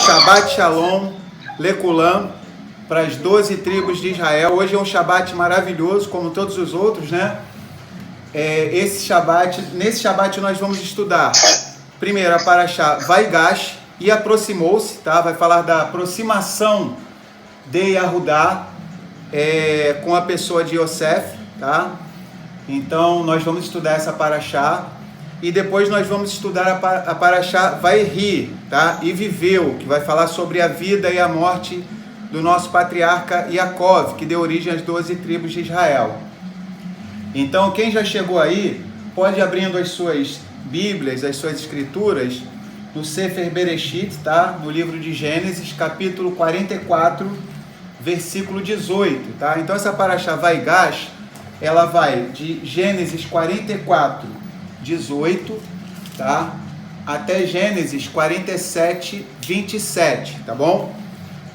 Shabbat Shalom, Lekulam, para as 12 tribos de Israel. Hoje é um Shabbat maravilhoso, como todos os outros, né? Nesse Shabbat nós vamos estudar, primeiro, a Parashá Vaigash, e aproximou-se, tá? Vai falar da aproximação de Yahudá com a pessoa de Yosef, tá? Então, nós vamos estudar essa Parashá. E depois nós vamos estudar a Parashá Vairi, tá? E viveu, que vai falar sobre a vida e a morte do nosso patriarca Yaakov, que deu origem às 12 tribos de Israel. Então, quem já chegou aí, pode ir abrindo as suas Bíblias, as suas escrituras, no Sefer Bereshit, tá? No livro de Gênesis, capítulo 44, versículo 18, tá? Então, essa Parashá Vaigash, ela vai de Gênesis 44, 18, tá? Até Gênesis 47, 27, tá bom?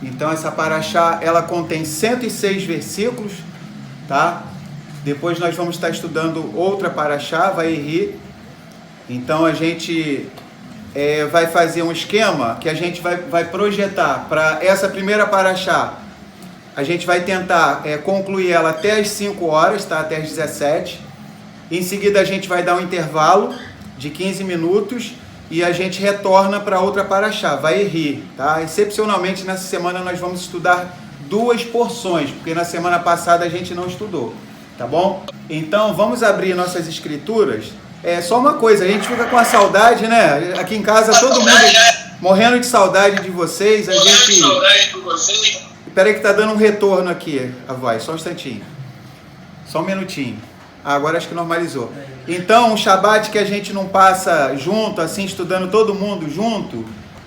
Então essa Parashá, ela contém 106 versículos, tá? Depois nós vamos estar estudando outra Parashá, Vairi. Então a gente vai fazer um esquema que a gente vai projetar para essa primeira Parashá. A gente vai tentar concluir ela até as 5 horas, tá? Até as 17. Em seguida a gente vai dar um intervalo de 15 minutos e a gente retorna para outra Parashá, Vairi, tá? Excepcionalmente nessa semana nós vamos estudar 2 porções, porque na semana passada a gente não estudou, tá bom? Então vamos abrir nossas escrituras. Só uma coisa, a gente fica com a saudade, né? Aqui em casa todo mundo morrendo de saudade de vocês. Espera aí que tá dando um retorno aqui a voz, só um instantinho. Só um minutinho. Agora acho que normalizou. Então, um Shabbat que a gente não passa junto, assim, estudando todo mundo junto,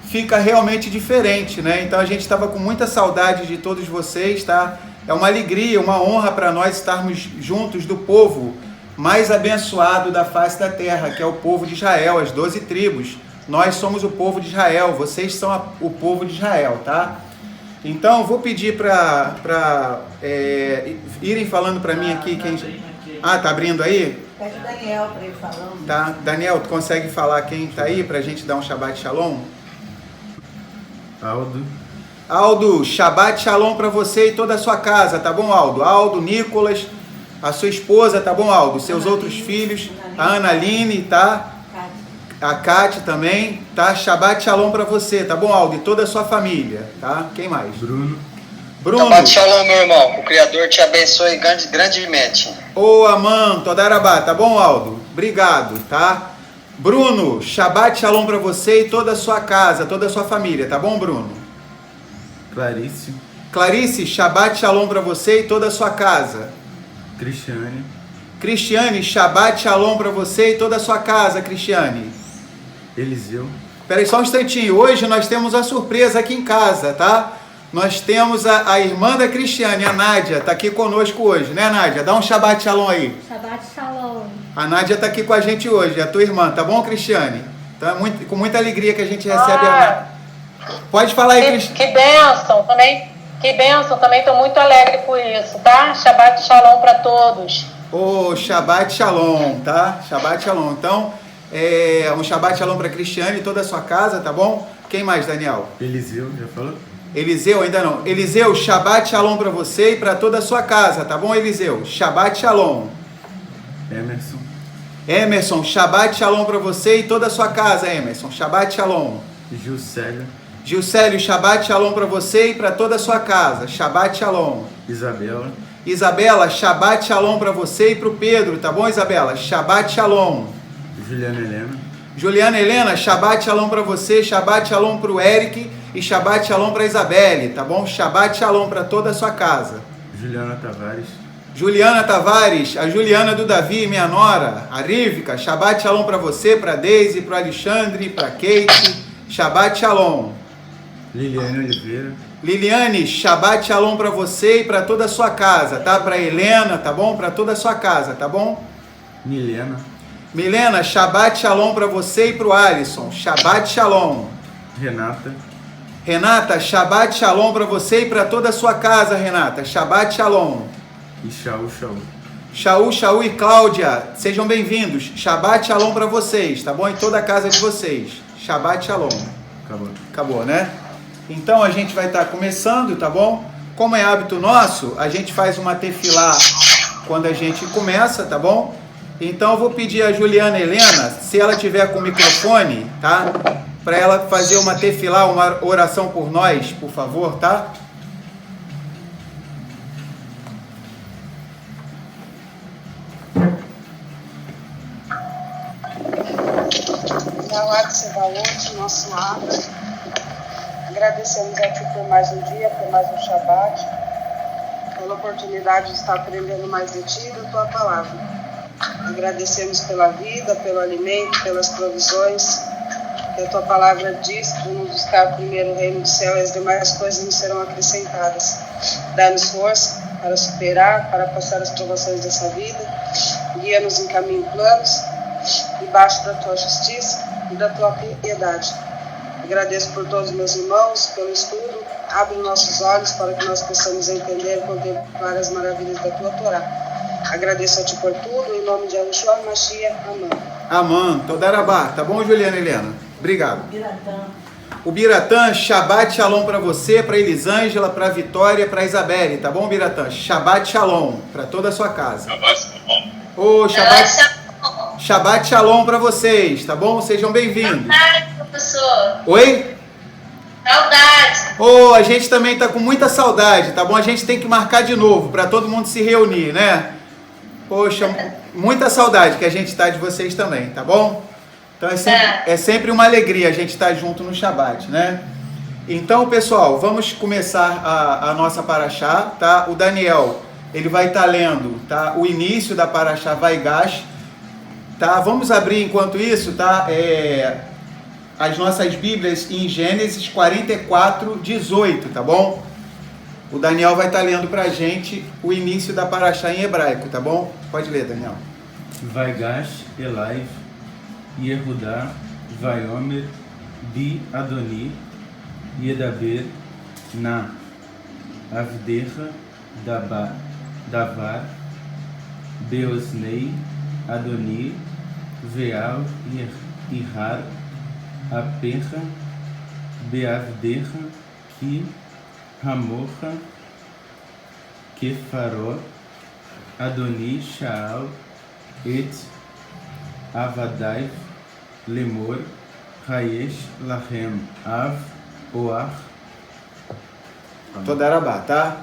fica realmente diferente, né? Então, a gente estava com muita saudade de todos vocês, tá? É uma alegria, uma honra para nós estarmos juntos do povo mais abençoado da face da terra, que é o povo de Israel, as 12 tribos. Nós somos o povo de Israel, vocês são o povo de Israel, tá? Então, vou pedir para irem falando para mim aqui quem... Ah, tá abrindo aí? Pede o Daniel para ele falando. Tá. Daniel, tu consegue falar quem tá aí pra gente dar um Shabbat Shalom? Aldo, Shabbat Shalom pra você e toda a sua casa, tá bom, Aldo? Aldo, Nicolas, a sua esposa, tá bom, Aldo? Seus outros filhos, a Analine, tá? A Kátia também, tá? Shabbat Shalom pra você, tá bom, Aldo? E toda a sua família, tá? Quem mais? Bruno. Shabbat Shalom, meu irmão. O Criador te abençoe grandemente. Ô, Aman, Todarabá, tá bom, Aldo? Obrigado, tá? Bruno, Shabbat Shalom pra você e toda a sua casa, toda a sua família, tá bom, Bruno? Clarice, Shabbat Shalom pra você e toda a sua casa. Cristiane, Shabbat Shalom pra você e toda a sua casa, Cristiane. Eliseu. Peraí só um instantinho, hoje nós temos uma surpresa aqui em casa, tá? Nós temos a irmã da Cristiane, a Nádia, tá aqui conosco hoje, né, Nádia? Dá um Shabbat Shalom aí. Shabbat Shalom. A Nádia tá aqui com a gente hoje, a tua irmã, tá bom, Cristiane? Então é com muita alegria que a gente recebe a Nádia. Pode falar aí, Cristiane. Que bênção também. Que bênção também, estou muito alegre por isso, tá? Shabbat Shalom para todos. Shabbat Shalom, tá? Shabbat Shalom. Então, um Shabbat Shalom para Cristiane e toda a sua casa, tá bom? Quem mais, Daniel? Eliseu, já falou? Eliseu, ainda não. Eliseu, Shabbat Shalom para você e para toda a sua casa, tá bom, Eliseu? Shabbat Shalom. Emerson, Shabbat Shalom para você e toda a sua casa, Emerson. Shabbat Shalom. Gilcélio, Shabbat Shalom para você e para toda a sua casa. Shabbat Shalom. Isabela, Shabbat Shalom para você e para o Pedro, tá bom, Isabela? Shabbat Shalom. Juliana Helena, Shabbat Shalom para você, Shabbat Shalom para o Eric e Shabbat Shalom para a Isabelle, tá bom? Shabbat Shalom para toda a sua casa. Juliana Tavares, a Juliana do Davi, minha nora, a Rívika, Shabbat Shalom para você, para Deise, para Alexandre, para Kate, Shabbat Shalom. Liliane, Shabbat Shalom para você e para toda a sua casa, tá? Para Helena, tá bom? Para toda a sua casa, tá bom? Milena, Shabbat Shalom para você e para o Alisson, Shabbat Shalom. Renata, Shabbat Shalom para você e para toda a sua casa, Renata, Shabbat Shalom. Shaul e Cláudia, sejam bem-vindos, Shabbat Shalom para vocês, tá bom? Em toda a casa de vocês, Shabbat Shalom. Acabou. Acabou, né? Então a gente vai estar começando, tá bom? Como é hábito nosso, a gente faz uma tefilá quando a gente começa, tá bom? Então eu vou pedir a Juliana Helena, se ela tiver com o microfone, tá? Para ela fazer uma tefilá, uma oração por nós, por favor, tá? Yahweh Sebaot, nosso Abba, agradecemos a Ti por mais um dia, por mais um Shabat, pela oportunidade de estar aprendendo mais de Ti e da Tua Palavra. Agradecemos pela vida, pelo alimento, pelas provisões, que a Tua Palavra diz que vamos buscar primeiro o reino do céu e as demais coisas nos serão acrescentadas. Dá-nos força para superar, para passar as provações dessa vida, guia-nos em caminhos planos, debaixo da Tua justiça e da Tua piedade. Agradeço por todos os meus irmãos, pelo estudo, abre nossos olhos para que nós possamos entender e contemplar as maravilhas da Tua Torá. Agradeço a Ti por tudo, em nome de Yahushua Mashiach, amém. Amém. Todarabá. Tá bom, Juliana Helena? Obrigado. Biratã. O Biratã, Shabbat Shalom para você, para Elisângela, para Vitória, para Isabelle, tá bom, Biratã? Shabbat Shalom para toda a sua casa. Shabbat Shalom. Ô, Shabbat Shalom para vocês, tá bom? Sejam bem-vindos. Saudade, professor. Oi? Saudade. Ô, a gente também tá com muita saudade, tá bom? A gente tem que marcar de novo para todo mundo se reunir, né? Poxa, muita saudade que a gente tá de vocês também, tá bom? Então é sempre uma alegria a gente estar junto no Shabbat, né? Então, pessoal, vamos começar a nossa paraxá, tá? O Daniel, ele vai estar lendo, tá? O início da paraxá Vaigash, tá? Vamos abrir enquanto isso, tá? As nossas Bíblias em Gênesis 44, 18, tá bom? O Daniel vai estar lendo pra gente o início da paraxá em hebraico, tá bom? Pode ler, Daniel. Vaigash Elaiv Yehudá Vaiomer Bi Adoni Yedaber Na Avdecha Davar Beosnei Adoni Veal Ihar Apecha Beavdecha Ki Hamocha Kefarot Adoni Shaal Et Avadai Lemor Hayesh Lahem Av Oach. Todarabá, tá?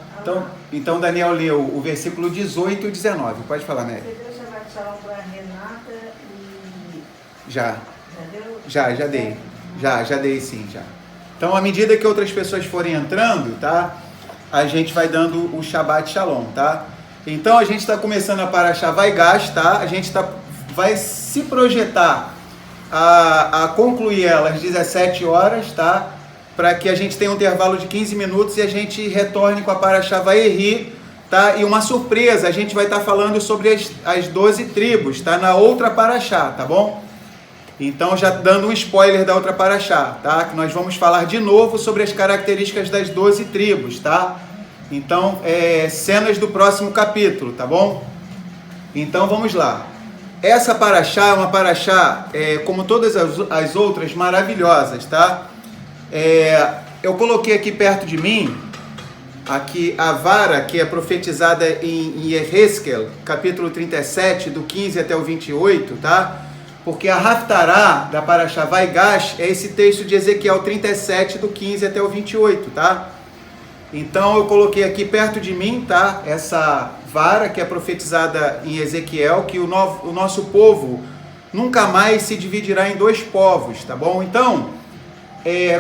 Então Daniel leu o versículo 18 e 19. Pode falar, né? Você deu Shabbat Shalom para Renata e... Já Já deu? dei. Já dei sim, já. Então, à medida que outras pessoas forem entrando, tá? A gente vai dando o Shabbat Shalom, tá? Então, a gente está começando a paraxá Vaigash, tá? A gente vai se projetar a concluir ela às 17 horas, tá? Para que a gente tenha um intervalo de 15 minutos e a gente retorne com a paraxá Vaierri, tá? E uma surpresa, a gente vai estar falando sobre as 12 tribos, tá? Na outra paraxá, tá bom? Então, já dando um spoiler da outra paraxá, tá? Que nós vamos falar de novo sobre as características das 12 tribos, tá? Então, cenas do próximo capítulo, tá bom? Então, vamos lá. Essa paraxá é uma paraxá, como todas as outras, maravilhosas, tá? Eu coloquei aqui perto de mim, aqui a vara que é profetizada em Yehezkel, capítulo 37, do 15 até o 28, tá? Porque a Haftará da paraxá Vaigash é esse texto de Ezequiel 37, do 15 até o 28, tá? Então eu coloquei aqui perto de mim, tá? Essa vara que é profetizada em Ezequiel, que o nosso povo nunca mais se dividirá em dois povos, tá bom? Então,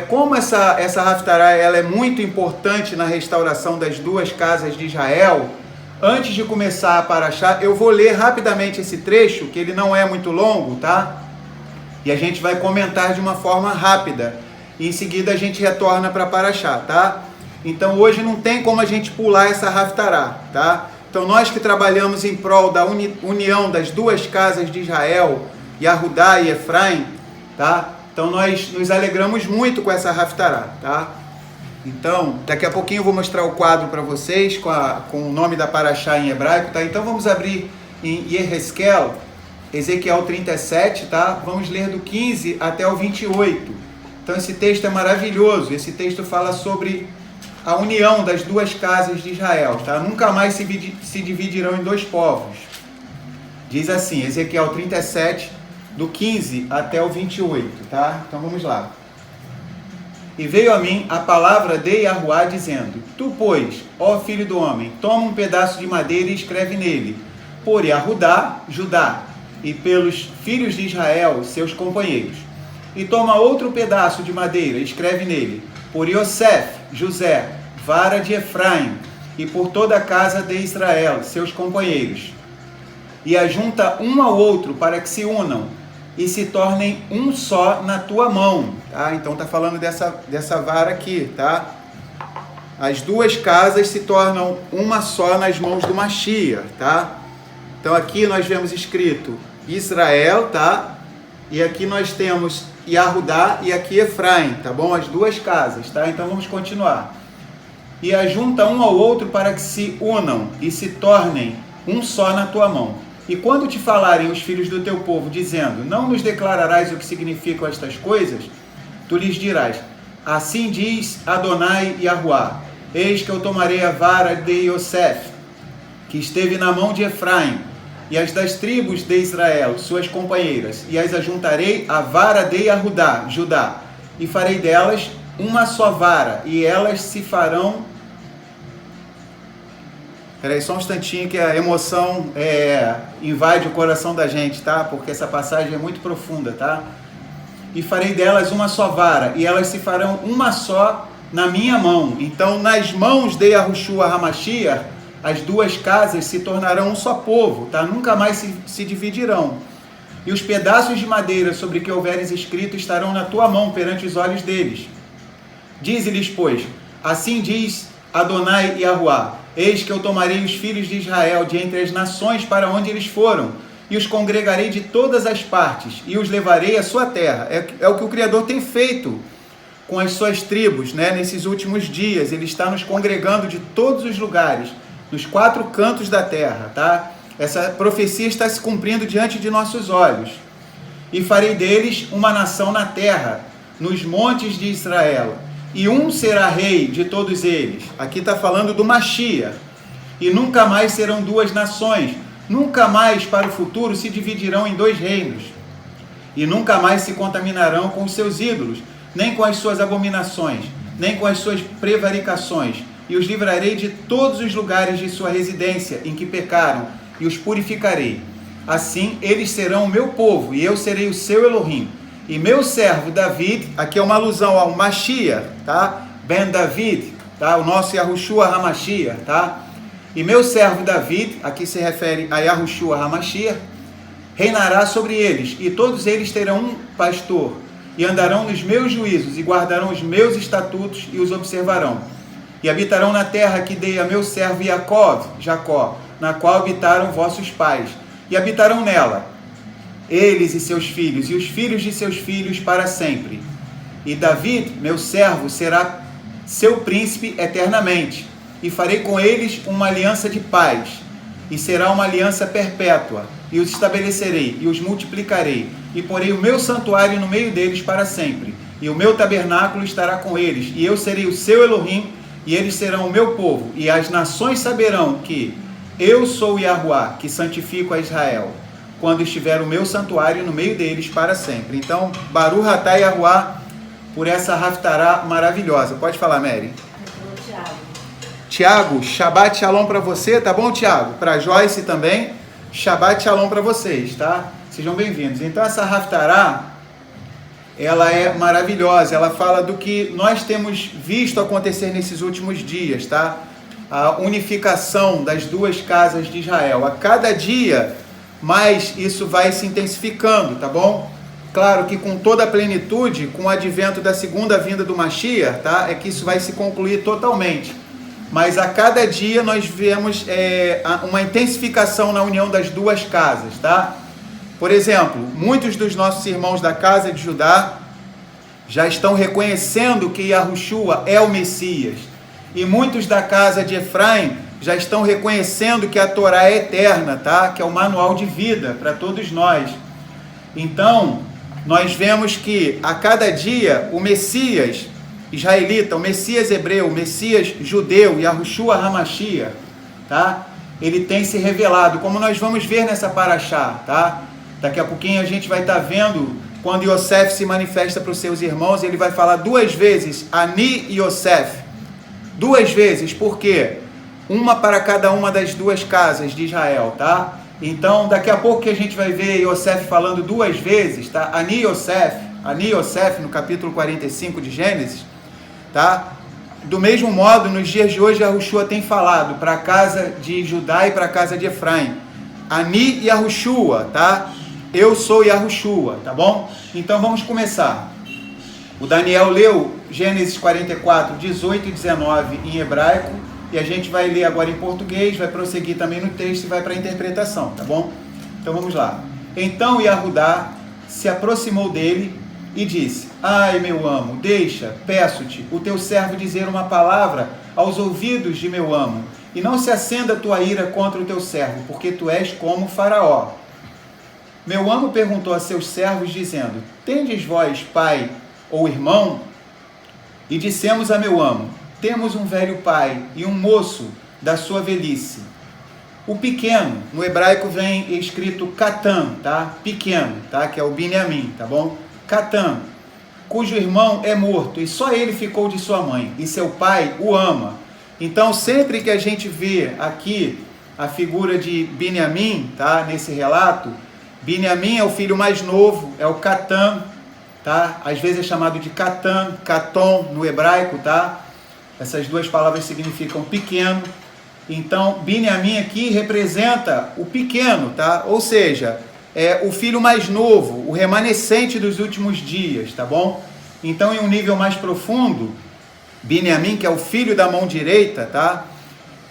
como essa Haftará ela é muito importante na restauração das duas casas de Israel, antes de começar a paraxá, eu vou ler rapidamente esse trecho, que ele não é muito longo, tá? E a gente vai comentar de uma forma rápida. E em seguida a gente retorna para paraxá, tá? Então hoje não tem como a gente pular essa Haftará, tá? Então nós que trabalhamos em prol da união das duas casas de Israel, Yahudá e Efraim, tá? Então nós nos alegramos muito com essa Haftará, tá? Então, daqui a pouquinho eu vou mostrar o quadro para vocês com o nome da paraxá em hebraico, tá? Então vamos abrir em Yehezkel, Ezequiel 37, tá? Vamos ler do 15 até o 28, Então esse texto é maravilhoso. Esse texto fala sobre a união das duas casas de Israel, tá? Nunca mais se dividirão em dois povos. Diz assim, Ezequiel 37, do 15 até o 28, tá? Então vamos lá. E veio a mim a palavra de Yahuá, dizendo: Tu, pois, ó filho do homem, toma um pedaço de madeira e escreve nele, por Yahudá, Judá, e pelos filhos de Israel, seus companheiros. E toma outro pedaço de madeira e escreve nele, por Yosef, José, vara de Efraim, e por toda a casa de Israel, seus companheiros. E ajunta um ao outro para que se unam e se tornem um só na tua mão. Tá? Então está falando dessa vara aqui, tá? As duas casas se tornam uma só nas mãos do Mashiach, tá? Então aqui nós vemos escrito Israel, tá? E aqui nós temos Yahudá e aqui Efraim, tá bom? As duas casas, tá? Então vamos continuar. E ajunta um ao outro para que se unam e se tornem um só na tua mão. E quando te falarem os filhos do teu povo, dizendo: Não nos declararás o que significam estas coisas, tu lhes dirás: Assim diz Adonai Yahuá: Eis que eu tomarei a vara de Yosef, que esteve na mão de Efraim, e as das tribos de Israel, suas companheiras, e as ajuntarei à vara de Yahudá, Judá, e farei delas uma só vara, e elas se farão... Peraí, só um instantinho que a emoção invade o coração da gente, tá? Porque essa passagem é muito profunda, tá? E farei delas uma só vara, e elas se farão uma só na minha mão. Então, nas mãos de Yahushua HaMashiach, as duas casas se tornarão um só povo, tá? Nunca mais se dividirão. E os pedaços de madeira sobre que houveres escrito estarão na tua mão perante os olhos deles. Dize-lhes, pois, assim diz Adonai Yahuá: Eis que eu tomarei os filhos de Israel de entre as nações para onde eles foram, e os congregarei de todas as partes, e os levarei à sua terra. É o que o Criador tem feito com as suas tribos, né? Nesses últimos dias. Ele está nos congregando de todos os lugares, nos 4 cantos da terra, tá? Essa profecia está se cumprindo diante de nossos olhos. E farei deles uma nação na terra, nos montes de Israel, e um será rei de todos eles. Aqui está falando do Mashiach. E nunca mais serão 2 nações, nunca mais para o futuro se dividirão em 2 reinos, e nunca mais se contaminarão com os seus ídolos, nem com as suas abominações, nem com as suas prevaricações, e os livrarei de todos os lugares de sua residência em que pecaram, e os purificarei. Assim eles serão o meu povo, e eu serei o seu Elohim. E meu servo David, aqui é uma alusão ao Mashiach, tá? Ben David, tá? O nosso Yahushua HaMashiach, tá? E meu servo David, aqui se refere a Yahushua HaMashiach, reinará sobre eles, e todos eles terão um pastor, e andarão nos meus juízos, e guardarão os meus estatutos, e os observarão. E habitarão na terra que dei a meu servo Jacó, na qual habitaram vossos pais, e habitarão nela, eles e seus filhos, e os filhos de seus filhos para sempre. E David, meu servo, será seu príncipe eternamente, e farei com eles uma aliança de paz, e será uma aliança perpétua, e os estabelecerei, e os multiplicarei, e porei o meu santuário no meio deles para sempre, e o meu tabernáculo estará com eles, e eu serei o seu Elohim, e eles serão o meu povo, e as nações saberão que eu sou Yahuá, que santifico a Israel, quando estiver o meu santuário no meio deles para sempre. Então, Baruch Atah Yahuá, por essa haftará maravilhosa. Pode falar, Mary. Tiago, Shabbat Shalom para você, tá bom, Tiago? Para Joyce também, Shabbat Shalom para vocês, tá? Sejam bem-vindos. Então, essa haftará, ela é maravilhosa. Ela fala do que nós temos visto acontecer nesses últimos dias, tá? A unificação das duas casas de Israel. A cada dia mais isso vai se intensificando, tá bom? Claro que com toda a plenitude, com o advento da segunda vinda do Mashiach, tá? É que isso vai se concluir totalmente. Mas a cada dia nós vemos uma intensificação na união das duas casas, tá? Por exemplo, muitos dos nossos irmãos da casa de Judá já estão reconhecendo que Yahushua é o Messias. E muitos da casa de Efraim já estão reconhecendo que a Torá é eterna, tá? Que é o manual de vida para todos nós. Então, nós vemos que a cada dia o Messias israelita, o Messias hebreu, o Messias judeu, Yahushua HaMashiach, tá? Ele tem se revelado, como nós vamos ver nessa paraxá, tá? Daqui a pouquinho a gente vai estar vendo quando Yosef se manifesta para os seus irmãos, ele vai falar 2 vezes, Ani e Yosef, 2 vezes, por quê? Uma para cada uma das 2 casas de Israel, tá? Então, daqui a pouco que a gente vai ver Yosef falando 2 vezes, tá? Ani Yosef, no capítulo 45 de Gênesis, tá? Do mesmo modo, nos dias de hoje, Yahushua tem falado para a casa de Judá e para a casa de Efraim. Ani Yahushua, tá? Eu sou Yahushua, tá bom? Então, vamos começar. O Daniel leu Gênesis 44, 18 e 19 em hebraico, e a gente vai ler agora em português, vai prosseguir também no texto e vai para a interpretação, tá bom? Então, vamos lá. Então, Yahudá se aproximou dele e disse: Ai, meu amo, deixa, peço-te, o teu servo dizer uma palavra aos ouvidos de meu amo, e não se acenda a tua ira contra o teu servo, porque tu és como Faraó. Meu amo perguntou a seus servos, dizendo: Tendes vós pai ou irmão? E dissemos a meu amo: Temos um velho pai e um moço da sua velhice. O pequeno, no hebraico vem escrito Catan, tá? Pequeno, tá? Que é o Binyamin, tá bom? Catan, cujo irmão é morto, e só ele ficou de sua mãe, e seu pai o ama. Então, sempre que a gente vê aqui a figura de Binyamin, tá? Nesse relato, Binyamin é o filho mais novo, é o Catan, tá? Às vezes é chamado de Catan, Caton no hebraico, tá? Essas 2 palavras significam pequeno. Então, Binyamin aqui representa o pequeno, tá? Ou seja, é o filho mais novo, o remanescente dos últimos dias, tá bom? Então, em um nível mais profundo, Binyamin, que é o filho da mão direita, tá?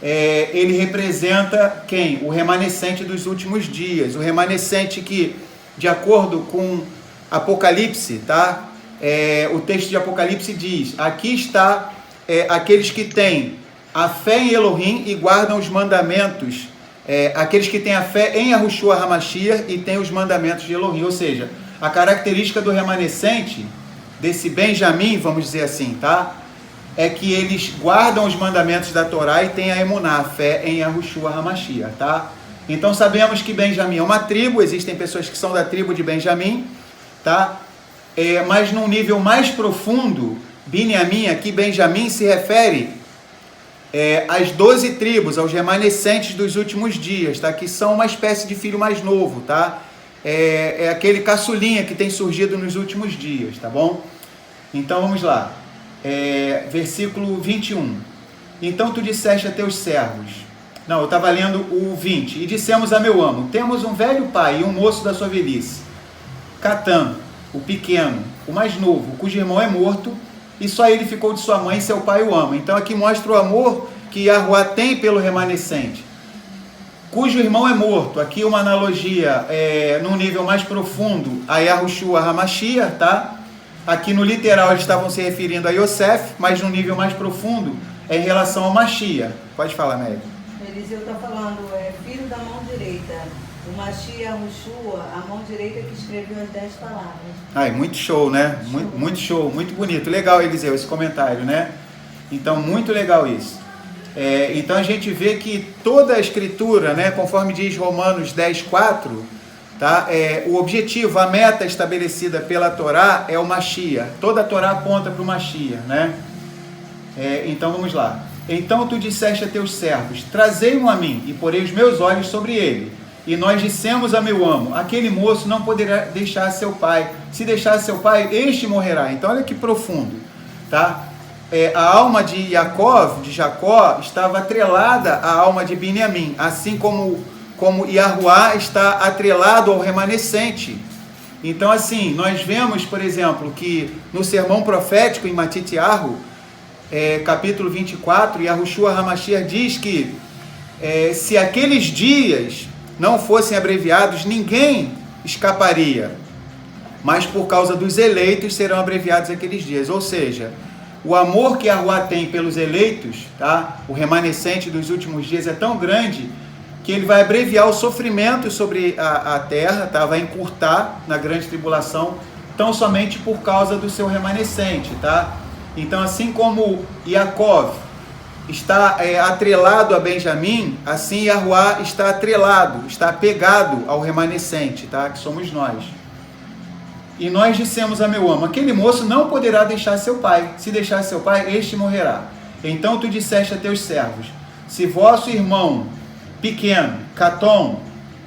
Ele representa quem? O remanescente dos últimos dias, o remanescente que, de acordo com Apocalipse, tá? O texto de Apocalipse diz: aqui está aqueles que têm a fé em Elohim e guardam os mandamentos, aqueles que têm a fé em Yahushua HaMashiach e têm os mandamentos de Elohim. Ou seja, a característica do remanescente, desse Benjamim, vamos dizer assim, tá? É que eles guardam os mandamentos da Torá e têm a emuná, a fé em Yahushua HaMashiach, tá? Então sabemos que Benjamim é uma tribo, existem pessoas que são da tribo de Benjamim, tá? Mas num nível mais profundo, Binyamin, aqui Benjamim se refere às 12 tribos, aos remanescentes dos últimos dias, tá? Que são uma espécie de filho mais novo, tá? É aquele caçulinha que tem surgido nos últimos dias, tá bom? Então vamos lá. Versículo 21. Então tu disseste a teus servos. Não, eu estava lendo o 20. E dissemos a meu amo: Temos um velho pai e um moço da sua velhice, Catan, o pequeno, o mais novo, cujo irmão é morto, e só ele ficou de sua mãe e seu pai o ama. Então aqui mostra o amor que Yahuwá tem pelo remanescente, cujo irmão é morto. Aqui uma analogia num nível mais profundo a Yahushua HaMashiach, tá? Aqui no literal eles estavam se referindo a Yosef, mas num nível mais profundo é em relação ao Mashiach. Pode falar, Médio. Eliseu está falando, filho da mão direita. O Mashiach, Yahushua, a mão direita que escreveu as 10 palavras. Muito show, né? Muito show, muito bonito. Legal, Eliseu, esse comentário, né? Então, muito legal isso. Então, a gente vê que toda a escritura, né, conforme diz Romanos 10:4, tá? O objetivo, a meta estabelecida pela Torá é o Mashiach. Toda a Torá aponta para o Mashiach, né? Então, vamos lá. Então, tu disseste a teus servos: Trazei-mo a mim, e porei os meus olhos sobre ele. E nós dissemos a meu amo: aquele moço não poderá deixar seu pai. Se deixar seu pai, este morrerá. Então, olha que profundo, tá? A alma de Jacó, estava atrelada à alma de Binyamin, assim como Yahuwá está atrelado ao remanescente. Então, assim, nós vemos, por exemplo, que no sermão profético em Matitiahu, capítulo 24, Yahushua HaMashiach diz que se aqueles dias não fossem abreviados, ninguém escaparia, mas por causa dos eleitos serão abreviados aqueles dias. Ou seja, o amor que Yahuwá tem pelos eleitos, tá? O remanescente dos últimos dias é tão grande que ele vai abreviar o sofrimento sobre a terra, tá? Vai encurtar na grande tribulação tão somente por causa do seu remanescente, tá? Então, assim como Jacó está atrelado a Benjamim, assim Yahuá está atrelado, está apegado ao remanescente, tá? Que somos nós. E nós dissemos a meu amo, aquele moço não poderá deixar seu pai. Se deixar seu pai, este morrerá. Então tu disseste a teus servos, se vosso irmão pequeno, Catom,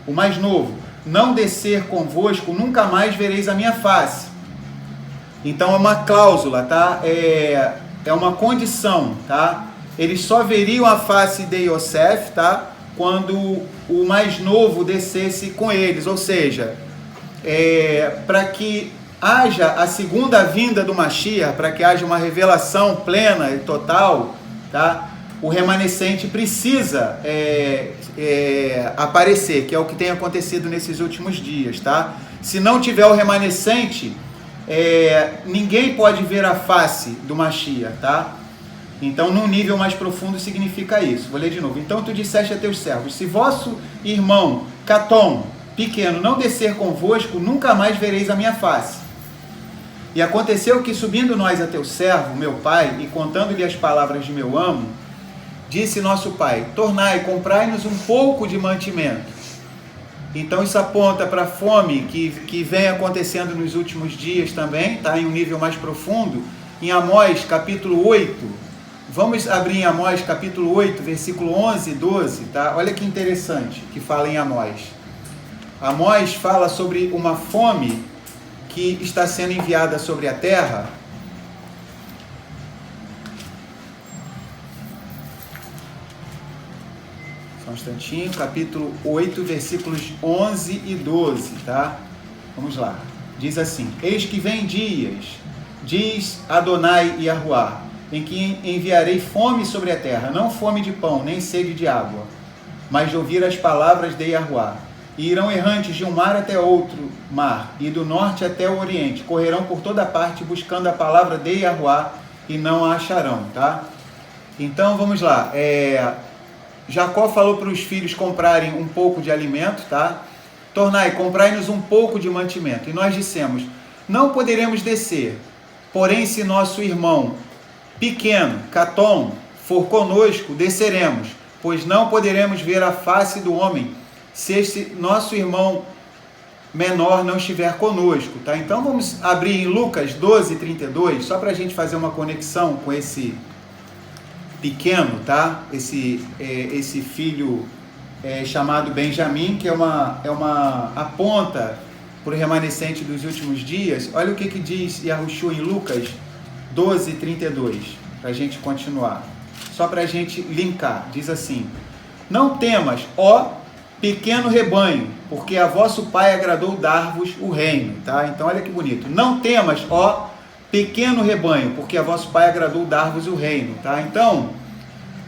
o mais novo, não descer convosco, nunca mais vereis a minha face. Então é uma cláusula, tá? É uma condição, tá? Eles só veriam a face de Yosef, tá? Quando o mais novo descesse com eles, ou seja, para que haja a segunda vinda do Mashiach, para que haja uma revelação plena e total, tá? O remanescente precisa aparecer, que é o que tem acontecido nesses últimos dias, tá? Se não tiver o remanescente, ninguém pode ver a face do Mashiach, tá? Então, num nível mais profundo significa isso. Vou ler de novo. Então tu disseste a teus servos, se vosso irmão Catom, pequeno, não descer convosco, nunca mais vereis a minha face. E aconteceu que, subindo nós a teu servo, meu pai, e contando-lhe as palavras de meu amo, disse nosso pai, tornai, comprai-nos um pouco de mantimento. Então isso aponta para a fome que vem acontecendo nos últimos dias também, tá? Em um nível mais profundo. Em Amós, capítulo 8, vamos abrir em Amós, capítulo 8, versículo 11 e 12, tá? Olha que interessante que fala em Amós. Amós fala sobre uma fome que está sendo enviada sobre a terra. Só um instantinho, capítulo 8, versículos 11 e 12, tá? Vamos lá. Diz assim, eis que vem dias, diz Adonai Yahuá, em que enviarei fome sobre a terra, não fome de pão, nem sede de água, mas de ouvir as palavras de Yahuá. E irão errantes de um mar até outro mar, e do norte até o oriente, correrão por toda parte buscando a palavra de Yahuá, e não a acharão, tá? Então, vamos lá. Jacó falou para os filhos comprarem um pouco de alimento, tá? Tornai, comprai-nos um pouco de mantimento. E nós dissemos, não poderemos descer, porém se nosso irmão pequeno, Catom, for conosco, desceremos, pois não poderemos ver a face do homem, se este nosso irmão menor não estiver conosco, tá? Então vamos abrir em Lucas 12, 32, só para a gente fazer uma conexão com esse pequeno, tá? Esse filho chamado Benjamim, que aponta para o remanescente dos últimos dias. Olha o que diz Yahushua em Lucas 12, 32, para a gente continuar. Só para a gente linkar. Diz assim, não temas, ó pequeno rebanho, porque a vosso Pai agradou dar-vos o reino, tá? Então olha que bonito. Não temas, ó pequeno rebanho, porque a vosso Pai agradou dar-vos o reino, tá? Então,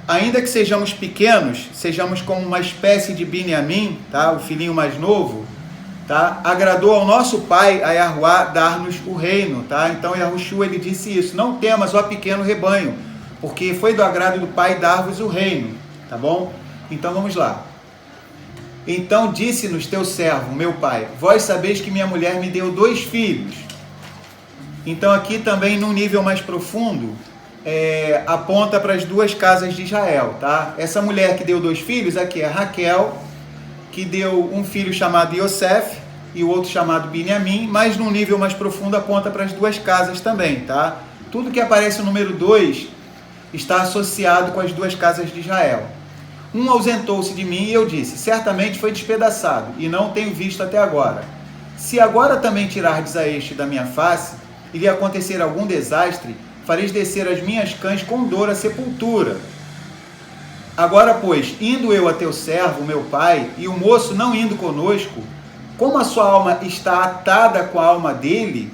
ainda que sejamos pequenos, sejamos como uma espécie de Binyamin, tá? O filhinho mais novo, tá? Agradou ao nosso Pai, a Yahuá, dar-nos o reino, tá? Então Yahushua, ele disse isso, não temas, ó pequeno rebanho, porque foi do agrado do Pai dar-vos o reino, tá bom? Então vamos lá. Então disse-nos teu servo, meu pai, vós sabeis que minha mulher me deu 2 filhos. Então aqui também, num nível mais profundo, aponta para as 2 casas de Israel, tá? Essa mulher que deu 2 filhos, aqui é Raquel, que deu um filho chamado Yosef e o outro chamado Binyamin, mas num nível mais profundo aponta para as 2 casas também, tá? Tudo que aparece o número 2 está associado com as 2 casas de Israel. Um ausentou-se de mim e eu disse, certamente foi despedaçado, e não tenho visto até agora. Se agora também tirardes a este da minha face, e lhe acontecer algum desastre, fareis descer as minhas cães com dor à sepultura. Agora, pois, indo eu a teu servo, meu pai, e o moço não indo conosco, como a sua alma está atada com a alma dele,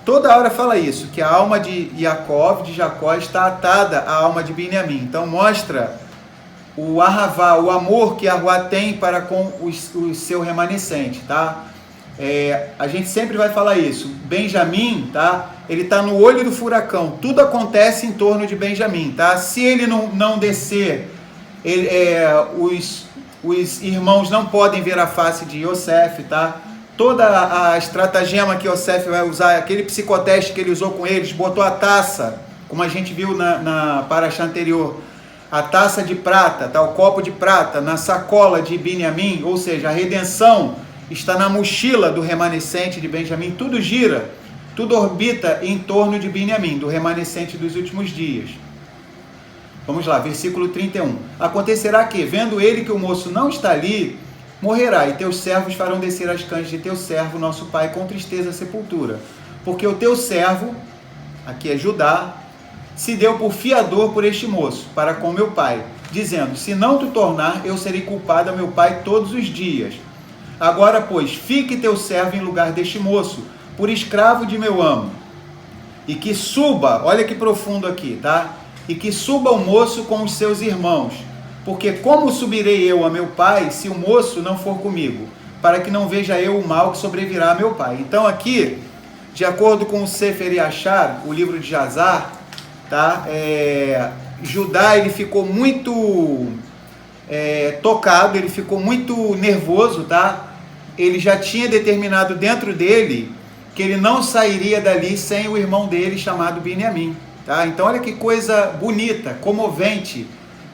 toda hora fala isso, que a alma de Jacó está atada à alma de Binyamin. Então mostra o ahavá, o amor que Yahuá tem para com o seu remanescente, tá? A gente sempre vai falar isso. Benjamim, tá? Ele está no olho do furacão. Tudo acontece em torno de Benjamim, tá? Se ele não descer, os irmãos não podem ver a face de Yosef, tá? toda a estratagema que Yosef vai usar, aquele psicoteste que ele usou com eles, botou a taça, como a gente viu na paraxá anterior, a taça de prata, tá? O copo de prata na sacola de Binyamin, ou seja, a redenção está na mochila do remanescente de Benjamim, tudo gira, tudo orbita em torno de Binyamin, do remanescente dos últimos dias. Vamos lá, versículo 31. Acontecerá que, vendo ele que o moço não está ali, morrerá, e teus servos farão descer as cães de teu servo, nosso pai, com tristeza à sepultura. Porque o teu servo, aqui é Judá, se deu por fiador por este moço, para com meu pai, dizendo, se não te tornar, eu serei culpado a meu pai todos os dias. Agora, pois, fique teu servo em lugar deste moço, por escravo de meu amo. E que suba, olha que profundo aqui, tá? E que suba o moço com os seus irmãos. Porque como subirei eu a meu pai, se o moço não for comigo? Para que não veja eu o mal que sobrevirá a meu pai. Então aqui, de acordo com o Sefer Yashar, o livro de Jazar, tá? Judá, ele ficou muito tocado, ele ficou muito nervoso, tá? Ele já tinha determinado dentro dele que ele não sairia dali sem o irmão dele chamado Binyamin, tá? Então olha que coisa bonita, comovente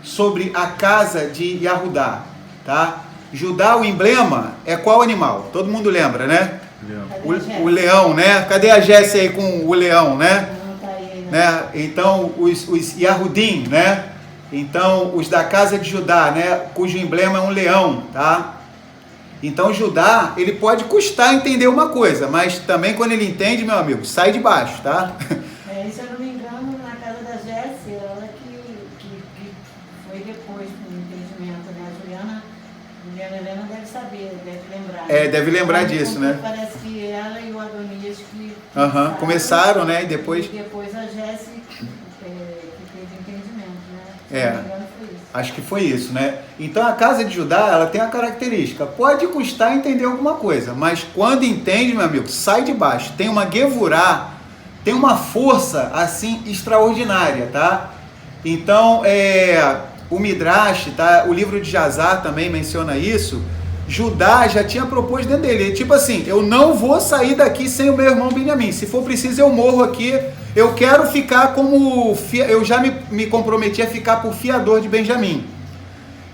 sobre a casa de Yahudá, tá? Judá, o emblema é qual animal? Todo mundo lembra, né? O leão, né? Cadê a Jéssica aí com o leão, né? Né? Então, os Yahudim, né? Então, os da casa de Judá, né? Cujo emblema é um leão, tá? Então, Judá, ele pode custar entender uma coisa, mas também quando ele entende, meu amigo, sai de baixo, tá? Se eu não me engano, na casa da Jéssica, ela que foi depois do entendimento, né? A Juliana Helena deve saber, deve lembrar. Deve lembrar disso, né? Parece que ela e o Adonias que começaram, né? E depois a Jéssica que teve entendimento, né? Se não me engano, foi isso. Acho que foi isso, né? Então a casa de Judá, ela tem a característica, pode custar entender alguma coisa, mas quando entende, meu amigo, sai de baixo. Tem uma gevurá, tem uma força assim extraordinária, tá? Então, o Midrash, tá? O livro de Jazar também menciona isso. Judá já tinha proposto dentro dele, tipo assim, eu não vou sair daqui sem o meu irmão Binyamin, se for preciso eu morro aqui, eu quero ficar como, eu já me comprometi a ficar por fiador de Benjamim,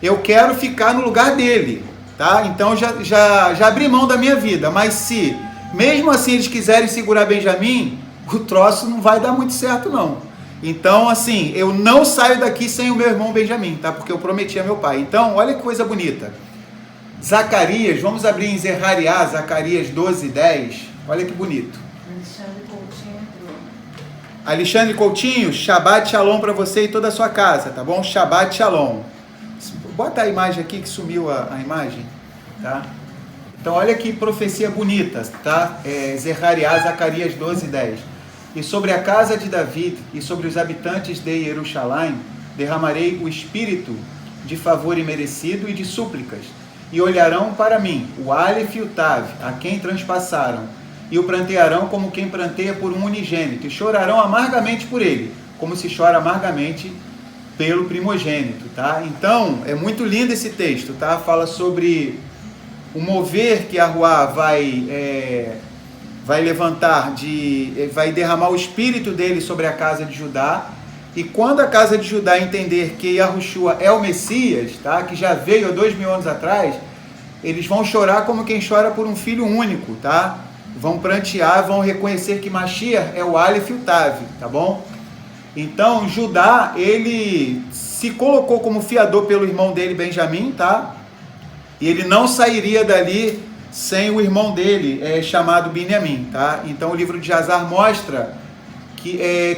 eu quero ficar no lugar dele, tá? Então já abri mão da minha vida, mas se mesmo assim eles quiserem segurar Benjamim, o troço não vai dar muito certo não. Então assim, eu não saio daqui sem o meu irmão Benjamim, tá? Porque eu prometi a meu pai. Então olha que coisa bonita. Zacarias, vamos abrir em Zerariá, Zacarias 12:10. Olha que bonito. Alexandre Coutinho, Shabbat Shalom para você e toda a sua casa, tá bom? Shabbat Shalom. Bota a imagem aqui que sumiu a imagem, tá? Então olha que profecia bonita, tá? Zerariá, Zacarias 12:10. E sobre a casa de David e sobre os habitantes de Jerusalém derramarei o espírito de favor imerecido e de súplicas. E olharão para mim, o Aleph e o Tav, a quem transpassaram, e o prantearão como quem pranteia por um unigênito, e chorarão amargamente por ele, como se chora amargamente pelo primogênito, tá? Então, é muito lindo esse texto, tá? Fala sobre o mover que Yahuwá vai levantar, vai derramar o espírito dele sobre a casa de Judá, e quando a casa de Judá entender que Yahushua é o Messias, tá? Que já veio há 2000 anos atrás, eles vão chorar como quem chora por um filho único, tá? Vão prantear, vão reconhecer que Mashiach é o Aleph e o Tav, tá bom? Então, Judá, ele se colocou como fiador pelo irmão dele, Benjamim, tá? E ele não sairia dali sem o irmão dele, chamado Binyamin, tá? Então, o livro de Jazar mostra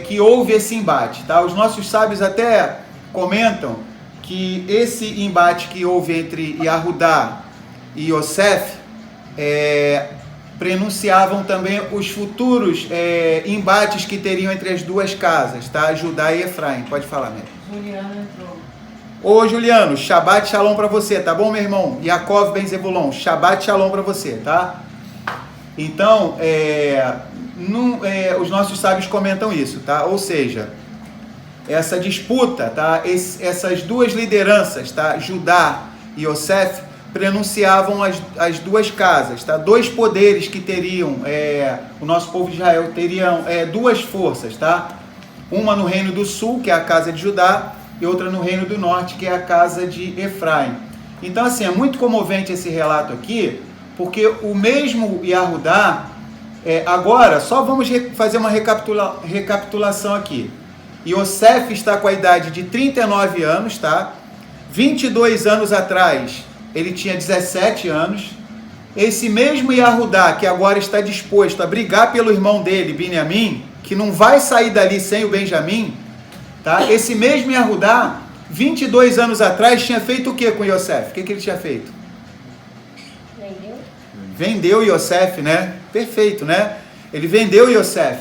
que houve esse embate, tá? Os nossos sábios até comentam que esse embate que houve entre Yahudá e Yosef prenunciavam também os futuros embates que teriam entre as duas casas, tá? Judá e Efraim. Pode falar, mesmo. Juliano entrou. Ô Juliano, Shabbat Shalom para você, tá bom, meu irmão? Yaakov Ben Zebulon, Shabbat Shalom para você, tá? Então, os nossos sábios comentam isso, tá? Ou seja, essa disputa, tá? Essas duas lideranças, tá? Judá e Yosef, prenunciavam as duas casas, tá? Dois poderes que teriam, o nosso povo de Israel teriam duas forças, tá? Uma no reino do sul, que é a casa de Judá, e outra no reino do norte, que é a casa de Efraim. Então, assim, é muito comovente esse relato aqui, porque o mesmo Yahudá, agora, só vamos fazer uma recapitulação aqui. Yosef está com a idade de 39 anos, tá? 22 anos atrás, ele tinha 17 anos. Esse mesmo Yahudá, que agora está disposto a brigar pelo irmão dele, Binyamin, que não vai sair dali sem o Benjamim, tá? Esse mesmo Yahudá, 22 anos atrás, tinha feito o que com Yosef? O que ele tinha feito? Vendeu Yosef, né? Perfeito, né? Ele vendeu Yosef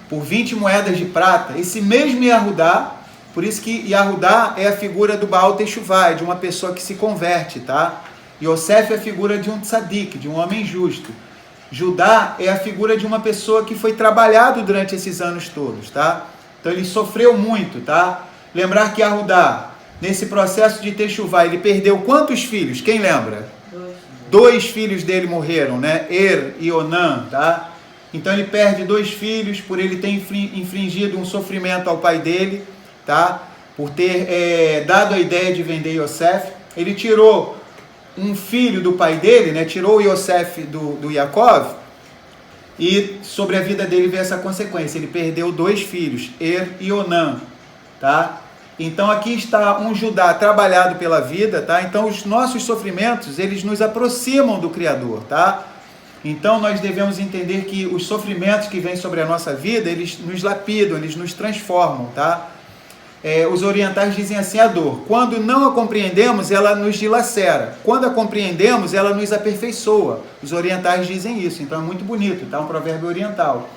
por 20 moedas de prata. Esse mesmo Yahudá, por isso que Yahudá é a figura do Baal Teshuvah, de uma pessoa que se converte, tá? Yosef é a figura de um tzadik, de um homem justo. Judá é a figura de uma pessoa que foi trabalhado durante esses anos todos, tá? Então ele sofreu muito, tá? Lembrar que Yahudá, nesse processo de Teshuvah, ele perdeu quantos filhos? Quem lembra? Dois filhos dele morreram, né? Er e Onã, tá? Então ele perde 2 filhos por ele ter infligido um sofrimento ao pai dele, tá? Por ter dado a ideia de vender Yosef. Ele tirou um filho do pai dele, né? Tirou o Yosef do Yaakov, e sobre a vida dele veio essa consequência. Ele perdeu 2 filhos, Er e Onã, tá? Então aqui está um Judá trabalhado pela vida, tá? Então os nossos sofrimentos, eles nos aproximam do Criador, tá? Então nós devemos entender que os sofrimentos que vêm sobre a nossa vida, eles nos lapidam, eles nos transformam, tá? Os orientais dizem assim, a dor, quando não a compreendemos, ela nos dilacera. Quando a compreendemos, ela nos aperfeiçoa. Os orientais dizem isso, então é muito bonito, tá? Um provérbio oriental.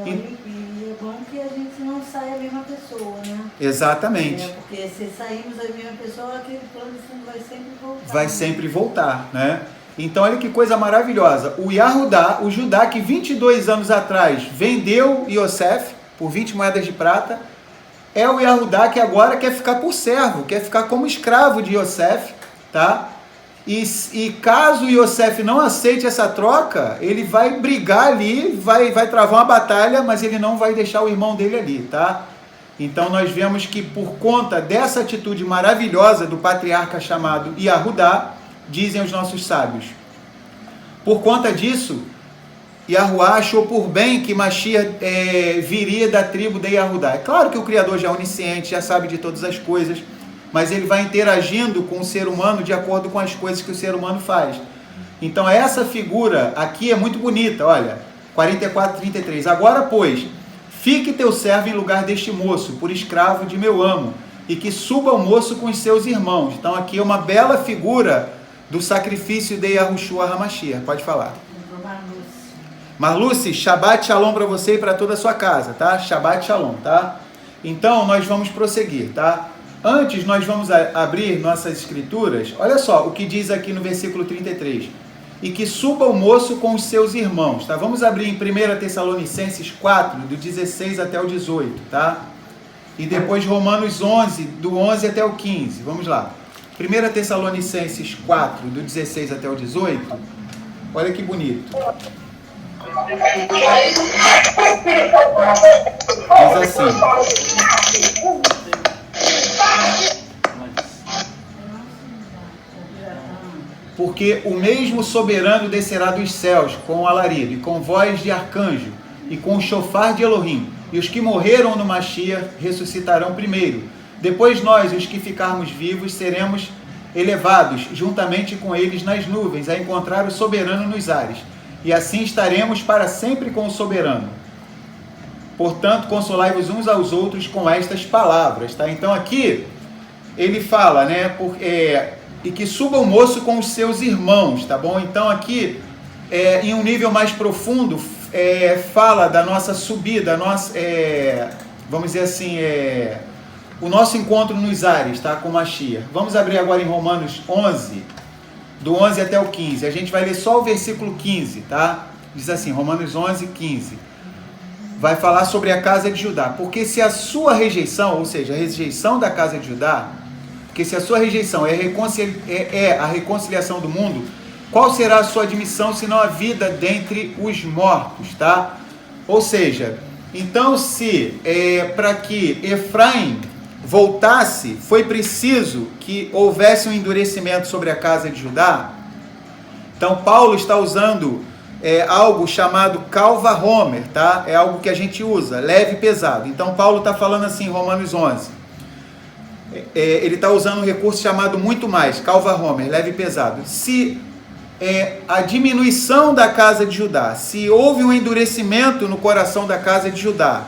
E é bom que a gente não saia a mesma pessoa, né? Exatamente. Porque se sairmos a mesma pessoa, aquele plano de fundo vai sempre voltar. Vai sempre voltar, né? Então olha que coisa maravilhosa. O Yahudá, o Judá que 22 anos atrás vendeu Yosef por 20 moedas de prata, é o Yahudá que agora quer ficar por servo, quer ficar como escravo de Yosef, tá? E caso Yosef não aceite essa troca, ele vai brigar ali, vai travar uma batalha, mas ele não vai deixar o irmão dele ali, tá? Então nós vemos que por conta dessa atitude maravilhosa do patriarca chamado Yahudá, dizem os nossos sábios, por conta disso, Yahuwá achou por bem que Mashiach viria da tribo de Yahudá. É claro que o Criador já é onisciente, já sabe de todas as coisas, mas ele vai interagindo com o ser humano de acordo com as coisas que o ser humano faz. Então essa figura aqui é muito bonita, olha, 44:33. Agora, pois, fique teu servo em lugar deste moço, por escravo de meu amo, e que suba o moço com os seus irmãos. Então aqui é uma bela figura do sacrifício de Yahushua HaMashiach. Pode falar. Marluce, Shabbat Shalom para você e para toda a sua casa, tá? Shabbat Shalom, tá? Então, nós vamos prosseguir, tá? Antes, nós vamos abrir nossas escrituras. Olha só o que diz aqui no versículo 33. E que suba o moço com os seus irmãos, tá? Vamos abrir em 1 Tessalonicenses 4, do 16 até o 18, tá? E depois Romanos 11, do 11 até o 15. Vamos lá. 1 Tessalonicenses 4, do 16 até o 18. Olha que bonito. Diz assim: porque o mesmo soberano descerá dos céus com o alarido e com voz de arcanjo e com o chofar de Elohim, e os que morreram no Mashiach ressuscitarão primeiro. Depois nós, os que ficarmos vivos, seremos elevados juntamente com eles nas nuvens a encontrar o soberano nos ares. E assim estaremos para sempre com o soberano. Portanto, consolai-vos uns aos outros com estas palavras, tá? Então aqui ele fala, né? E que suba o moço com os seus irmãos, tá bom? Então aqui, em um nível mais profundo, fala da nossa subida, vamos dizer assim, o nosso encontro nos ares, tá? Com Mashiach. Vamos abrir agora em Romanos 11, do 11 até o 15. A gente vai ler só o versículo 15, tá? Diz assim, Romanos 11, 15. Vai falar sobre a casa de Judá. Porque se a sua rejeição, ou seja, a rejeição da casa de Judá, Porque se a sua rejeição é a reconciliação do mundo, qual será a sua admissão senão a vida dentre os mortos, tá? Ou seja, então se para que Efraim voltasse, foi preciso que houvesse um endurecimento sobre a casa de Judá. Então Paulo está usando algo chamado calva homer, tá? É algo que a gente usa, leve e pesado. Então Paulo está falando assim em Romanos 11. Ele está usando um recurso chamado muito mais, calva homer, leve e pesado. Se a diminuição da casa de Judá, se houve um endurecimento no coração da casa de Judá,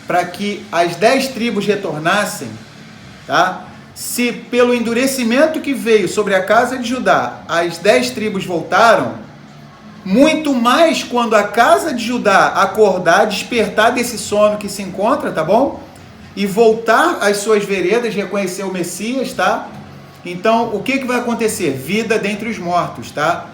para que as 10 tribos retornassem, tá? Se pelo endurecimento que veio sobre a casa de Judá, as 10 tribos voltaram, muito mais quando a casa de Judá acordar, despertar desse sono que se encontra, tá bom? E voltar às suas veredas, reconhecer o Messias, tá? Então, o que vai acontecer? Vida dentre os mortos, tá?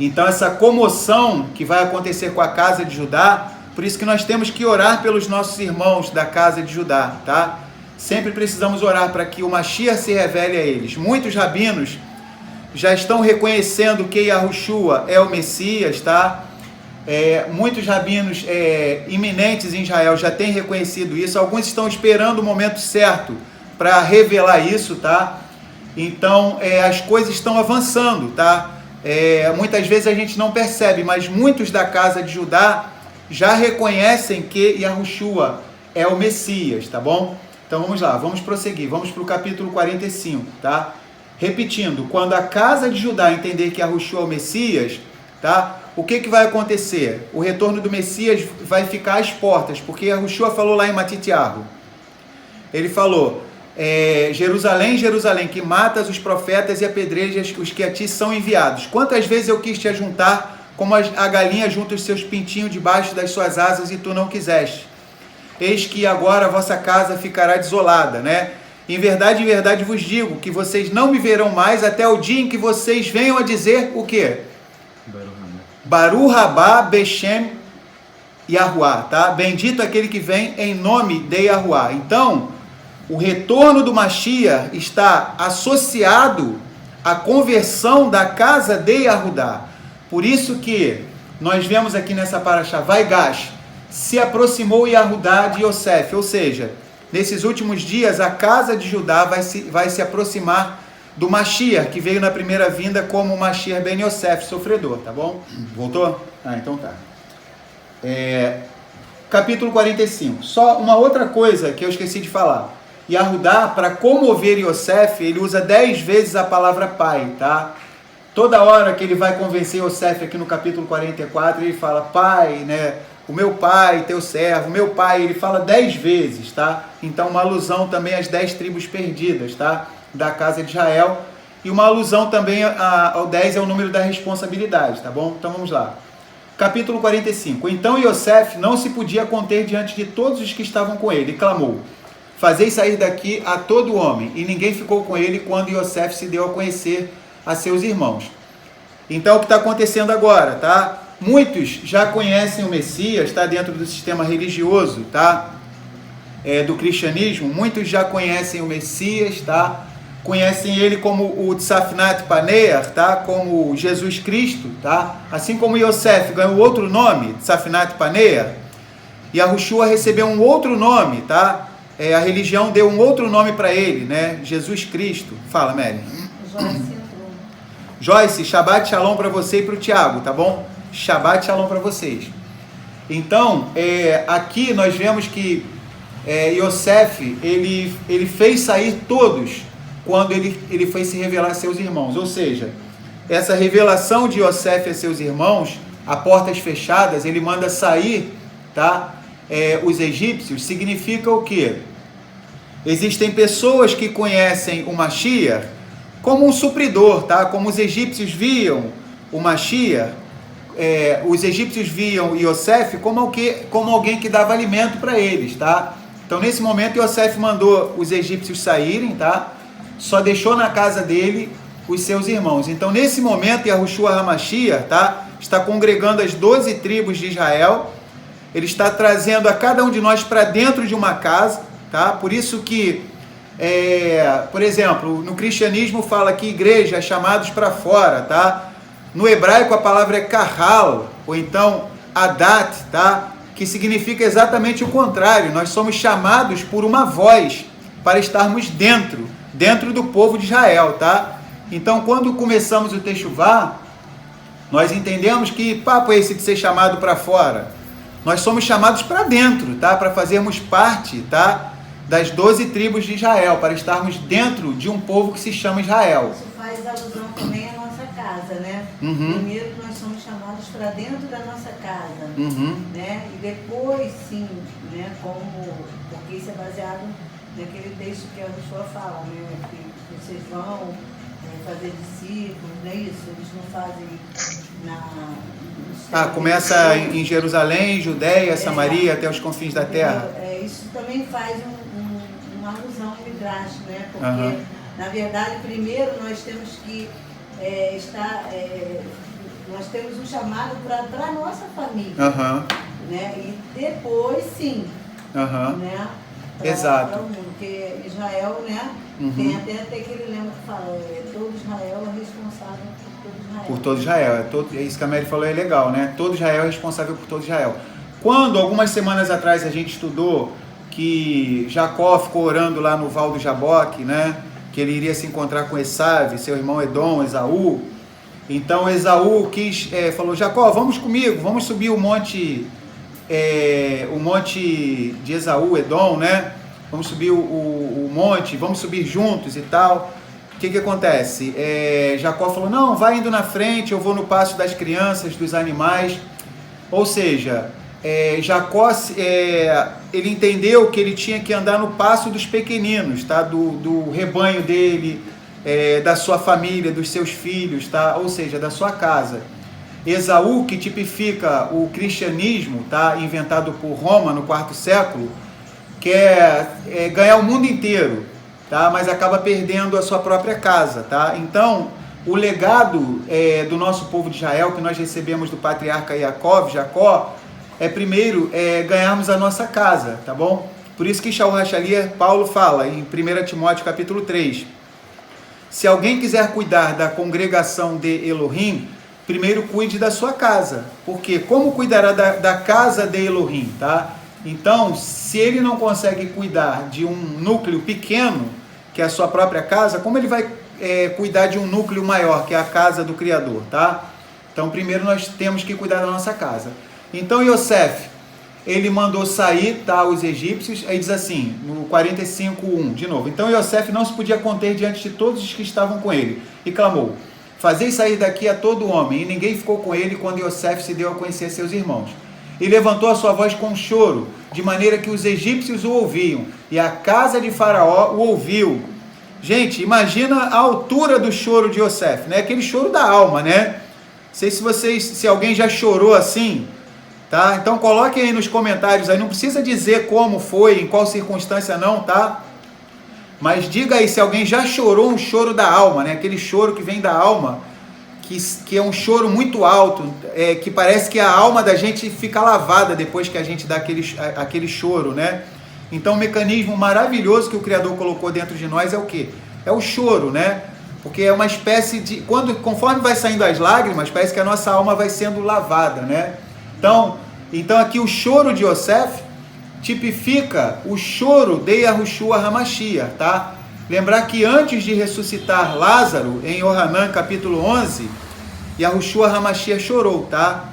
Então, essa comoção que vai acontecer com a casa de Judá, por isso que nós temos que orar pelos nossos irmãos da casa de Judá, tá? Sempre precisamos orar para que o Mashiach se revele a eles. Muitos rabinos já estão reconhecendo que Yahushua é o Messias, tá? Muitos rabinos iminentes em Israel já têm reconhecido isso. Alguns estão esperando o momento certo para revelar isso, tá? Então, as coisas estão avançando, tá? Muitas vezes a gente não percebe, mas muitos da casa de Judá já reconhecem que Yahushua é o Messias, tá bom? Então vamos lá, vamos prosseguir, vamos para o capítulo 45, tá? Repetindo, quando a casa de Judá entender que Yahushua é o Messias, tá? O que vai acontecer? O retorno do Messias vai ficar às portas, porque Yahushua falou lá em Matitiahu. Ele falou, Jerusalém, Jerusalém, que matas os profetas e apedrejas os que a ti são enviados. Quantas vezes eu quis te ajuntar como a galinha junta os seus pintinhos debaixo das suas asas e tu não quiseste. Eis que agora a vossa casa ficará desolada, né? Em verdade vos digo que vocês não me verão mais até o dia em que vocês venham a dizer o quê? Baru Rabá Beshem Yahuá, tá? Bendito aquele que vem em nome de Yahuá. Então, o retorno do Mashiach está associado à conversão da casa de Yahudá. Por isso que nós vemos aqui nessa paraxá, Vaigash, se aproximou Yahudá de Yosef, ou seja, nesses últimos dias a casa de Judá vai se aproximar do Mashiach, que veio na primeira vinda como Mashiach ben Yosef, sofredor, tá bom? Voltou? Então tá. Capítulo 45. Só uma outra coisa que eu esqueci de falar. Yahudá, para comover Yosef, ele usa 10 vezes a palavra pai, tá? Toda hora que ele vai convencer Yosef aqui no capítulo 44, ele fala, pai, né? O meu pai, teu servo, o meu pai, ele fala 10 vezes, tá? Então uma alusão também às 10 tribos perdidas, tá? Da casa de Israel. E uma alusão também ao 10 é o número da responsabilidade, tá bom? Então vamos lá. Capítulo 45. Então Yosef não se podia conter diante de todos os que estavam com ele, e clamou, fazei sair daqui a todo homem. E ninguém ficou com ele quando Yosef se deu a conhecer a seus irmãos. Então o que está acontecendo agora, tá? Muitos já conhecem o Messias, está dentro do sistema religioso, tá? Do cristianismo. Muitos já conhecem o Messias, tá? Conhecem ele como o Tzafnat Paneah, tá? Como Jesus Cristo, tá? Assim como Yosef ganhou outro nome, Tzafnat Paneah, e Yahushua recebeu um outro nome, tá? A religião deu um outro nome para ele, né? Jesus Cristo. Fala, Mary. Joyce, Shabbat Shalom para você e para o Tiago, tá bom? Shabbat Shalom para vocês. Então, aqui nós vemos que Yosef, ele fez sair todos quando ele foi se revelar a seus irmãos. Ou seja, essa revelação de Yosef a seus irmãos, a portas fechadas, ele manda sair, tá? Os egípcios, significa o quê? Existem pessoas que conhecem o Mashiach como um supridor, tá? Como os egípcios viam o Mashiach, os egípcios viam Yosef como alguém que dava alimento para eles, tá? Então nesse momento Yosef mandou os egípcios saírem, tá? Só deixou na casa dele os seus irmãos. Então nesse momento Yahushua HaMashiach, tá? Está congregando as 12 tribos de Israel. Ele está trazendo a cada um de nós para dentro de uma casa, tá? Por isso que por exemplo, no cristianismo fala que igreja é chamados para fora, tá? No hebraico a palavra é kahal, ou então adat, tá? Que significa exatamente o contrário. Nós somos chamados por uma voz para estarmos dentro do povo de Israel, tá? Então, quando começamos o Techuvá, nós entendemos que papo é esse de ser chamado para fora? Nós somos chamados para dentro, tá? Para fazermos parte, tá? Das 12 tribos de Israel, para estarmos dentro de um povo que se chama Israel. Isso faz alusão também à nossa casa, né? Uhum. Primeiro nós somos chamados para dentro da nossa casa, Uhum. né? E depois, sim, né? Porque isso é baseado naquele texto que a Joshua fala, né? Que vocês vão fazer discípulos, não é isso? Eles não fazem Começa em Jerusalém, Judéia, Samaria, até os confins da terra. Isso também faz uma alusão ao Midrash, né? Porque, na verdade, primeiro nós temos que nós temos um chamado para a nossa família, né? E depois, sim, né? Exato. Para o mundo, porque Israel, né? Tem até aquele lema que fala, todo Israel é responsável por todo Israel. Por todo Israel. Isso que a Mary falou é legal, né? Todo Israel é responsável por todo Israel. Quando, algumas semanas atrás, a gente estudou que Jacó ficou orando lá no Val do Jaboque, né? Que ele iria se encontrar com Esaú, seu irmão Edom, Esaú. Então Esaú falou, Jacó, vamos comigo, vamos subir o monte de Esaú, Edom, né? Vamos subir o monte, vamos subir juntos e tal. O que acontece? Jacó falou, não, vai indo na frente, eu vou no pasto das crianças, dos animais. Ou seja, Jacó, ele entendeu que ele tinha que andar no pasto dos pequeninos, tá? Do rebanho dele, da sua família, dos seus filhos, tá? Ou seja, da sua casa. Esaú, que tipifica o cristianismo, tá? Inventado por Roma no quarto século, quer ganhar o mundo inteiro, tá? Mas acaba perdendo a sua própria casa, tá? Então, o legado do nosso povo de Israel, que nós recebemos do patriarca Jacó, primeiro ganharmos a nossa casa, tá bom? Por isso que Shaul Hashaliah, Paulo fala em 1 Timóteo capítulo 3, se alguém quiser cuidar da congregação de Elohim, primeiro cuide da sua casa, porque como cuidará da casa de Elohim, tá? Então, se ele não consegue cuidar de um núcleo pequeno, que é a sua própria casa, como ele vai cuidar de um núcleo maior, que é a casa do Criador, tá? Então, primeiro nós temos que cuidar da nossa casa. Então, Yosef, ele mandou sair, tá, os egípcios, aí diz assim, no 45:1, de novo, então Yosef não se podia conter diante de todos os que estavam com ele, e clamou, fazei sair daqui a todo homem, e ninguém ficou com ele quando Yosef se deu a conhecer seus irmãos. E levantou a sua voz com choro, de maneira que os egípcios o ouviam, e a casa de Faraó o ouviu. Gente, imagina a altura do choro de Yosef, né? Aquele choro da alma, né? Não sei se alguém já chorou assim, tá? Então coloquem aí nos comentários, aí não precisa dizer como foi, em qual circunstância não, tá? Mas diga aí se alguém já chorou um choro da alma, né? Aquele choro que vem da alma, que é um choro muito alto, que parece que a alma da gente fica lavada depois que a gente dá aquele choro, né? Então, um mecanismo maravilhoso que o Criador colocou dentro de nós é o quê? É o choro, né? Porque é uma espécie de... Conforme vai saindo as lágrimas, parece que a nossa alma vai sendo lavada, né? Então aqui o choro de Yosef tipifica o choro de Yahushua HaMashiach, tá? Lembrar que antes de ressuscitar Lázaro, em Yohanan capítulo 11, Yahushua HaMashiach chorou, tá?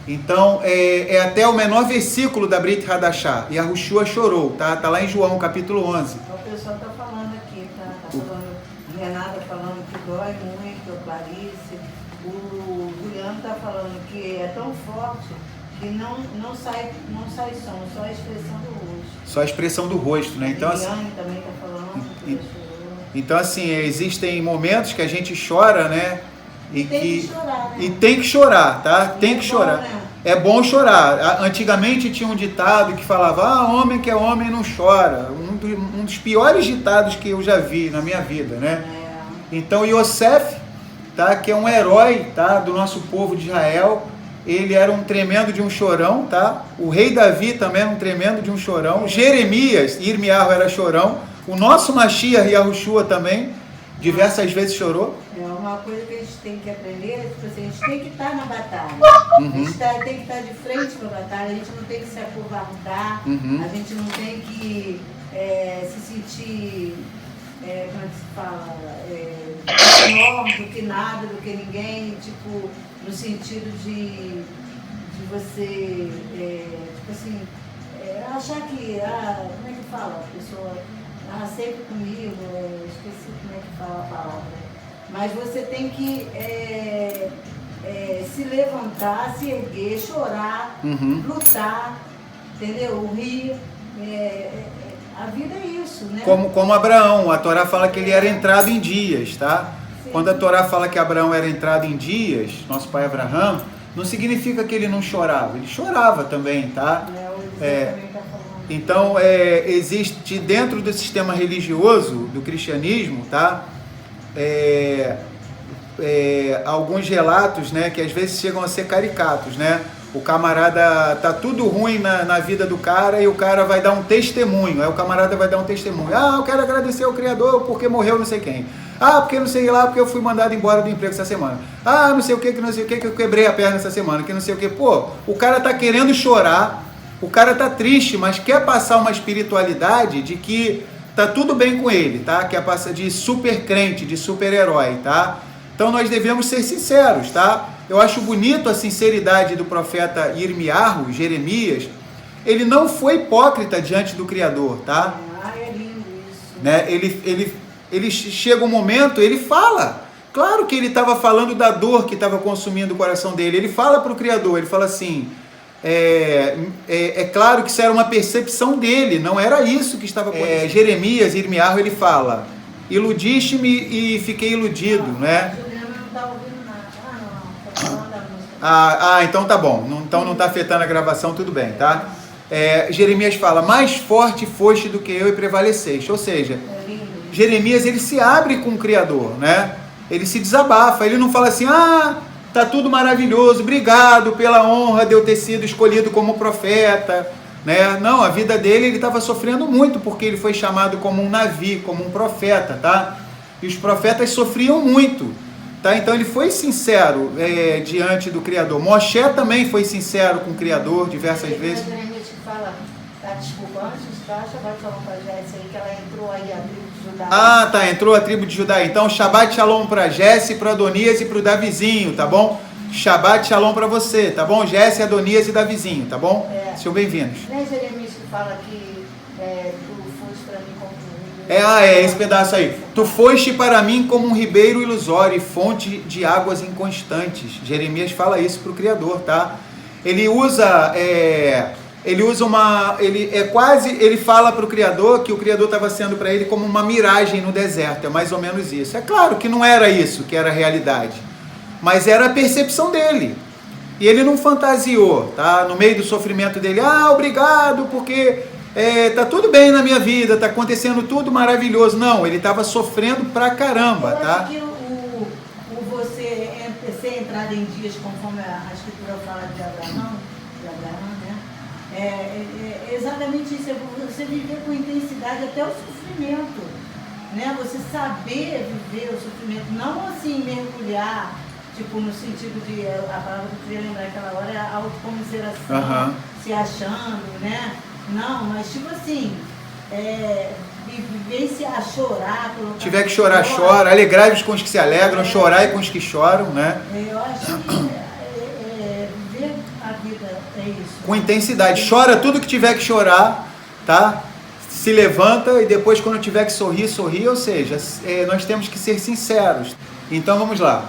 Então, é até o menor versículo da Brit Hadashah. Yahushua chorou, tá? Tá lá em João capítulo 11. O pessoal está falando aqui, tá? Falando, Renata falando que dói muito, a Clarice. O Juliano está falando que é tão forte que não sai som, só a expressão do rosto. Só a expressão do rosto, né? Então, também está falando que chorou. Então, assim, existem momentos que a gente chora, né? Tem que chorar, né? E tem que chorar, tá? Tem que chorar. Né? É bom chorar. Antigamente tinha um ditado que falava, homem que é homem não chora. Um dos piores ditados que eu já vi na minha vida, né? Então, Yosef, tá? Que é um herói, tá? Do nosso povo de Israel. Ele era um tremendo de um chorão, tá? O rei Davi também era um tremendo de um chorão. Jeremias, Irmiarro era chorão. O nosso Mashiach, Yahushua, também, diversas vezes chorou. É uma coisa que a gente tem que aprender, tipo assim, a gente tem que estar na batalha. Uhum. A gente tem que estar de frente para a batalha, a gente não tem que se acovardar, Uhum. a gente não tem que se sentir, como é que se fala, menor do que nada, do que ninguém, tipo, no sentido de você, tipo assim, achar que, como é que fala a pessoa? Sempre comigo, esqueci como é que fala a palavra. Mas você tem que se levantar, se erguer, chorar, Uhum. lutar, entendeu? Rir. A vida é isso, né? Como Abraão, a Torá fala que ele era entrado em dias, tá? Sim. Quando a Torá fala que Abraão era entrado em dias, nosso pai Abraão, não significa que ele não chorava, ele chorava também, tá? O Eliseu também tá falando. Então, existe dentro do sistema religioso do cristianismo, tá? Alguns relatos, né, que às vezes chegam a ser caricatos, né? O camarada, tá tudo ruim na vida do cara e o cara vai dar um testemunho. Aí o camarada vai dar um testemunho. Eu quero agradecer ao Criador porque morreu não sei quem. Porque não sei lá, porque eu fui mandado embora do emprego essa semana. Não sei o que eu quebrei a perna essa semana, que não sei o que. Pô, o cara tá querendo chorar, o cara tá triste, mas quer passar uma espiritualidade de que tá tudo bem com ele, tá? Quer passar de super crente, de super herói, tá? Então nós devemos ser sinceros, tá? Eu acho bonito a sinceridade do profeta Irmiarro, Jeremias. Ele não foi hipócrita diante do Criador, tá? É lindo isso. Né? Ele chega um momento, ele fala. Claro que ele estava falando da dor que estava consumindo o coração dele. Ele fala para o Criador, ele fala assim, claro que isso era uma percepção dele, não era isso que estava acontecendo. Jeremias, Irmiarro, ele fala, iludiste-me e fiquei iludido, né? Juliana não está ouvindo nada. Não, está falando da música. Então tá bom, então não está afetando a gravação, tudo bem, tá? Jeremias fala, mais forte foste do que eu e prevaleceste, ou seja, Jeremias ele se abre com o Criador, né? Ele se desabafa, ele não fala assim, tá tudo maravilhoso, obrigado pela honra de eu ter sido escolhido como profeta, né? Não, a vida dele, ele estava sofrendo muito, porque ele foi chamado como um navi, como um profeta, tá? E os profetas sofriam muito, tá? Então ele foi sincero diante do Criador. Moshe também foi sincero com o Criador diversas vezes. Jeremias que fala, desculpa, antes da Shabbat Shalom para Jéssica aí, que ela entrou aí a tribo de Judá. Tá, entrou a tribo de Judá. Então, Shabbat Shalom para Jesse, para Adonias e para o Davizinho, tá bom? Shabbat Shalom para você, tá bom? Jesse, Adonias e Davizinho, tá bom? Sejam bem-vindos. Não é Jeremias que fala que tu foste para mim como um ribeiro? Esse pedaço aí. Tu foste para mim como um ribeiro ilusório e fonte de águas inconstantes. Jeremias fala isso para o Criador, tá? Ele usa... ele fala para o Criador que o Criador estava sendo para ele como uma miragem no deserto, é mais ou menos isso. É claro que não era isso que era a realidade, mas era a percepção dele. E ele não fantasiou, tá? No meio do sofrimento dele, obrigado, porque tá tudo bem na minha vida, tá acontecendo tudo maravilhoso. Não, ele estava sofrendo pra caramba, tá? Eu acho que você ser entrado em dias, conforme a Escritura fala de Abraão, né? É exatamente isso, você viver com intensidade até o sofrimento, né? Você saber viver o sofrimento, não assim mergulhar, tipo no sentido de, a palavra que eu queria lembrar aquela hora é a autocomiseração, se achando, né? Não, mas tipo assim, vivenciar, chorar, colocar... Tiver que chorar, chora, alegrai-vos com os que se alegram, chorai com os que choram, né? Eu acho que viver a vida é isso. Com intensidade, chora tudo que tiver que chorar, tá? Se levanta e depois quando tiver que sorrir, sorrir, ou seja, nós temos que ser sinceros. Então vamos lá,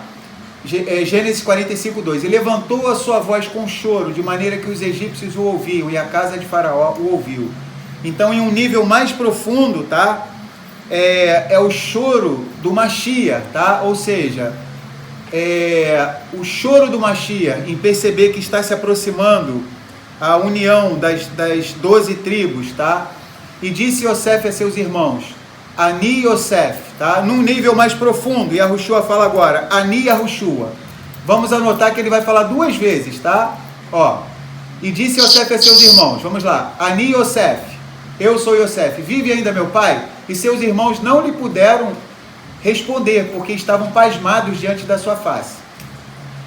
Gênesis 45:2, e levantou a sua voz com choro, de maneira que os egípcios o ouviam, e a casa de Faraó o ouviu. Então em um nível mais profundo, tá? É o choro do Mashiach, tá? Ou seja, o choro do Mashiach em perceber que está se aproximando a união das 12 tribos, tá? E disse Yosef a seus irmãos, Ani Yosef, tá? Num nível mais profundo, e Yahushua fala agora, Ani Yahushua. Vamos anotar que ele vai falar 2 vezes, tá? E disse Yosef a seus irmãos, vamos lá, Ani Yosef, eu sou Yosef, vive ainda meu pai? e seus irmãos não lhe puderam responder, porque estavam pasmados diante da sua face.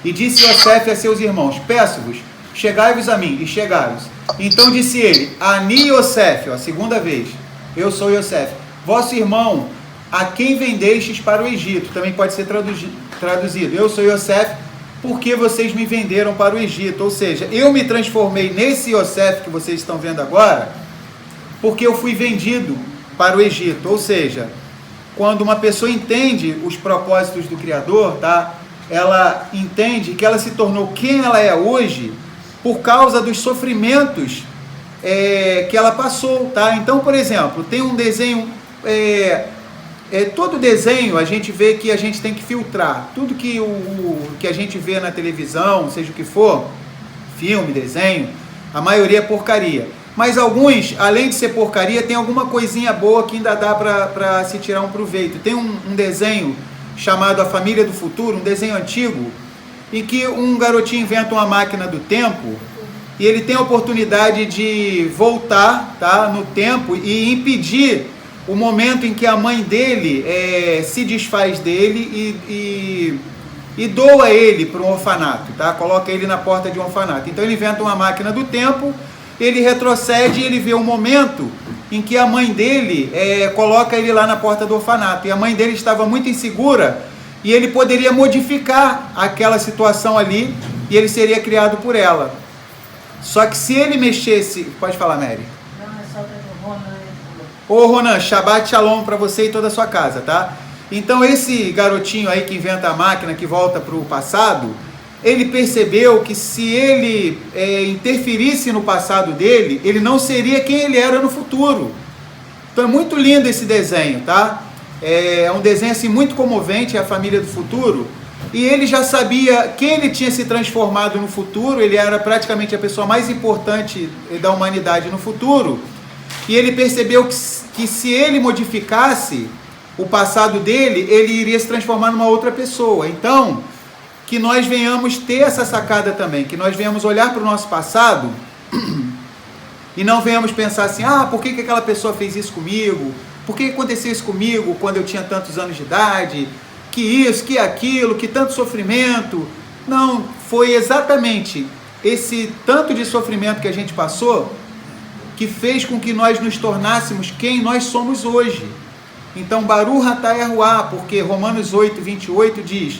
E disse Iosef a seus irmãos: peço-vos, chegai-vos a mim. E chegaram-se. Então disse ele: Ani Iosef, a segunda vez, eu sou Iosef, vosso irmão, a quem vendestes para o Egito. Também pode ser traduzido: eu sou Iosef, porque vocês me venderam para o Egito. Ou seja, eu me transformei nesse Iosef que vocês estão vendo agora, porque eu fui vendido para o Egito. Ou seja, quando uma pessoa entende os propósitos do Criador, tá? Ela entende que ela se tornou quem ela é hoje por causa dos sofrimentos que ela passou, tá? Então, por exemplo, tem um desenho, todo desenho a gente vê que a gente tem que filtrar. Tudo que a gente vê na televisão, seja o que for, filme, desenho, a maioria é porcaria. Mas alguns, além de ser porcaria, tem alguma coisinha boa que ainda dá para se tirar um proveito. Tem um desenho chamado A Família do Futuro, um desenho antigo, em que um garotinho inventa uma máquina do tempo e ele tem a oportunidade de voltar, tá, no tempo e impedir o momento em que a mãe dele se desfaz dele e doa ele para um orfanato, tá? Coloca ele na porta de um orfanato. Então ele inventa uma máquina do tempo, ele retrocede e ele vê um momento em que a mãe dele coloca ele lá na porta do orfanato. E a mãe dele estava muito insegura e ele poderia modificar aquela situação ali e ele seria criado por ela. Só que se ele mexesse... Pode falar, Mary. Não, é só para o Ronan. Ô Ronan, Shabbat Shalom para você e toda a sua casa, tá? Então esse garotinho aí que inventa a máquina, que volta para o passado, ele percebeu que se ele interferisse no passado dele, ele não seria quem ele era no futuro. Então é muito lindo esse desenho, tá? É um desenho assim muito comovente, A Família do Futuro. E ele já sabia quem ele tinha se transformado no futuro, ele era praticamente a pessoa mais importante da humanidade no futuro. E ele percebeu que se ele modificasse o passado dele, ele iria se transformar numa outra pessoa. Então, que nós venhamos ter essa sacada também, que nós venhamos olhar para o nosso passado e não venhamos pensar assim: ah, por que aquela pessoa fez isso comigo? Por que aconteceu isso comigo quando eu tinha tantos anos de idade? Que isso, que aquilo, que tanto sofrimento. Não, foi exatamente esse tanto de sofrimento que a gente passou que fez com que nós nos tornássemos quem nós somos hoje. Então, Baruch atah Yahuwah, porque Romanos 8:28 diz: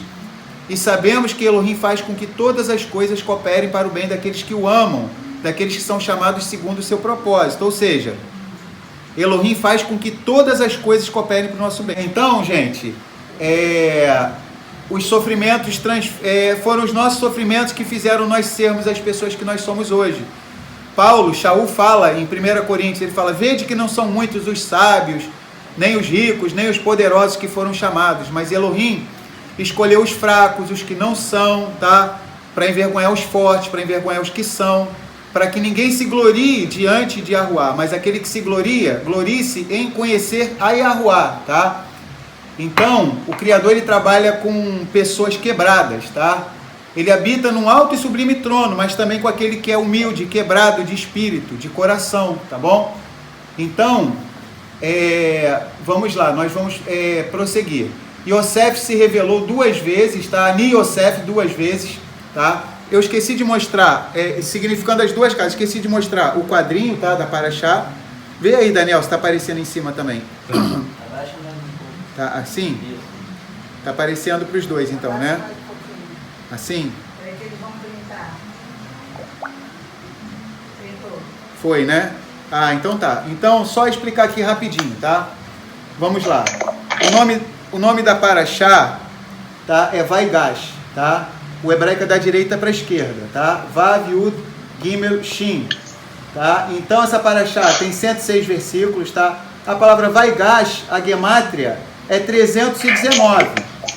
e sabemos que Elohim faz com que todas as coisas cooperem para o bem daqueles que o amam, daqueles que são chamados segundo o seu propósito. Ou seja, Elohim faz com que todas as coisas cooperem para o nosso bem. Então, gente, os sofrimentos foram os nossos sofrimentos que fizeram nós sermos as pessoas que nós somos hoje. Shaul fala em 1 Coríntios, ele fala: vede que não são muitos os sábios, nem os ricos, nem os poderosos que foram chamados, mas Elohim escolheu os fracos, os que não são, tá? Para envergonhar os fortes, para envergonhar os que são, para que ninguém se glorie diante de Yahuwah, mas aquele que se glorie-se em conhecer a Yahuwah, tá? Então, o Criador, ele trabalha com pessoas quebradas, tá? Ele habita num alto e sublime trono, mas também com aquele que é humilde, quebrado de espírito, de coração, tá bom? Então, vamos lá, nós vamos prosseguir. Iosef se revelou 2 vezes, tá? Ani Iosef 2 vezes, tá? Eu esqueci de mostrar, significando as 2 casas, esqueci de mostrar o quadrinho, tá? Da Paraxá. Vê aí, Daniel, se está aparecendo em cima também. Tá assim? Tá aparecendo para os dois, então, né? Assim? Peraí que eles vão printar. Printou. Foi, né? Ah, então tá. Então, só explicar aqui rapidinho, tá? Vamos lá. O nome da Paraxá, tá? É Vaigash, tá? O hebraico é da direita para a esquerda, tá? Vav, Yud, Gimel, Shin, tá? Então, essa Paraxá tem 106 versículos, tá? A palavra Vaigash, a gemátria, é 319.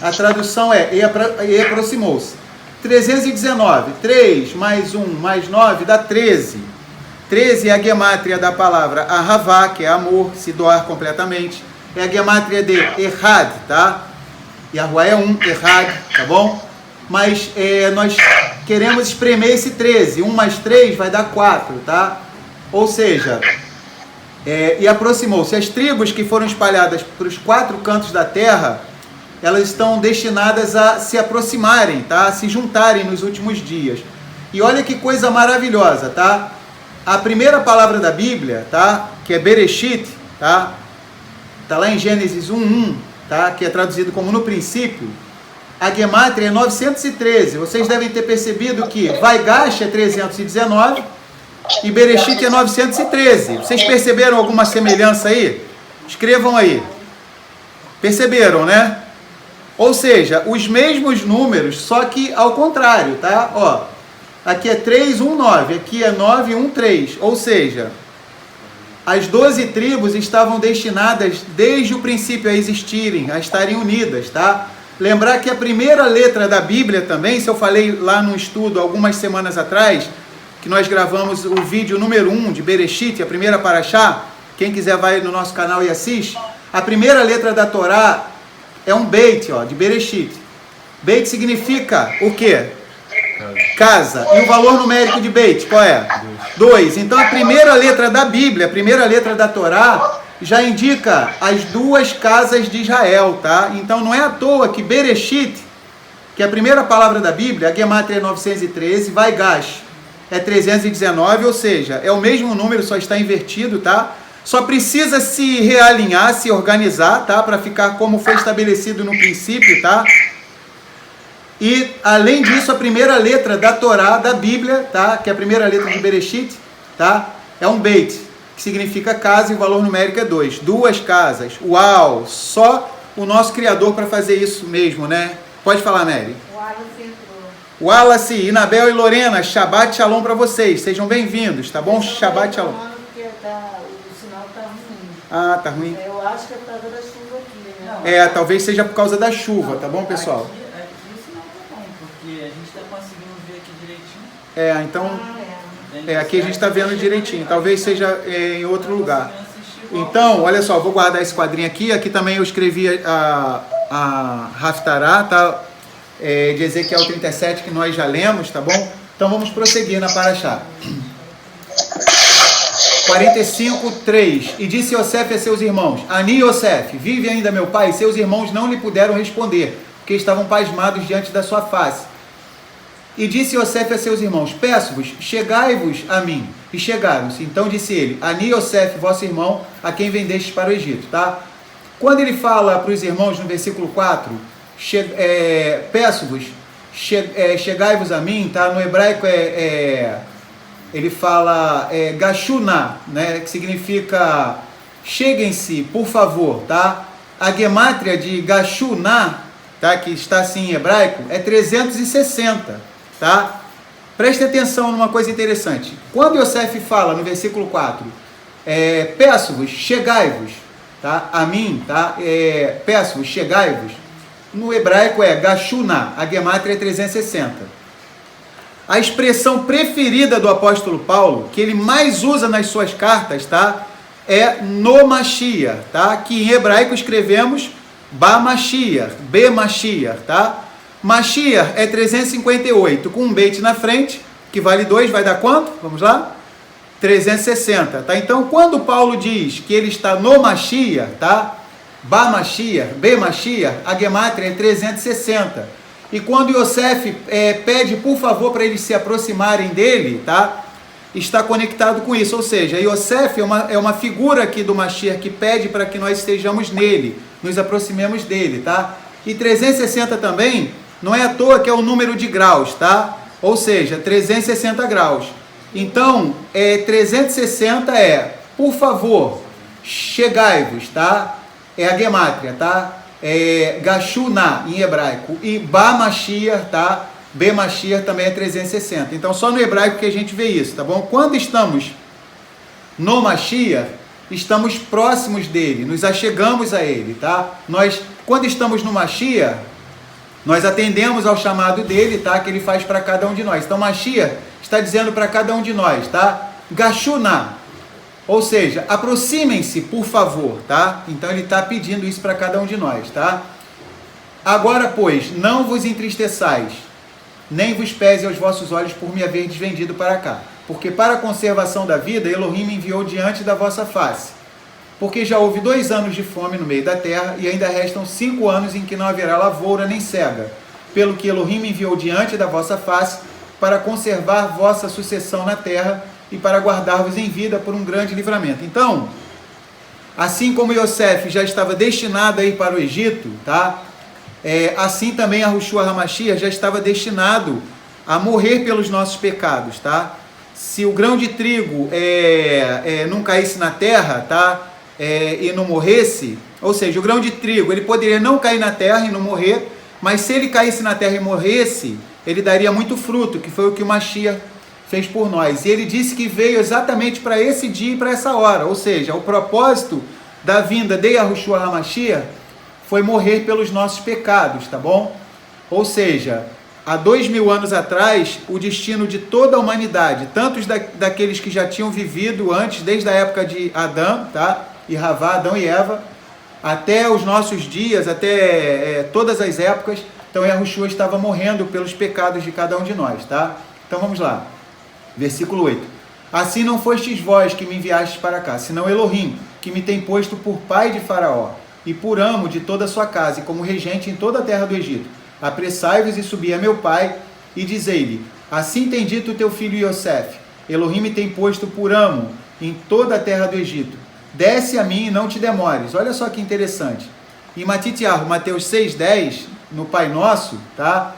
A tradução é e aproximou-se. 319. 3 mais 1 mais 9 dá 13. 13 é a gemátria da palavra Ahavá, que é amor, se doar completamente. É a gemátria de Errad, tá? Yahuwah é 1, Errad, tá bom? Mas nós queremos espremer esse 13. 1 mais 3 vai dar 4, tá? Ou seja, E aproximou-se. As tribos que foram espalhadas para os 4 cantos da terra, elas estão destinadas a se aproximarem, tá? A se juntarem nos últimos dias. E olha que coisa maravilhosa, tá? A primeira palavra da Bíblia, tá? Que é Bereshit, tá? Tá lá em Gênesis 1:1, tá? Que é traduzido como no princípio. A Gemátria é 913. Vocês devem ter percebido que Vaigash é 319 e Bereshit é 913. Vocês perceberam alguma semelhança aí? Escrevam aí. Perceberam, né? Ou seja, os mesmos números, só que ao contrário, tá? Ó, aqui é 319, aqui é 913. Ou seja, as 12 tribos estavam destinadas desde o princípio a existirem, a estarem unidas, tá? Lembrar que a primeira letra da Bíblia também, se eu falei lá no estudo algumas semanas atrás, que nós gravamos o vídeo número 1 de Bereshit, a primeira Parashá, quem quiser vai no nosso canal e assiste, a primeira letra da Torá é um Beit, ó, de Bereshit. Beit significa o quê? Casa. E o valor numérico de Beit, qual é? 2. Então a primeira letra da Bíblia, a primeira letra da Torá, já indica as 2 casas de Israel, tá? Então não é à toa que Bereshit, que é a primeira palavra da Bíblia, a Gemátria é 913, Vaigash é 319, ou seja, é o mesmo número, só está invertido, tá? Só precisa se realinhar, se organizar, tá? Para ficar como foi estabelecido no princípio, tá? E, além disso, a primeira letra da Torá, da Bíblia, tá? Que é a primeira letra de Bereshit, tá? É um Beit, que significa casa, e o valor numérico é 2. 2 casas. Uau! Só o nosso Criador para fazer isso mesmo, né? Pode falar, Mary. O Wallace entrou. Wallace, Inabel e Lorena, Shabbat Shalom para vocês. Sejam bem-vindos, tá bom? Shabbat Shalom. Porque o sinal tá ruim. Ah, tá ruim? Eu acho que é por causa da chuva aqui, né? Talvez seja por causa da chuva, tá bom, pessoal? Aqui o sinal tá bom, porque a gente tá conseguindo ver aqui direitinho. Então, aqui a gente está vendo direitinho. Talvez seja em outro lugar. Então, olha só, vou guardar esse quadrinho aqui. Aqui também eu escrevi a Haftará, tá? De Ezequiel 37, que nós já lemos, tá bom? Então vamos prosseguir na Parashá. 45:3. E disse Yosef a seus irmãos: Ani Yosef, vive ainda meu pai? E seus irmãos não lhe puderam responder, porque estavam pasmados diante da sua face. E disse Yosef a seus irmãos: peço-vos, chegai-vos a mim. E chegaram-se. Então disse ele: Ani Yosef, vosso irmão, a quem vendestes para o Egito, tá? Quando ele fala para os irmãos no versículo 4, peço-vos, chegai-vos a mim, tá? No hebraico ele fala gashuna, né? Que significa cheguem-se, por favor, tá? A gemátria de gashuna, tá? Que está assim em hebraico, é 360, tá? Preste atenção numa coisa interessante. Quando Yosef fala no versículo 4, peço-vos, chegai-vos, tá? A mim, tá? Peço-vos, chegai-vos. No hebraico é gashuna, a gemátria é 360. A expressão preferida do apóstolo Paulo, que ele mais usa nas suas cartas, tá? É no Mashiach, tá? Que em hebraico escrevemos Ba Mashiach, Be Mashiach, tá? Mashiach é 358, com um beit na frente, que vale 2, vai dar quanto? Vamos lá? 360, tá? Então, quando Paulo diz que ele está no Mashiach, tá? Ba Mashiach, Be Mashiach, a gemátria é 360. E quando Yosef pede, por favor, para eles se aproximarem dele, tá? Está conectado com isso. Ou seja, Yosef é uma figura aqui do Mashiach que pede para que nós estejamos nele, nos aproximemos dele, tá? E 360 também, não é à toa que é o número de graus, tá? Ou seja, 360 graus. Então, 360 por favor, chegai-vos, tá? É a gemátria, tá? Gashuna em hebraico, e Ba Mashiach, tá? Be Mashiach também é 360. Então só no hebraico que a gente vê isso, tá bom? Quando estamos no Mashiach, estamos próximos dele, nos achegamos a ele, tá? Quando estamos no Mashiach, nós atendemos ao chamado dele, tá? Que ele faz para cada um de nós. Então Mashiach está dizendo para cada um de nós, tá? Gashuna. Ou seja, aproximem-se, por favor, tá? Então ele está pedindo isso para cada um de nós, tá? Agora, pois, não vos entristeçais, nem vos pese aos vossos olhos por me haverdes vendido para cá. porque para a conservação da vida, Elohim me enviou diante da vossa face. Porque já houve 2 anos de fome no meio da terra, e ainda restam 5 anos em que não haverá lavoura nem cega, pelo que Elohim me enviou diante da vossa face, para conservar vossa sucessão na terra, e para guardar-vos em vida por um grande livramento. Então, assim como Yosef já estava destinado a ir para o Egito, tá? Assim também Yahushua HaMashiach já estava destinado a morrer pelos nossos pecados, tá? Se o grão de trigo não caísse na terra, tá? E não morresse, ou seja, o grão de trigo ele poderia não cair na terra e não morrer, mas se ele caísse na terra e morresse, ele daria muito fruto, que foi o que o Mashiach fez por nós. E ele disse que veio exatamente para esse dia e para essa hora, ou seja, o propósito da vinda de Yahushua HaMashiach foi morrer pelos nossos pecados, tá bom? Ou seja, há 2000 anos atrás, o destino de toda a humanidade, tanto daqueles que já tinham vivido antes, desde a época de Adão, tá? E Havá, Adão e Eva, até os nossos dias, até todas as épocas, então Yahushua estava morrendo pelos pecados de cada um de nós, tá? Então vamos lá, versículo 8. Assim não fostes vós que me enviastes para cá, senão Elohim, que me tem posto por pai de Faraó, e por amo de toda a sua casa, e como regente em toda a terra do Egito. Apressai-vos e subi a meu pai, e dizei-lhe, assim tem dito o teu filho Yosef, Elohim me tem posto por amo em toda a terra do Egito. Desce a mim e não te demores. Olha só que interessante. Em Matitiahu, Mateus 6,10, no Pai Nosso, tá?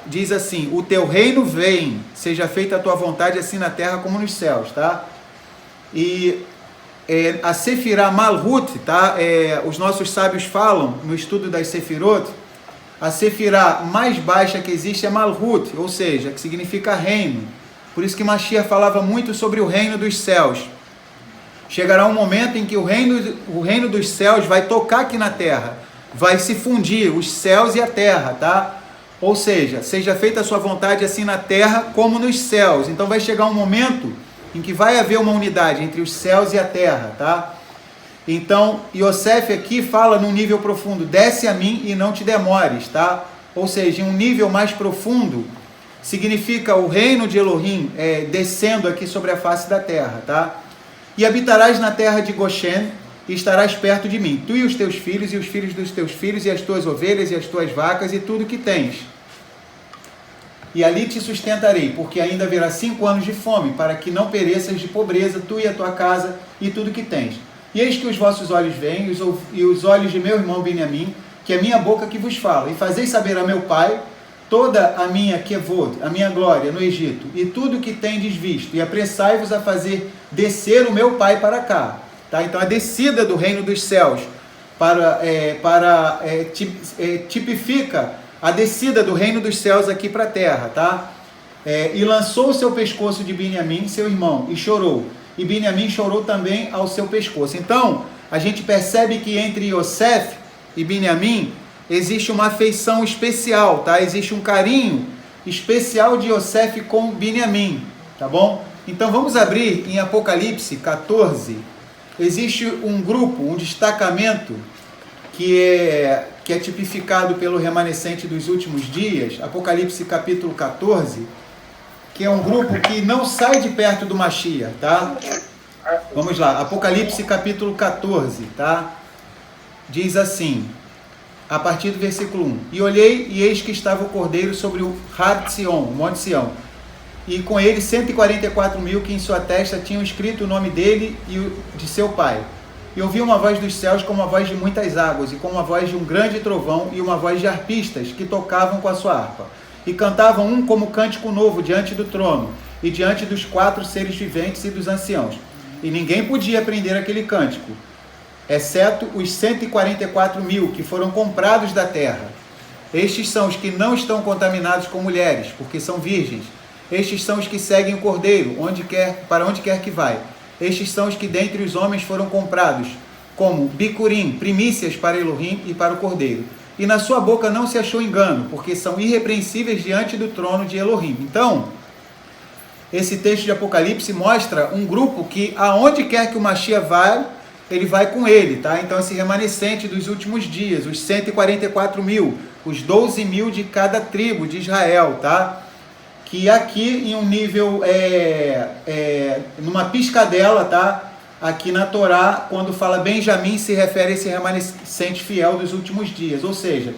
Diz assim, o teu reino vem, seja feita a tua vontade assim na terra como nos céus, tá? E a Sefirah Malhut, tá? Os nossos sábios falam, no estudo das Sefirot, a Sefirah mais baixa que existe é Malhut, ou seja, que significa reino. Por isso que Mashiach falava muito sobre o reino dos céus. Chegará um momento em que o reino dos céus vai tocar aqui na terra, vai se fundir os céus e a terra, tá? Ou seja, seja feita a sua vontade assim na terra como nos céus. Então vai chegar um momento em que vai haver uma unidade entre os céus e a terra, tá? Então, Yosef aqui fala num nível profundo, desce a mim e não te demores, tá? Ou seja, em um nível mais profundo, significa o reino de Elohim descendo aqui sobre a face da terra, tá? E habitarás na terra de Goshen, e estarás perto de mim, tu e os teus filhos, e os filhos dos teus filhos, e as tuas ovelhas, e as tuas vacas, e tudo que tens. E ali te sustentarei, porque ainda haverá 5 anos de fome, para que não pereças de pobreza, tu e a tua casa, e tudo que tens. E eis que os vossos olhos veem, e os olhos de meu irmão Beniamim, que é minha boca que vos fala, e fazeis saber a meu pai toda a minha kevod, a minha glória no Egito, e tudo que tendes visto, e apressai-vos a fazer descer o meu pai para cá. Tá? Então a descida do reino dos céus tipifica a descida do reino dos céus aqui para a terra. Tá? E lançou o seu pescoço de Beniamim, seu irmão, e chorou. E Beniamim chorou também ao seu pescoço. Então a gente percebe que entre Yosef e Beniamim existe uma afeição especial, tá? Existe um carinho especial de Yosef com Beniamim, tá bom? Então vamos abrir em Apocalipse 14. Existe um grupo, um destacamento que é tipificado pelo remanescente dos últimos dias, Apocalipse capítulo 14, que é um grupo que não sai de perto do Mashiach, tá? Vamos lá, Apocalipse capítulo 14, tá? Diz assim, a partir do versículo 1. E olhei, e eis que estava o cordeiro sobre o Har Sion, o Monte Sião, e com ele 144.000 que em sua testa tinham escrito o nome dele e o de seu pai. E ouvi uma voz dos céus como a voz de muitas águas, e como a voz de um grande trovão, e uma voz de arpistas que tocavam com a sua harpa. E cantavam um como cântico novo diante do trono, e diante dos 4 seres viventes e dos anciãos. E ninguém podia aprender aquele cântico, exceto os 144.000 que foram comprados da terra. Estes são os que não estão contaminados com mulheres, porque são virgens. Estes são os que seguem o Cordeiro, para onde quer que vai. Estes são os que dentre os homens foram comprados, como bicurim, primícias para Elohim e para o Cordeiro. E na sua boca não se achou engano, porque são irrepreensíveis diante do trono de Elohim. Então, esse texto de Apocalipse mostra um grupo que, aonde quer que o Mashiach vai, ele vai com ele, tá? Então esse remanescente dos últimos dias, os 144.000, os 12.000 de cada tribo de Israel, tá? que aqui em um nível, numa piscadela, tá? Aqui na Torá, quando fala Benjamim, se refere a esse remanescente fiel dos últimos dias. Ou seja,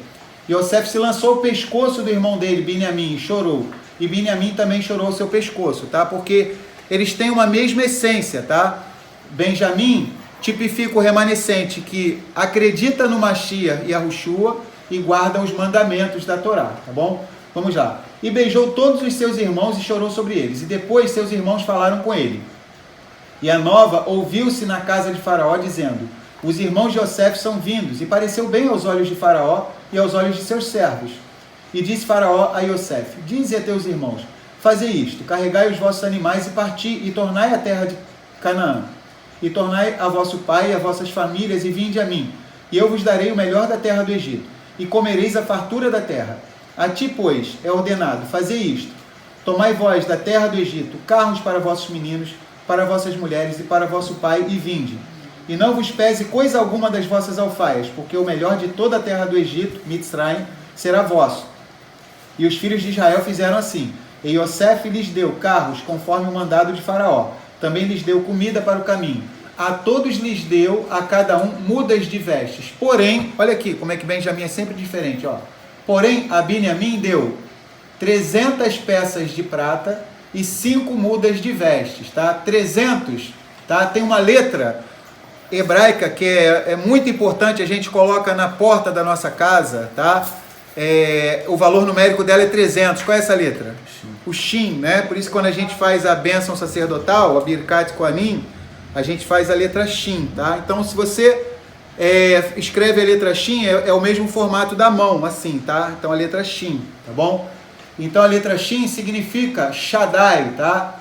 Yosef se lançou ao pescoço do irmão dele, Binyamin, e chorou. E Binyamin também chorou ao seu pescoço, tá? Porque eles têm uma mesma essência, tá? Benjamim tipifica o remanescente que acredita no Mashiach e Yahushua e guarda os mandamentos da Torá, tá bom? Vamos lá. E beijou todos os seus irmãos e chorou sobre eles. E depois seus irmãos falaram com ele. E a nova ouviu-se na casa de Faraó, dizendo: os irmãos de Yosef são vindos, e pareceu bem aos olhos de Faraó e aos olhos de seus servos. E disse Faraó a Yosef: dize a teus irmãos, fazei isto, carregai os vossos animais e parti, e tornai a terra de Canaã. E tornai a vosso pai e a vossas famílias, e vinde a mim, e eu vos darei o melhor da terra do Egito, e comereis a fartura da terra. A ti, pois, é ordenado, fazei isto, tomai vós da terra do Egito carros para vossos meninos, para vossas mulheres e para vosso pai, e vinde. E não vos pese coisa alguma das vossas alfaias, porque o melhor de toda a terra do Egito, Mitzrayim, será vosso. E os filhos de Israel fizeram assim. E Yosef lhes deu carros, conforme o mandado de Faraó. Também lhes deu comida para o caminho. A todos lhes deu, a cada um, mudas de vestes. Porém, olha aqui, como é que Benjamim é sempre diferente, ó. Porém, a Binyamin deu 300 peças de prata e 5 mudas de vestes, tá? 300, tá? Tem uma letra hebraica que é muito importante, a gente coloca na porta da nossa casa, tá? O valor numérico dela é 300. Qual é essa letra? O Shin, né? Por isso quando a gente faz a bênção sacerdotal, a Birkat Kohanim, a gente faz a letra Shin, tá? Então se você escreve a letra Shin, é o mesmo formato da mão, assim, tá? Então a letra Shin, tá bom? Então a letra Shin significa Shaddai, tá?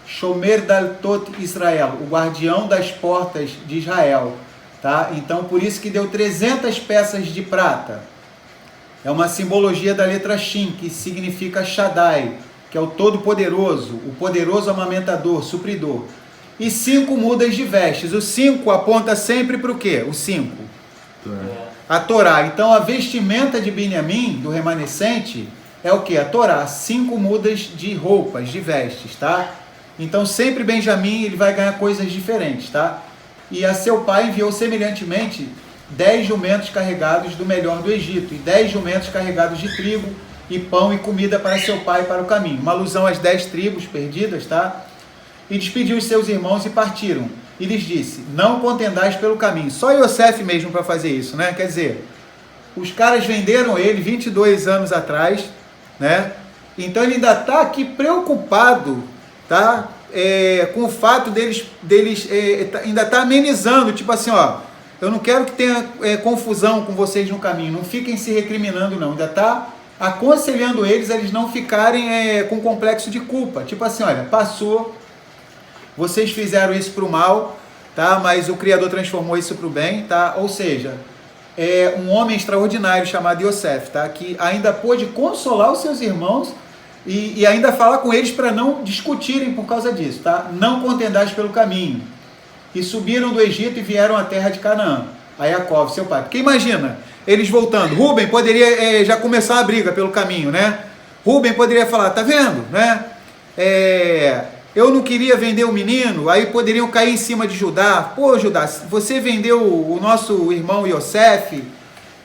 Shomer Daltot Israel, o guardião das portas de Israel, tá? Então por isso que deu 300 peças de prata. É uma simbologia da letra Shin, que significa Shaddai, que é o Todo-Poderoso, o poderoso amamentador, supridor. E 5 mudas de vestes. O 5 aponta sempre para o quê? O 5. A Torá. Então a vestimenta de Binyamin, do remanescente, é o quê? A Torá. 5 mudas de roupas, de vestes, tá? Então sempre Benjamim ele vai ganhar coisas diferentes, tá? E a seu pai enviou semelhantemente 10 jumentos carregados do melhor do Egito, e 10 jumentos carregados de trigo, e pão e comida para seu pai para o caminho. Uma alusão às 10 tribos perdidas, tá? E despediu os seus irmãos e partiram. E lhes disse: não contendais pelo caminho. Só Yosef mesmo para fazer isso, né? Quer dizer, os caras venderam ele 22 anos atrás, né? Então ele ainda está aqui preocupado, tá? Com o fato deles ainda está amenizando, tipo assim, ó, eu não quero que tenha confusão com vocês no caminho, não fiquem se recriminando não, ainda está aconselhando eles a eles não ficarem com complexo de culpa, tipo assim, olha, passou, vocês fizeram isso para o mal, tá? Mas o Criador transformou isso para o bem, tá? Ou seja, um homem extraordinário chamado Yosef, tá? Que ainda pôde consolar os seus irmãos e ainda falar com eles para não discutirem por causa disso, tá? Não contendais pelo caminho. E subiram do Egito e vieram à terra de Canaã, a Jacó, seu pai. Porque imagina, eles voltando, Rubem poderia já começar a briga pelo caminho, né? Rubem poderia falar, tá vendo, né? Eu não queria vender o menino, aí poderiam cair em cima de Judá. Pô, Judá, você vendeu o nosso irmão Yosef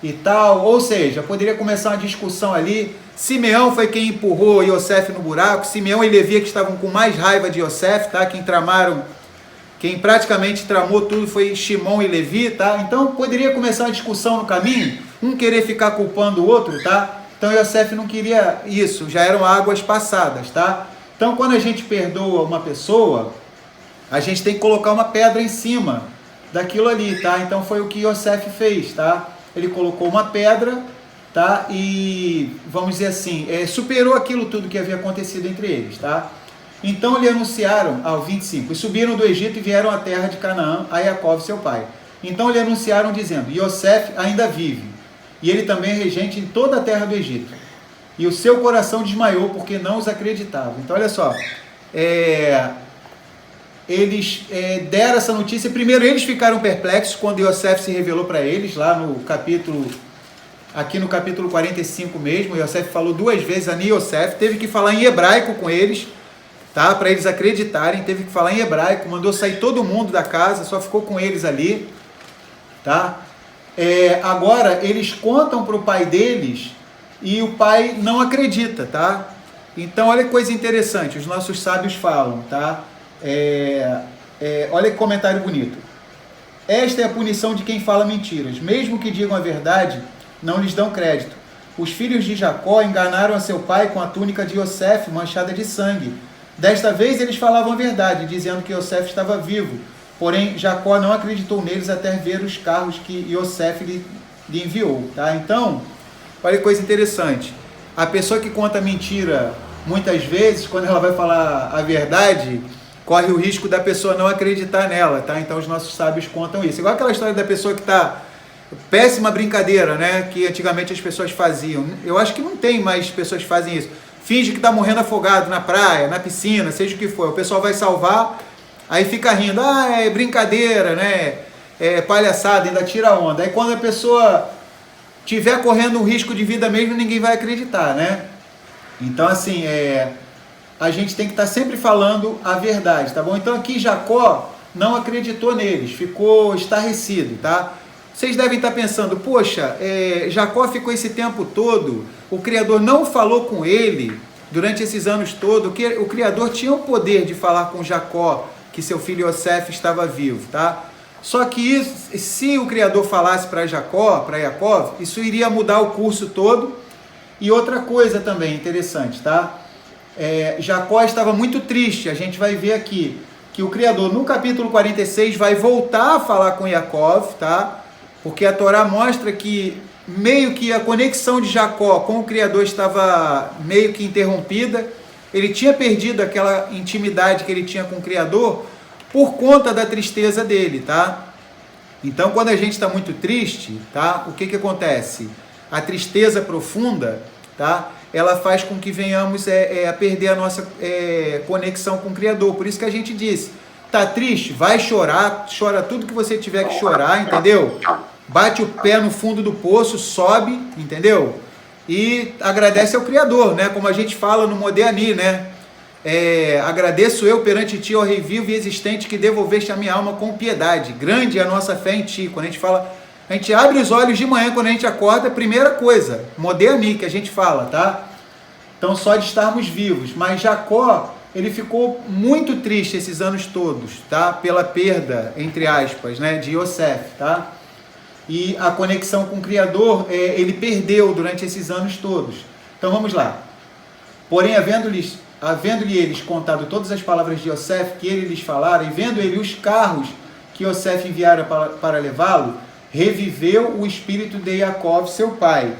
e tal. Ou seja, poderia começar uma discussão ali. Simeão foi quem empurrou Yosef no buraco. Simeão e Levi que estavam com mais raiva de Yosef, tá? Quem praticamente tramou tudo foi Shimon e Levi, tá? Então poderia começar uma discussão no caminho, um querer ficar culpando o outro, tá? Então Yosef não queria isso, já eram águas passadas, tá? Então quando a gente perdoa uma pessoa, a gente tem que colocar uma pedra em cima daquilo ali, tá? Então foi o que Yosef fez, tá? Ele colocou uma pedra, tá? E, vamos dizer assim, superou aquilo tudo que havia acontecido entre eles, tá? Então lhe anunciaram, ao 25, e subiram do Egito e vieram à terra de Canaã, a Jacó, seu pai. Então lhe anunciaram, dizendo, Yosef ainda vive, e ele também é regente em toda a terra do Egito. E o seu coração desmaiou, porque não os acreditavam. Então olha só, eles deram essa notícia, primeiro eles ficaram perplexos, quando Yosef se revelou para eles, lá no capítulo aqui no capítulo 45 mesmo, Yosef falou 2 vezes, Ani Yosef, teve que falar em hebraico com eles, tá? Para eles acreditarem, teve que falar em hebraico, mandou sair todo mundo da casa, só ficou com eles ali, tá? Agora, eles contam para o pai deles e o pai não acredita, tá? Então, olha que coisa interessante, os nossos sábios falam, tá? Olha que comentário bonito. Esta é a punição de quem fala mentiras. Mesmo que digam a verdade, não lhes dão crédito. Os filhos de Jacó enganaram a seu pai com a túnica de Yosef manchada de sangue. Desta vez eles falavam a verdade, dizendo que Yosef estava vivo. Porém, Jacó não acreditou neles até ver os carros que Yosef lhe enviou. Tá? Então, olha que coisa interessante. A pessoa que conta mentira, muitas vezes, quando ela vai falar a verdade, corre o risco da pessoa não acreditar nela, tá? Então os nossos sábios contam isso. Igual aquela história da pessoa que está... Péssima brincadeira, né? Que antigamente as pessoas faziam. Eu acho que não tem mais pessoas que fazem isso. Finge que está morrendo afogado na praia, na piscina, seja o que for. O pessoal vai salvar, aí fica rindo. Ah, é brincadeira, né? É palhaçada, ainda tira onda. Aí quando a pessoa tiver correndo um risco de vida mesmo, ninguém vai acreditar, né? Então, assim, a gente tem que estar sempre falando a verdade, tá bom? Então aqui Jacó não acreditou neles, ficou estarrecido, tá? Vocês devem estar pensando, poxa, Jacó ficou esse tempo todo, o Criador não falou com ele durante esses anos todos, o Criador tinha o poder de falar com Jacó que seu filho Yosef estava vivo, tá? Só que se o Criador falasse para Jacó, isso iria mudar o curso todo. E outra coisa também interessante, tá? Jacó estava muito triste, a gente vai ver aqui que o Criador no capítulo 46 vai voltar a falar com Jacó, tá? Porque a Torá mostra que meio que a conexão de Jacó com o Criador estava meio que interrompida. Ele tinha perdido aquela intimidade que ele tinha com o Criador por conta da tristeza dele, tá? Então, quando a gente está muito triste, tá? O que acontece? A tristeza profunda, tá? Ela faz com que venhamos a perder a nossa conexão com o Criador. Por isso que a gente diz, tá triste? Vai chorar, chora tudo que você tiver que chorar, entendeu? Bate o pé no fundo do poço, sobe, entendeu? E agradece ao Criador, né? Como a gente fala no Modéani, né? Agradeço eu perante ti, ó Rei vivo e existente, que devolveste a minha alma com piedade. Grande é a nossa fé em ti. Quando a gente fala, a gente abre os olhos de manhã, quando a gente acorda, primeira coisa, Modéani, que a gente fala, tá? Então, só de estarmos vivos. Mas Jacó, ele ficou muito triste esses anos todos, tá? Pela perda, entre aspas, né? De Yosef, tá? E a conexão com o Criador, ele perdeu durante esses anos todos. Então vamos lá. Porém, havendo-lhe eles contado todas as palavras de Yosef que ele lhes falara, e vendo ele os carros que Yosef enviara para levá-lo, reviveu o espírito de Jacó, seu pai.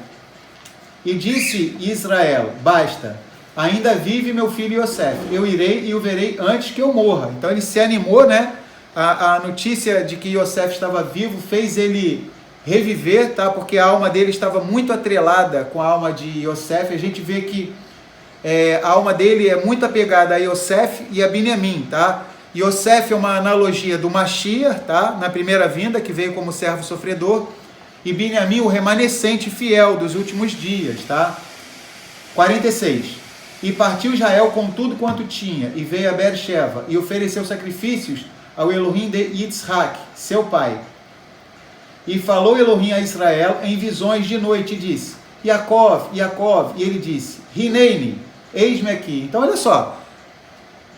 E disse Israel, basta, ainda vive meu filho Yosef, eu irei e o verei antes que eu morra. Então ele se animou, né? A notícia de que Yosef estava vivo fez ele reviver, tá? Porque a alma dele estava muito atrelada com a alma de Yosef. A gente vê que a alma dele é muito apegada a Yosef e a Binyamin, tá? Yosef é uma analogia do Mashiach, tá? Na primeira vinda, que veio como servo sofredor, e Binyamin, o remanescente fiel dos últimos dias, tá? 46. E partiu Israel com tudo quanto tinha, e veio a Beersheba, e ofereceu sacrifícios ao Elohim de Yitzhak, seu pai. E falou Elohim a Israel em visões de noite, e disse, Yaakov, Yaakov, e ele disse, Hineini, eis-me aqui. Então, olha só,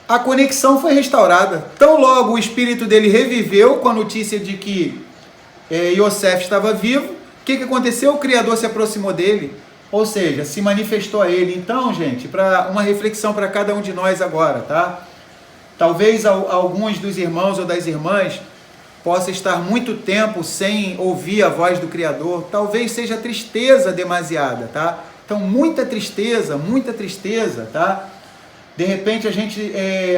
a conexão foi restaurada. Tão logo o espírito dele reviveu com a notícia de que Yosef estava vivo, o que aconteceu? O Criador se aproximou dele, ou seja, se manifestou a ele. Então, gente, para uma reflexão para cada um de nós agora, tá? Talvez alguns dos irmãos ou das irmãs possa estar muito tempo sem ouvir a voz do Criador. Talvez seja tristeza demasiada, tá? Então, muita tristeza, tá? De repente,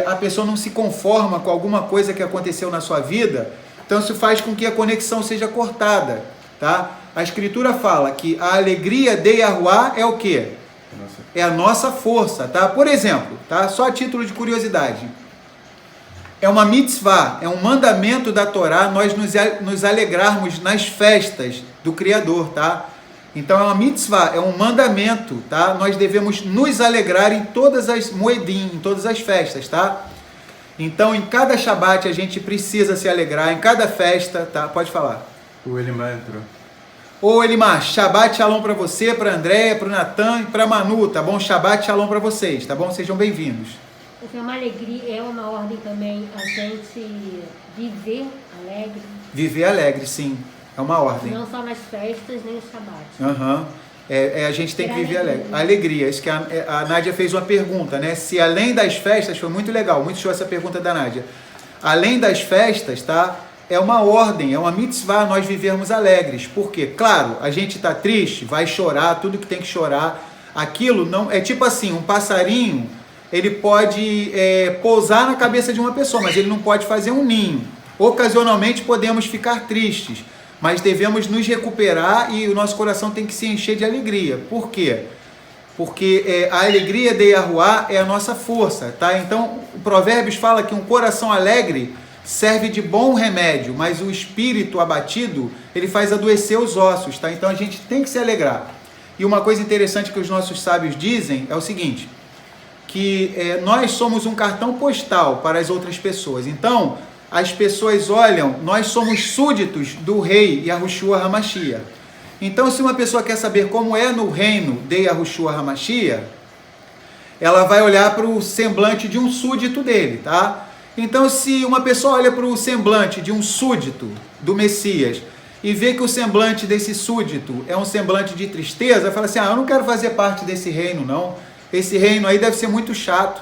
a pessoa não se conforma com alguma coisa que aconteceu na sua vida, então isso faz com que a conexão seja cortada, tá? A Escritura fala que a alegria de Yahuá é o quê? É a nossa força, tá? Por exemplo, tá? Só a título de curiosidade. É uma mitzvah, é um mandamento da Torá nós nos alegrarmos nas festas do Criador, tá? Então é uma mitzvah, é um mandamento, tá? Nós devemos nos alegrar em todas as moedim, em todas as festas, tá? Então em cada Shabat a gente precisa se alegrar, em cada festa, tá? Pode falar. O Elimar entrou. Ô Elimar, Shabat Shalom para você, para Andréia, para o Natan e para Manu, tá bom? Shabat Shalom para vocês, tá bom? Sejam bem-vindos. É uma alegria, é uma ordem também a gente viver alegre. Viver alegre, sim. É uma ordem. Não só nas festas, nem no Shabat. Aham. A gente tem que viver alegre. Alegria. Isso que a Nádia fez uma pergunta, né? Se além das festas, foi muito legal, muito show essa pergunta da Nádia. Além das festas, tá? É uma ordem, é uma mitzvah nós vivermos alegres. Por quê? Claro, a gente tá triste, vai chorar, tudo que tem que chorar. Aquilo não... É tipo assim, um passarinho, ele pode pousar na cabeça de uma pessoa, mas ele não pode fazer um ninho. Ocasionalmente podemos ficar tristes, mas devemos nos recuperar e o nosso coração tem que se encher de alegria. Por quê? Porque a alegria de Yahuwá é a nossa força, tá? Então, o Provérbios fala que um coração alegre serve de bom remédio, mas o espírito abatido, ele faz adoecer os ossos, tá? Então, a gente tem que se alegrar. E uma coisa interessante que os nossos sábios dizem é o seguinte, que nós somos um cartão postal para as outras pessoas. Então, as pessoas olham, nós somos súditos do rei Yahushua HaMashiach. Então, se uma pessoa quer saber como é no reino de Yahushua HaMashiach, ela vai olhar para o semblante de um súdito dele, tá? Então, se uma pessoa olha para o semblante de um súdito do Messias e vê que o semblante desse súdito é um semblante de tristeza, fala assim, eu não quero fazer parte desse reino, não. Esse reino aí deve ser muito chato.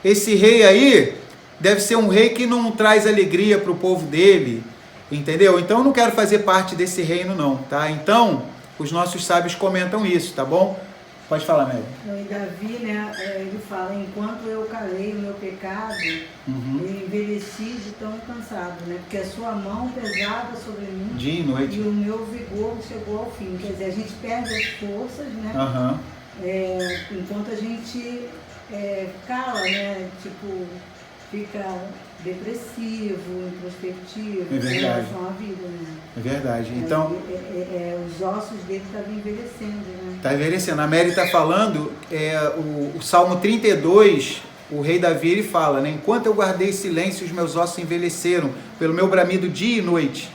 Esse rei aí deve ser um rei que não traz alegria para o povo dele, entendeu? Então eu não quero fazer parte desse reino não, tá? Então, os nossos sábios comentam isso, tá bom? Pode falar, Mary. E Davi, né, ele fala, enquanto eu calei o meu pecado, eu envelheci de tão cansado, né? Porque a sua mão pesada sobre mim dia e noite. E o meu vigor chegou ao fim. Quer dizer, a gente perde as forças, né? Enquanto a gente cala, né? Tipo, fica depressivo, introspectivo, em relação à vida, né? É verdade. Então, os ossos dele estavam envelhecendo, né? Está envelhecendo. A Mary está falando, o Salmo 32, o rei Davi, ele fala, né? Enquanto eu guardei silêncio, os meus ossos envelheceram pelo meu bramido dia e noite.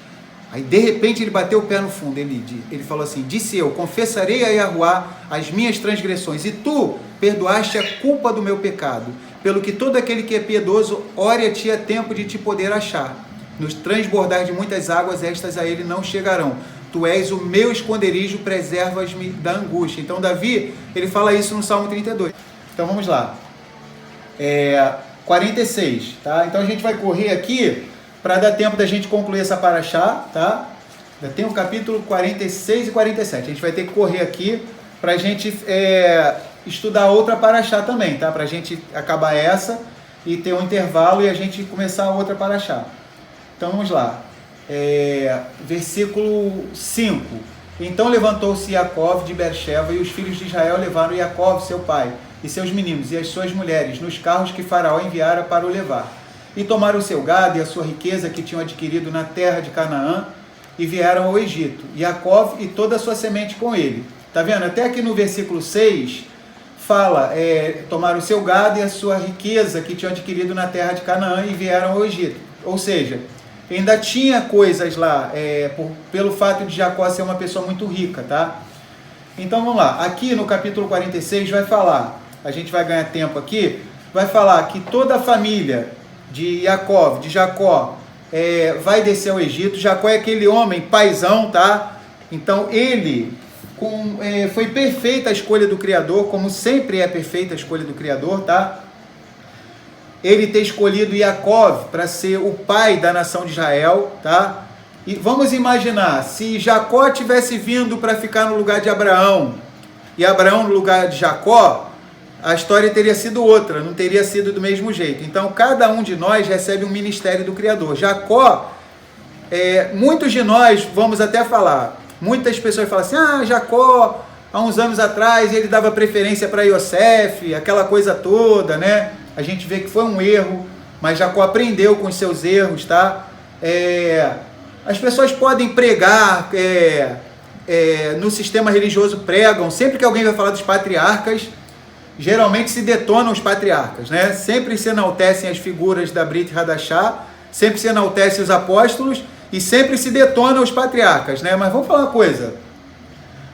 Aí, de repente, ele bateu o pé no fundo. Ele falou assim, disse eu, confessarei a Yahuwá as minhas transgressões, e tu perdoaste a culpa do meu pecado. Pelo que todo aquele que é piedoso, ore a ti a tempo de te poder achar. Nos transbordar de muitas águas, estas a ele não chegarão. Tu és o meu esconderijo, preservas-me da angústia. Então, Davi, ele fala isso no Salmo 32. Então, vamos lá. 46, tá? Então, a gente vai correr aqui para dar tempo da gente concluir essa paraxá, tá? Já tem o capítulo 46 e 47. A gente vai ter que correr aqui para a gente estudar outra paraxá também, tá? Para a gente acabar essa e ter um intervalo e a gente começar a outra paraxá. Então vamos lá. Versículo 5. Então levantou-se Jacó de Beersheba e os filhos de Israel levaram Jacó, seu pai, e seus meninos e as suas mulheres nos carros que Faraó enviara para o levar. E tomaram o seu gado e a sua riqueza que tinham adquirido na terra de Canaã e vieram ao Egito. Jacó e toda a sua semente com ele. Tá vendo? Até aqui no versículo 6 fala, tomaram o seu gado e a sua riqueza que tinham adquirido na terra de Canaã e vieram ao Egito. Ou seja, ainda tinha coisas lá, pelo fato de Jacó ser uma pessoa muito rica, tá? Então vamos lá. Aqui no capítulo 46 vai falar, a gente vai ganhar tempo aqui, vai falar que toda a família de Jacó, vai descer ao Egito. Jacó é aquele homem paizão, tá? Então ele foi perfeita a escolha do Criador, como sempre é perfeita a escolha do Criador, tá? Ele ter escolhido Jacó para ser o pai da nação de Israel, tá? E vamos imaginar, se Jacó tivesse vindo para ficar no lugar de Abraão, e Abraão no lugar de Jacó, a história teria sido outra, não teria sido do mesmo jeito. Então, cada um de nós recebe um ministério do Criador. Jacó, muitos de nós, vamos até falar, muitas pessoas falam assim, Jacó, há uns anos atrás, ele dava preferência para Yosef, aquela coisa toda, né? A gente vê que foi um erro, mas Jacó aprendeu com os seus erros, tá? As pessoas podem pregar no sistema religioso pregam, sempre que alguém vai falar dos patriarcas, geralmente se detonam os patriarcas, né? Sempre se enaltecem as figuras da Brit Hadashah, sempre se enaltecem os apóstolos e sempre se detonam os patriarcas, né? Mas vamos falar uma coisa.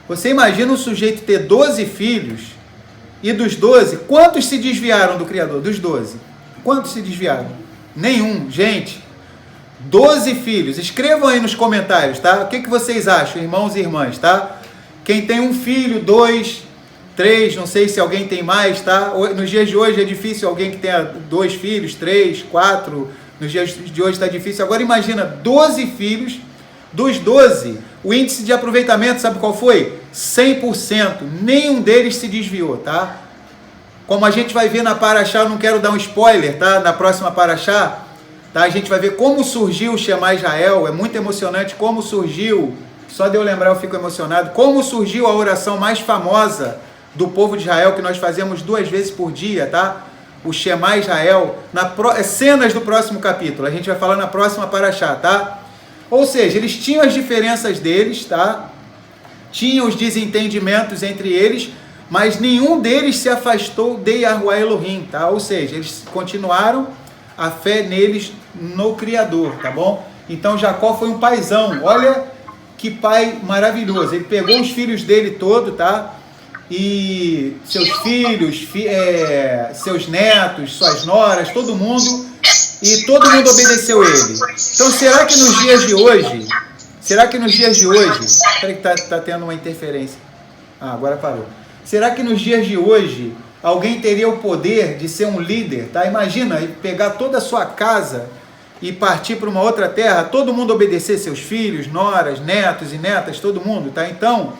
Você imagina um sujeito ter 12 filhos e dos 12, quantos se desviaram do Criador? Dos 12. Quantos se desviaram? Nenhum. Gente, 12 filhos. Escrevam aí nos comentários, tá? O que vocês acham, irmãos e irmãs, tá? Quem tem um filho, 2, 3, não sei se alguém tem mais, tá? Nos dias de hoje é difícil alguém que tenha 2 filhos, 3, 4. Nos dias de hoje está difícil. Agora imagina 12 filhos. Dos 12, o índice de aproveitamento, sabe qual foi? 100%. Nenhum deles se desviou, tá? Como a gente vai ver na Paraxá, eu não quero dar um spoiler, tá? Na próxima Paraxá, tá? A gente vai ver como surgiu o Shema Israel. É muito emocionante como surgiu. Só de eu lembrar eu fico emocionado. Como surgiu a oração mais famosa do povo de Israel, que nós fazemos 2 vezes por dia, tá? O Shema Israel. Cenas do próximo capítulo. A gente vai falar na próxima Paraxá, tá? Ou seja, eles tinham as diferenças deles, tá? Tinham os desentendimentos entre eles, mas nenhum deles se afastou de Yahuwah Elohim, tá? Ou seja, eles continuaram a fé neles no Criador, tá bom? Então Jacó foi um paizão. Olha que pai maravilhoso. Ele pegou os filhos dele todo, tá? E seus filhos, seus netos, suas noras, todo mundo, e todo mundo obedeceu ele. Então será que nos dias de hoje, espera que tá tendo uma interferência. Agora parou. Será que nos dias de hoje alguém teria o poder de ser um líder, tá? Imagina, pegar toda a sua casa e partir para uma outra terra, todo mundo obedecer, seus filhos, noras, netos e netas, todo mundo, tá? Então,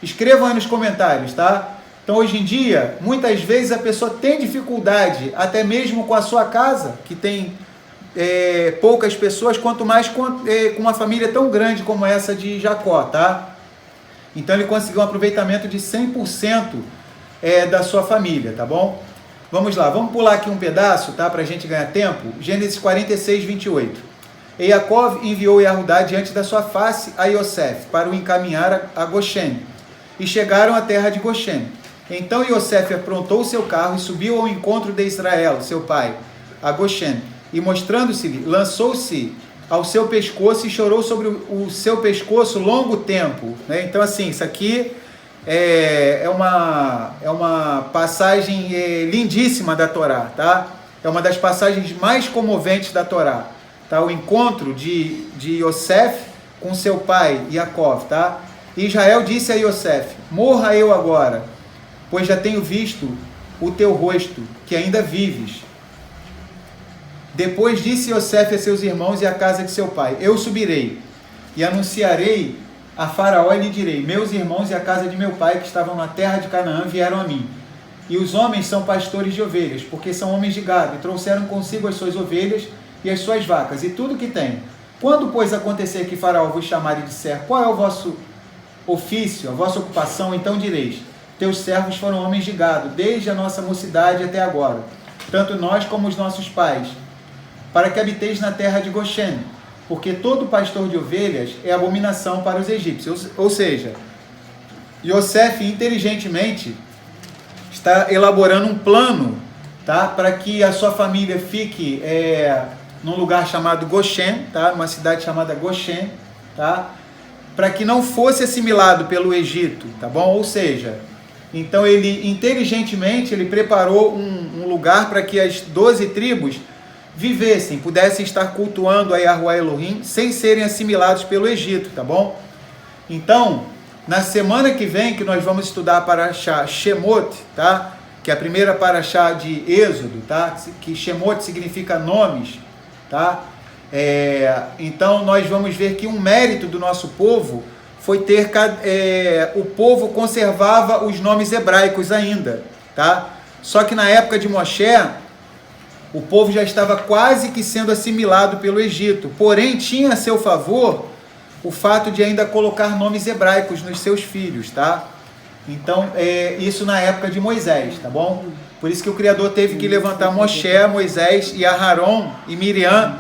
escrevam aí nos comentários, tá? Então, hoje em dia, muitas vezes a pessoa tem dificuldade, até mesmo com a sua casa, que tem poucas pessoas, quanto mais com uma família tão grande como essa de Jacó, tá? Então, ele conseguiu um aproveitamento de 100% da sua família, tá bom? Vamos lá, vamos pular aqui um pedaço, tá? Para a gente ganhar tempo. Gênesis 46, 28. E Yaakov enviou Yehudá diante da sua face a Yosef, para o encaminhar a Goshen. E chegaram à terra de Goshen. Então Yosef aprontou o seu carro e subiu ao encontro de Israel, seu pai, a Goshen. E mostrando-se-lhe, lançou-se ao seu pescoço e chorou sobre o seu pescoço longo tempo, né? Então, assim, isso aqui é uma passagem lindíssima da Torá, tá? É uma das passagens mais comoventes da Torá, tá? O encontro de Yosef com seu pai, Yaakov, tá? E Israel disse a Yosef: morra eu agora, pois já tenho visto o teu rosto, que ainda vives. Depois disse Yosef a seus irmãos e à casa de seu pai: eu subirei e anunciarei a Faraó e lhe direi: meus irmãos e a casa de meu pai que estavam na terra de Canaã vieram a mim. E os homens são pastores de ovelhas, porque são homens de gado, e trouxeram consigo as suas ovelhas e as suas vacas, e tudo que têm. Quando, pois, acontecer que Faraó vos chamar e disser: qual é o vosso ofício, a vossa ocupação, então direis: teus servos foram homens de gado, desde a nossa mocidade até agora, tanto nós como os nossos pais, para que habiteis na terra de Goshen, porque todo pastor de ovelhas é abominação para os egípcios. Ou seja, Yosef inteligentemente está elaborando um plano, tá, para que a sua família fique num lugar chamado Goshen, tá, numa cidade chamada Goshen, tá, para que não fosse assimilado pelo Egito, tá bom? Ou seja, então ele inteligentemente ele preparou um lugar para que as 12 tribos vivessem, pudessem estar cultuando a Yahuwah Elohim sem serem assimilados pelo Egito, tá bom? Então, na semana que vem, que nós vamos estudar a Paraxá Shemot, tá? Que é a primeira Paraxá de Êxodo, tá? Que Shemot significa nomes, tá? Então, nós vamos ver que um mérito do nosso povo foi ter... o povo conservava os nomes hebraicos ainda, tá? Só que na época de Moshe, o povo já estava quase que sendo assimilado pelo Egito, porém tinha a seu favor o fato de ainda colocar nomes hebraicos nos seus filhos, tá? Então, isso na época de Moisés, tá bom? Por isso que o Criador teve que levantar Moshe, Moisés e Aharon e Miriam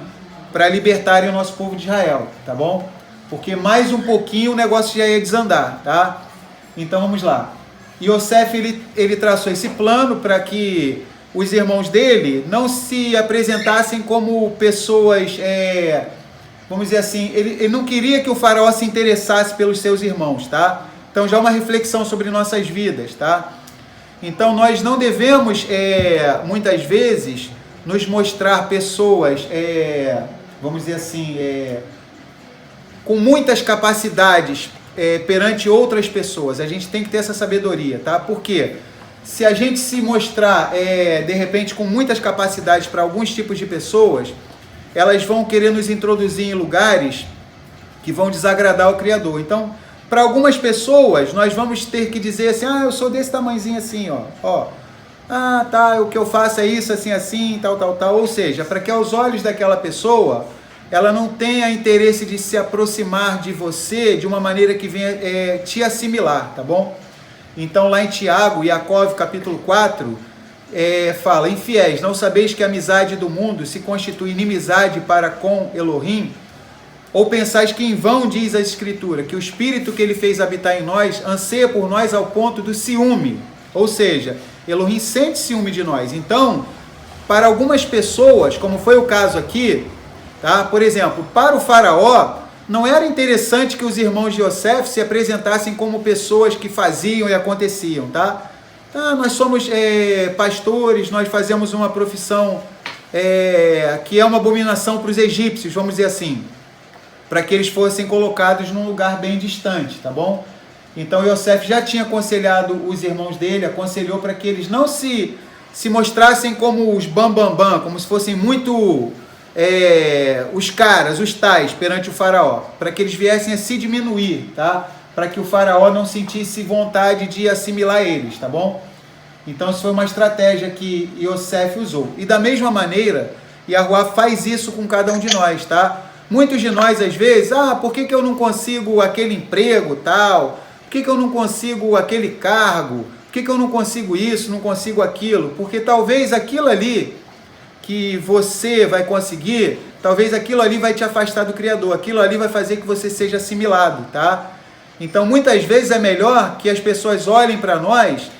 para libertarem o nosso povo de Israel, tá bom? porque mais um pouquinho o negócio já ia desandar, tá? Então vamos lá. Yosef, ele traçou esse plano para que os irmãos dele não se apresentassem como pessoas, vamos dizer assim, ele não queria que o faraó se interessasse pelos seus irmãos, tá? Então já uma reflexão sobre nossas vidas, tá? Então nós não devemos, muitas vezes, nos mostrar pessoas, vamos dizer assim, com muitas capacidades perante outras pessoas. A gente tem que ter essa sabedoria, tá? Porque se a gente se mostrar, de repente, com muitas capacidades para alguns tipos de pessoas, elas vão querer nos introduzir em lugares que vão desagradar o Criador. Então, para algumas pessoas, nós vamos ter que dizer assim, eu sou desse tamanhozinho assim, ó. Tá, o que eu faço é isso, assim, assim, tal. Ou seja, para que aos olhos daquela pessoa, ela não tenha interesse de se aproximar de você de uma maneira que venha te assimilar, tá bom? Então lá em Tiago, Iacov, capítulo 4, fala, infiéis, não sabeis que a amizade do mundo se constitui inimizade para com Elohim? Ou pensais que em vão diz a Escritura, que o Espírito que ele fez habitar em nós, anseia por nós ao ponto do ciúme? Ou seja, Elohim sente ciúme de nós. Então, para algumas pessoas, como foi o caso aqui, tá? Por exemplo, para o faraó, não era interessante que os irmãos de Yosef se apresentassem como pessoas que faziam e aconteciam, tá? Nós somos pastores, nós fazemos uma profissão que é uma abominação para os egípcios, vamos dizer assim, para que eles fossem colocados num lugar bem distante, tá bom? Então Yosef já tinha aconselhado os irmãos dele, aconselhou para que eles não se mostrassem como os bambambam, como se fossem muito os caras, os tais, perante o faraó, para que eles viessem a se diminuir, tá? Para que o faraó não sentisse vontade de assimilar eles, tá bom? Então isso foi uma estratégia que Yosef usou. E da mesma maneira, Yahuwah faz isso com cada um de nós, tá? Muitos de nós, às vezes, por que eu não consigo aquele emprego, tal? Por que eu não consigo aquele cargo? Por que eu não consigo isso, não consigo aquilo? Porque talvez aquilo ali que você vai conseguir, talvez aquilo ali vai te afastar do Criador, aquilo ali vai fazer que você seja assimilado, tá? Então, muitas vezes é melhor que as pessoas olhem para nós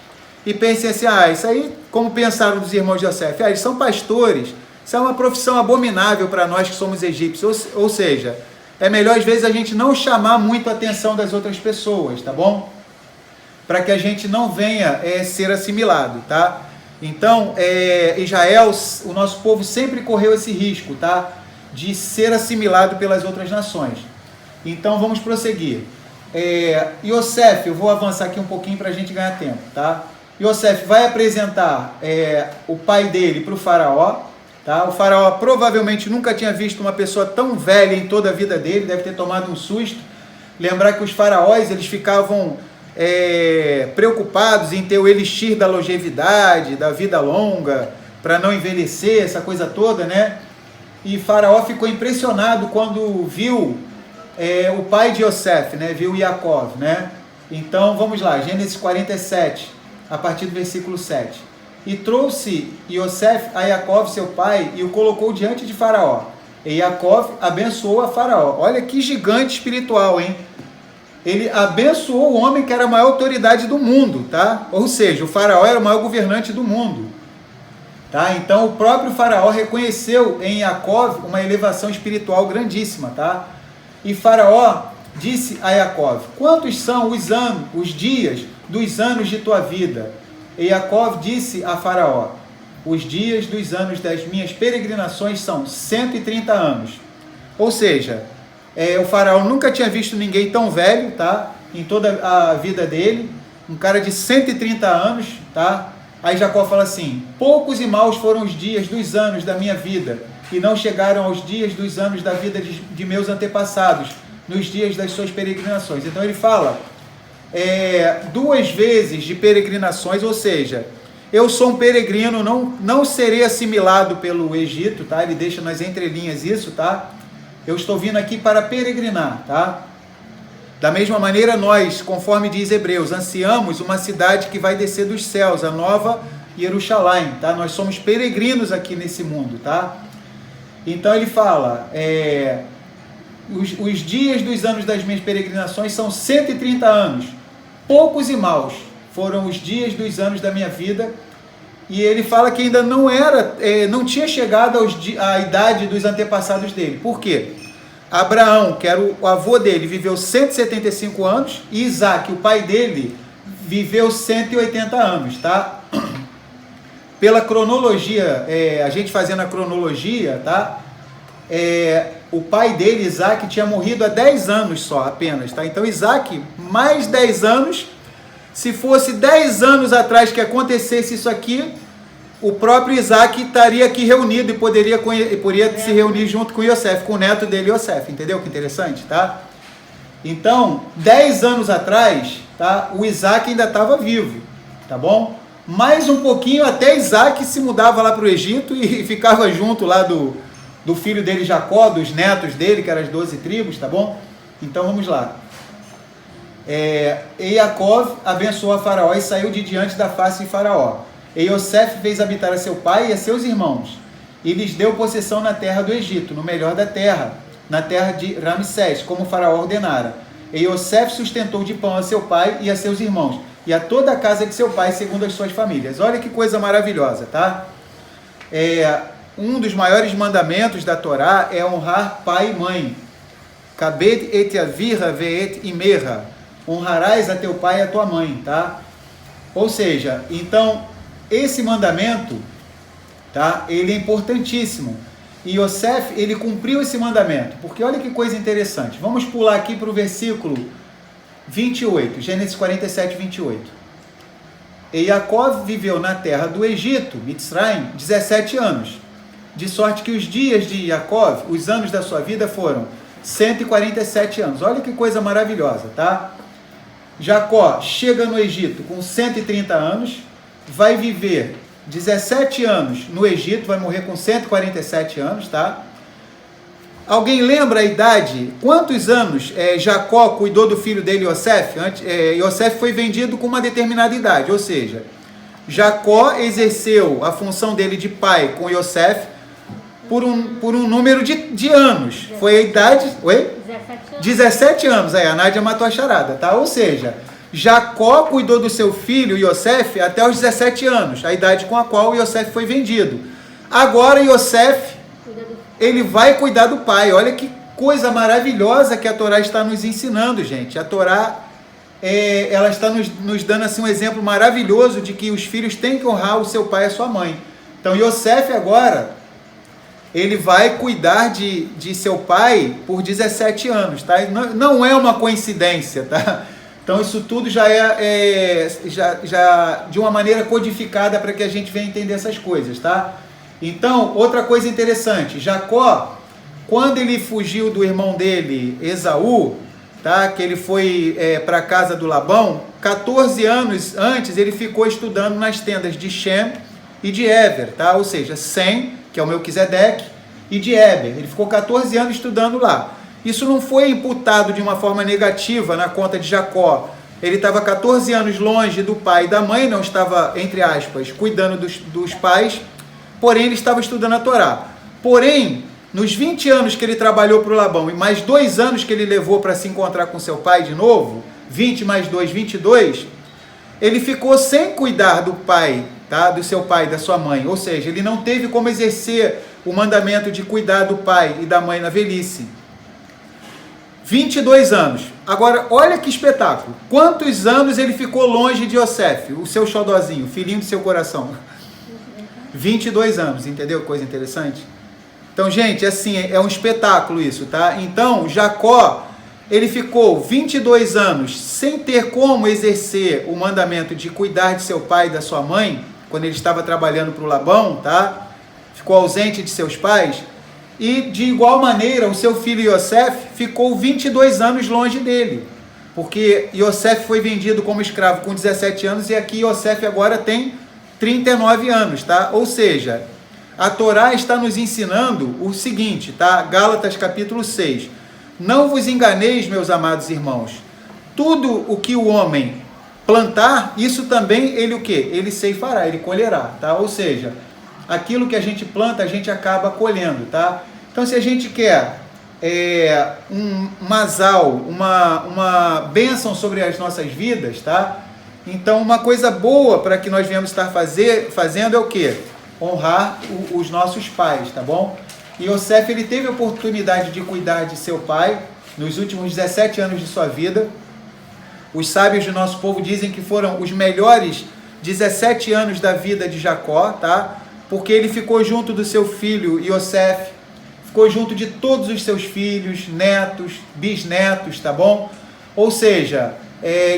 e pensem assim, isso aí, como pensaram dos irmãos de Yosef, eles são pastores, isso é uma profissão abominável para nós que somos egípcios, ou seja, é melhor às vezes a gente não chamar muito a atenção das outras pessoas, tá bom? Para que a gente não venha ser assimilado, tá? Então, Israel, o nosso povo sempre correu esse risco, tá? De ser assimilado pelas outras nações. Então, vamos prosseguir. Yosef, eu vou avançar aqui um pouquinho para a gente ganhar tempo, tá? Yosef vai apresentar o pai dele para o faraó, tá? O faraó provavelmente nunca tinha visto uma pessoa tão velha em toda a vida dele, deve ter tomado um susto. Lembrar que os faraós, eles ficavam preocupados em ter o elixir da longevidade, da vida longa, para não envelhecer, essa coisa toda, né? E Faraó ficou impressionado quando viu o pai de Yosef, né? Viu Yaakov, né? Então, vamos lá, Gênesis 47, a partir do versículo 7. E trouxe Yosef a Yaakov, seu pai, e o colocou diante de Faraó. E Yaakov abençoou a Faraó. Olha que gigante espiritual, hein? Ele abençoou o homem que era a maior autoridade do mundo, tá? Ou seja, o faraó era o maior governante do mundo, tá? Então, o próprio faraó reconheceu em Yaakov uma elevação espiritual grandíssima, tá? E Faraó disse a Yaakov, quantos são os dias dos anos de tua vida? E Yaakov disse a Faraó, os dias dos anos das minhas peregrinações são 130 anos. Ou seja, o faraó nunca tinha visto ninguém tão velho, tá? Em toda a vida dele, um cara de 130 anos, tá? Aí Jacó fala assim, poucos e maus foram os dias dos anos da minha vida, e não chegaram aos dias dos anos da vida de meus antepassados, nos dias das suas peregrinações. Então ele fala 2 vezes de peregrinações, ou seja, eu sou um peregrino, não serei assimilado pelo Egito, tá? Ele deixa nas entrelinhas isso, tá? Eu estou vindo aqui para peregrinar, tá? Da mesma maneira, nós, conforme diz Hebreus, ansiamos uma cidade que vai descer dos céus, a nova Jerusalém, tá? Nós somos peregrinos aqui nesse mundo, tá? Então ele fala, os dias dos anos das minhas peregrinações são 130 anos. Poucos e maus foram os dias dos anos da minha vida. E ele fala que ainda não tinha chegado à idade dos antepassados dele. Por quê? Abraão, que era o avô dele, viveu 175 anos, e Isaac, o pai dele, viveu 180 anos, tá? Pela cronologia, a gente fazendo a cronologia, tá? O pai dele, Isaac, tinha morrido há 10 anos só, apenas, tá? Então Isaac, mais 10 anos, se fosse 10 anos atrás que acontecesse isso aqui, o próprio Isaac estaria aqui reunido e poderia se reunir junto com Yosef, com o neto dele, Yosef, entendeu? Que interessante, tá? Então, 10 anos atrás, tá? O Isaac ainda estava vivo, tá bom? Mais um pouquinho, até Isaac se mudava lá para o Egito e ficava junto lá do filho dele Jacó, dos netos dele, que eram as 12 tribos, tá bom? Então, vamos lá. E Jacó abençoou a Faraó e saiu de diante da face de Faraó. E Yosef fez habitar a seu pai e a seus irmãos, e lhes deu possessão na terra do Egito, no melhor da terra, na terra de Ramsés, como Faraó ordenara. E Yosef sustentou de pão a seu pai e a seus irmãos, e a toda a casa de seu pai, segundo as suas famílias. Olha que coisa maravilhosa, tá? Um dos maiores mandamentos da Torá é honrar pai e mãe. Kabed et avira ve'et imerra. Honrarás a teu pai e a tua mãe, tá? Ou seja, então, esse mandamento, tá? Ele é importantíssimo. E Yosef, ele cumpriu esse mandamento, porque olha que coisa interessante. Vamos pular aqui para o versículo 28, Gênesis 47, 28. E Jacó viveu na terra do Egito, Mitzrayim, 17 anos, de sorte que os dias de Jacó, os anos da sua vida foram 147 anos. Olha que coisa maravilhosa, tá? Jacó chega no Egito com 130 anos, vai viver 17 anos no Egito, vai morrer com 147 anos, tá? Alguém lembra a idade? Quantos anos Jacó cuidou do filho dele, Yosef? Yosef foi vendido com uma determinada idade, ou seja, Jacó exerceu a função dele de pai com Yosef por um número de anos. Foi a idade... Oi? 17 anos. Aí a Nádia matou a charada, tá? Ou seja, Jacó cuidou do seu filho, Yosef, até os 17 anos, a idade com a qual Yosef foi vendido. Agora Yosef, ele vai cuidar do pai. Olha que coisa maravilhosa que a Torá está nos ensinando, gente. A Torá, ela está nos dando assim, um exemplo maravilhoso de que os filhos têm que honrar o seu pai e a sua mãe. Então Yosef agora, ele vai cuidar de seu pai por 17 anos, tá? Não é uma coincidência, tá? Então isso tudo já já de uma maneira codificada para que a gente venha entender essas coisas, tá? Então, outra coisa interessante, Jacó, quando ele fugiu do irmão dele, Esaú, tá? Que ele foi para a casa do Labão, 14 anos antes ele ficou estudando nas tendas de Shem e de Eber, tá? Ou seja, Sem, que é o Melquisedeque, e de Eber. Ele ficou 14 anos estudando lá. Isso não foi imputado de uma forma negativa na conta de Jacó. Ele estava 14 anos longe do pai e da mãe, não estava, entre aspas, cuidando dos pais, porém ele estava estudando a Torá. Porém, nos 20 anos que ele trabalhou para o Labão e mais 2 anos que ele levou para se encontrar com seu pai de novo, 20 mais 2, 22, ele ficou sem cuidar do pai, tá? Do seu pai e da sua mãe. Ou seja, ele não teve como exercer o mandamento de cuidar do pai e da mãe na velhice. 22 anos. Agora, olha que espetáculo. Quantos anos ele ficou longe de Yosef, o seu xodózinho, o filhinho do seu coração? 22 anos, entendeu? Coisa interessante. Então, gente, assim, é um espetáculo isso, tá? Então, Jacó, ele ficou 22 anos sem ter como exercer o mandamento de cuidar de seu pai e da sua mãe, quando ele estava trabalhando para o Labão, tá? Ficou ausente de seus pais. E, de igual maneira, o seu filho Yosef ficou 22 anos longe dele. Porque Yosef foi vendido como escravo com 17 anos e aqui Yosef agora tem 39 anos, tá? Ou seja, a Torá está nos ensinando o seguinte, tá? Gálatas capítulo 6. Não vos enganeis, meus amados irmãos. Tudo o que o homem plantar, isso também ele o quê? Ele ceifará, ele colherá, tá? Ou seja, aquilo que a gente planta, a gente acaba colhendo, tá? Então, se a gente quer um masal, uma bênção sobre as nossas vidas, tá? Então, uma coisa boa para que nós viemos estar fazendo é o quê? Honrar os nossos pais, tá bom? E Yosef, ele teve a oportunidade de cuidar de seu pai nos últimos 17 anos de sua vida. Os sábios do nosso povo dizem que foram os melhores 17 anos da vida de Jacó, tá? Porque ele ficou junto do seu filho Yosef, ficou junto de todos os seus filhos, netos, bisnetos, tá bom? Ou seja,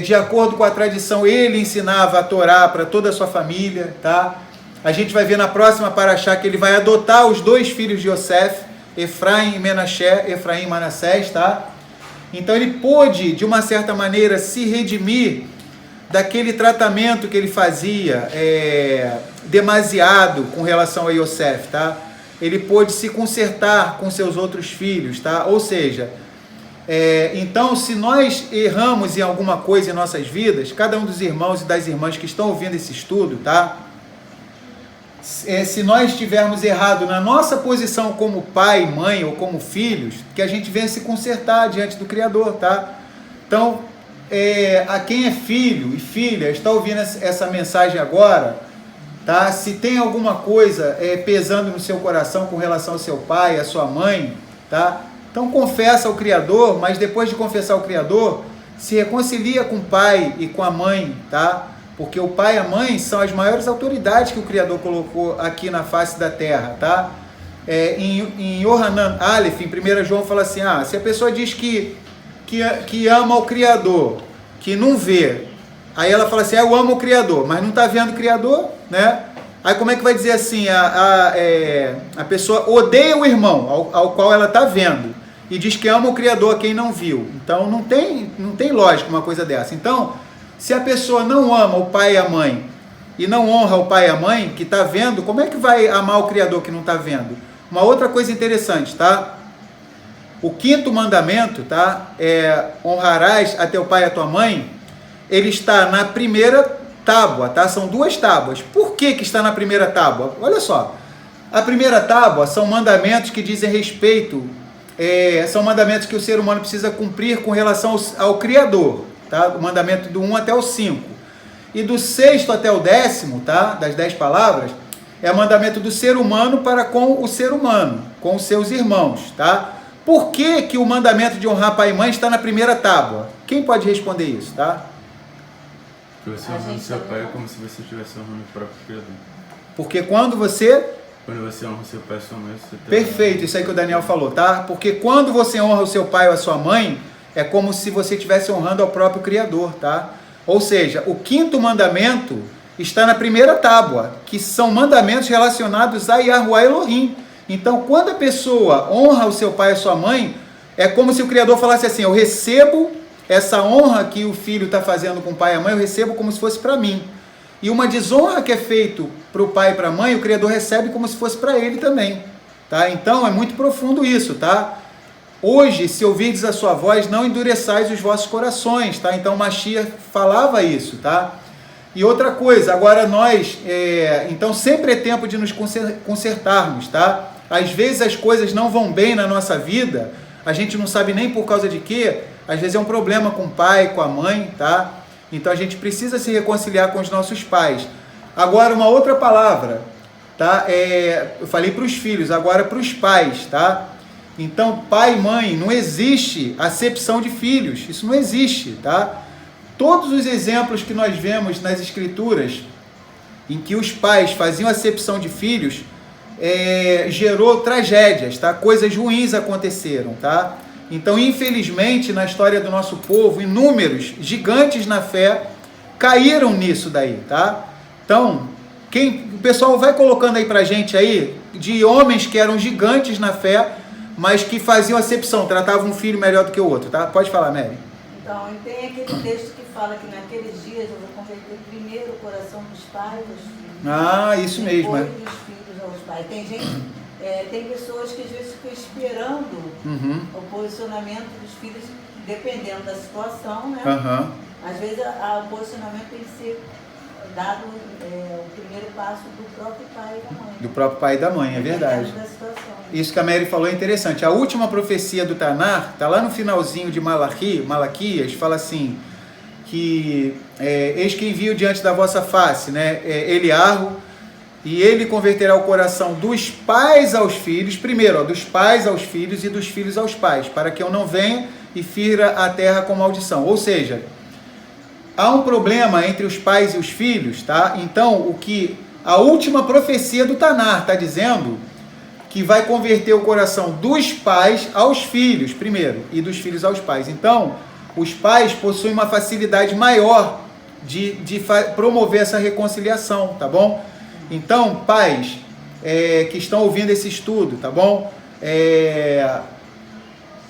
de acordo com a tradição, ele ensinava a Torá para toda a sua família, tá? A gente vai ver na próxima paraxá que ele vai adotar os 2 filhos de Yosef, Efraim e Menaché, Efraim e Manassés, tá? Então ele pôde, de uma certa maneira, se redimir daquele tratamento que ele fazia demasiado com relação a Yosef, tá? Ele pôde se consertar com seus outros filhos, tá? Ou seja, então, se nós erramos em alguma coisa em nossas vidas, cada um dos irmãos e das irmãs que estão ouvindo esse estudo, tá? Se nós estivermos errado na nossa posição como pai, mãe ou como filhos, que a gente venha se consertar diante do Criador, tá? Então, a quem é filho e filha, está ouvindo essa mensagem agora, tá? Se tem alguma coisa pesando no seu coração com relação ao seu pai, à sua mãe, tá? Então confessa ao Criador, mas depois de confessar ao Criador, se reconcilia com o pai e com a mãe, tá? Porque o pai e a mãe são as maiores autoridades que o Criador colocou aqui na face da terra, tá? Em Yohanan Aleph, em 1 João, fala assim, se a pessoa diz que ama o Criador, que não vê, aí ela fala assim, eu amo o Criador, mas não está vendo o Criador, né? Aí como é que vai dizer assim, a pessoa odeia o irmão ao qual ela está vendo, e diz que ama o Criador a quem não viu. Então não tem lógica uma coisa dessa. Então, se a pessoa não ama o pai e a mãe, e não honra o pai e a mãe que está vendo, como é que vai amar o Criador que não está vendo? Uma outra coisa interessante, tá? O 5º mandamento, tá? Honrarás a teu pai e a tua mãe, ele está na primeira tábua, tá? São 2 tábuas. Por que está na primeira tábua? Olha só, a primeira tábua são mandamentos que dizem respeito, são mandamentos que o ser humano precisa cumprir com relação ao Criador, tá? O mandamento do 1 até o 5. E do 6º até o 10º, tá? Das 10 palavras, é o mandamento do ser humano para com o ser humano, com os seus irmãos, tá? Por que o mandamento de honrar pai e mãe está na primeira tábua? Quem pode responder isso, tá? Porque você honra o seu pai é como se você estivesse honrando o próprio Criador. Porque quando você honra o seu pai e sua mãe, você está... Perfeito, isso aí que o Daniel falou, tá? Porque quando você honra o seu pai ou a sua mãe, é como se você estivesse honrando ao próprio Criador, tá? Ou seja, o 5º mandamento está na primeira tábua, que são mandamentos relacionados a Yahuwah Elohim. Então, quando a pessoa honra o seu pai e a sua mãe, é como se o Criador falasse assim, eu recebo essa honra que o filho está fazendo com o pai e a mãe, eu recebo como se fosse para mim. E uma desonra que é feito para o pai e para a mãe, o Criador recebe como se fosse para ele também, tá? Então, é muito profundo isso, tá? Hoje, se ouvirdes a sua voz, não endureçais os vossos corações, tá? Então, Mashiach falava isso, tá? E outra coisa, agora nós, então sempre é tempo de nos consertarmos, tá? Às vezes as coisas não vão bem na nossa vida, a gente não sabe nem por causa de quê, às vezes é um problema com o pai, com a mãe, tá? Então a gente precisa se reconciliar com os nossos pais. Agora uma outra palavra, tá? Eu falei para os filhos, agora para os pais, tá? Então pai e mãe, não existe acepção de filhos, isso não existe, tá? Todos os exemplos que nós vemos nas escrituras, em que os pais faziam acepção de filhos, gerou tragédias, tá? Coisas ruins aconteceram, tá? Então, infelizmente, na história do nosso povo, inúmeros gigantes na fé caíram nisso daí, tá? Então, o pessoal vai colocando aí pra gente aí, de homens que eram gigantes na fé, mas que faziam acepção, tratavam um filho melhor do que o outro, tá? Pode falar, Mary. Então, e tem aquele texto que fala que naqueles dias eu vou converter primeiro o coração dos pais aos filhos. Ah, isso mesmo. Depois dos filhos aos pais. Tem gente, tem pessoas que às vezes ficam esperando o posicionamento dos filhos, dependendo da situação, né? Às vezes o posicionamento tem que ser dado o primeiro passo do próprio pai e da mãe. Do próprio pai e da mãe, é verdade. Da situação. Isso que a Mary falou é interessante. A última profecia do Tanar, está lá no finalzinho de Malaquias, fala assim, que eis que envio diante da vossa face, né, Eliarro, e ele converterá o coração dos pais aos filhos, primeiro, dos pais aos filhos e dos filhos aos pais, para que eu não venha e fira a terra com maldição. Ou seja, há um problema entre os pais e os filhos, tá? Então, o que a última profecia do Tanar está dizendo, que vai converter o coração dos pais aos filhos, primeiro, e dos filhos aos pais. Então, os pais possuem uma facilidade maior de promover essa reconciliação, tá bom? Então, pais que estão ouvindo esse estudo, tá bom?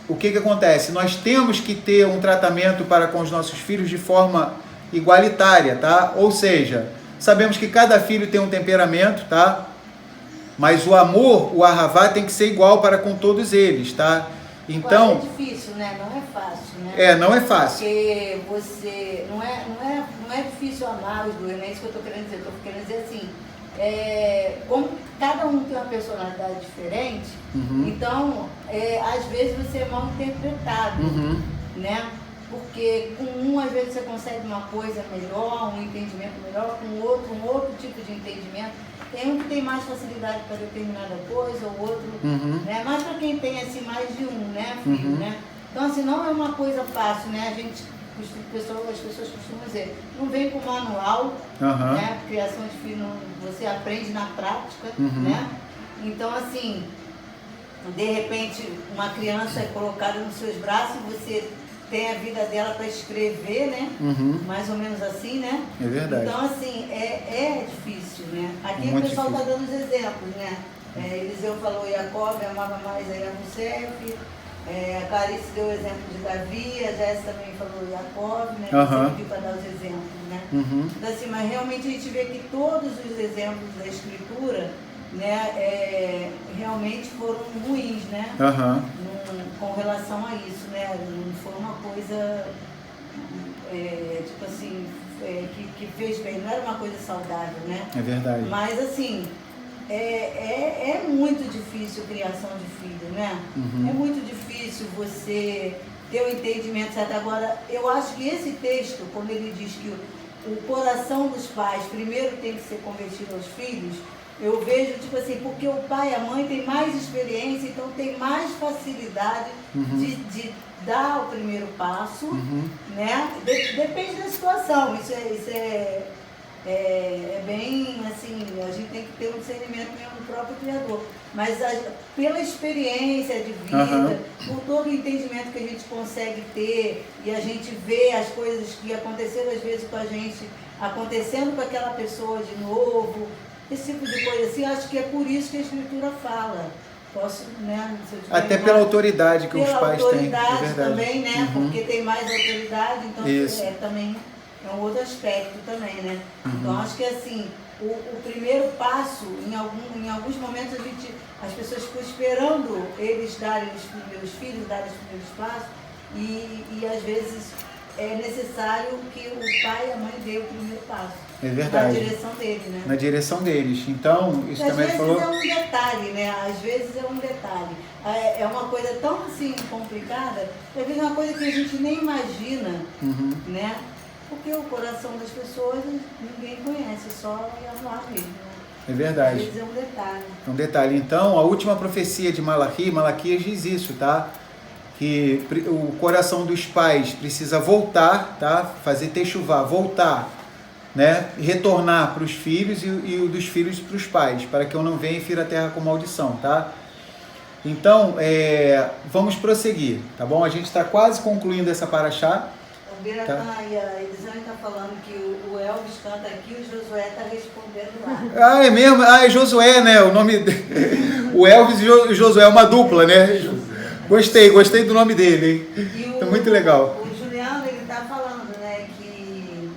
O que acontece? Nós temos que ter um tratamento para com os nossos filhos de forma igualitária, tá? Ou seja, sabemos que cada filho tem um temperamento, tá? Mas o amor, o ahavá, tem que ser igual para com todos eles, tá? Então... É difícil, né? Não é fácil, né? Não é fácil. Porque você... Não é difícil amar os dois, não é isso que eu estou querendo dizer. Estou querendo dizer assim, como cada um tem uma personalidade diferente, então, às vezes você é mal interpretado, né? Porque com um, às vezes, você consegue uma coisa melhor, um entendimento melhor, com o outro, um outro tipo de entendimento. Tem um que tem mais facilidade para determinada coisa, o outro, né? Mas para quem tem, assim, mais de um, né, filho, né? Então, assim, não é uma coisa fácil, né? As pessoas costumam dizer, não vem com manual, né? Criação de filho, você aprende na prática, né? Então, assim, de repente, uma criança é colocada nos seus braços e você tem a vida dela para escrever, né? Mais ou menos assim, né? É verdade. Então, assim, é difícil, né? Aqui muito o pessoal está difícil. dando os exemplos, né? Eliseu falou Jacob, amava mais a Yabusef. A Clarice deu o exemplo de Davi, a Jéssica também falou Jacob, né? Você pediu para dar os exemplos, né? Então, assim, mas realmente a gente vê que todos os exemplos da Escritura, né, realmente foram ruins, né? Com relação a isso, né? Não foi uma coisa, tipo assim, que fez bem, não era uma coisa saudável, né? É verdade. Mas, assim, é muito difícil a criação de filho, né? É muito difícil você ter o entendimento certo. Agora, eu acho que esse texto, quando ele diz que o coração dos pais primeiro tem que ser convertido aos filhos, eu vejo, tipo assim, porque o pai e a mãe têm mais experiência, então tem mais facilidade de dar o primeiro passo, né? Depende da situação, isso é bem, assim, a gente tem que ter um discernimento mesmo do próprio Criador. Mas pela experiência de vida, por todo o entendimento que a gente consegue ter, e a gente vê as coisas que aconteceram às vezes com a gente, acontecendo com aquela pessoa de novo, esse tipo de coisa assim, acho que é por isso que a Escritura fala. Posso, né? Até pela autoridade que os pais têm. Pela autoridade também, né? Porque tem mais autoridade, então também é um outro aspecto também, né? Então acho que assim, o primeiro passo, em alguns momentos as pessoas ficam esperando eles darem os filhos darem os primeiros passos, e às vezes é necessário que o pai e a mãe dêem o primeiro passo. É verdade. Na direção dele, né? Na direção deles. Então, isso às também vezes falou... é um detalhe, né? Às vezes é um detalhe. É uma coisa tão assim complicada, às vezes é uma coisa que a gente nem imagina, né? Porque o coração das pessoas ninguém conhece, só Allah mesmo. Né? É verdade. Às vezes é um detalhe. Um detalhe. Então, a última profecia de Malaquias diz isso, tá? Que o coração dos pais precisa voltar, tá? Fazer techuvá, voltar, né? Retornar para os filhos e o dos filhos para os pais, para que eu não venha e fira a terra com maldição, tá? Então, vamos prosseguir, tá bom? A gente está quase concluindo essa paraxá. O Biratã e a Elisane estão falando que o Elvis canta aqui e o Josué está respondendo lá. É mesmo? É Josué, né? O nome o Elvis e o Josué é uma dupla, né? Gostei do nome dele, hein? Tá muito legal. O Juliano, ele está falando, né, que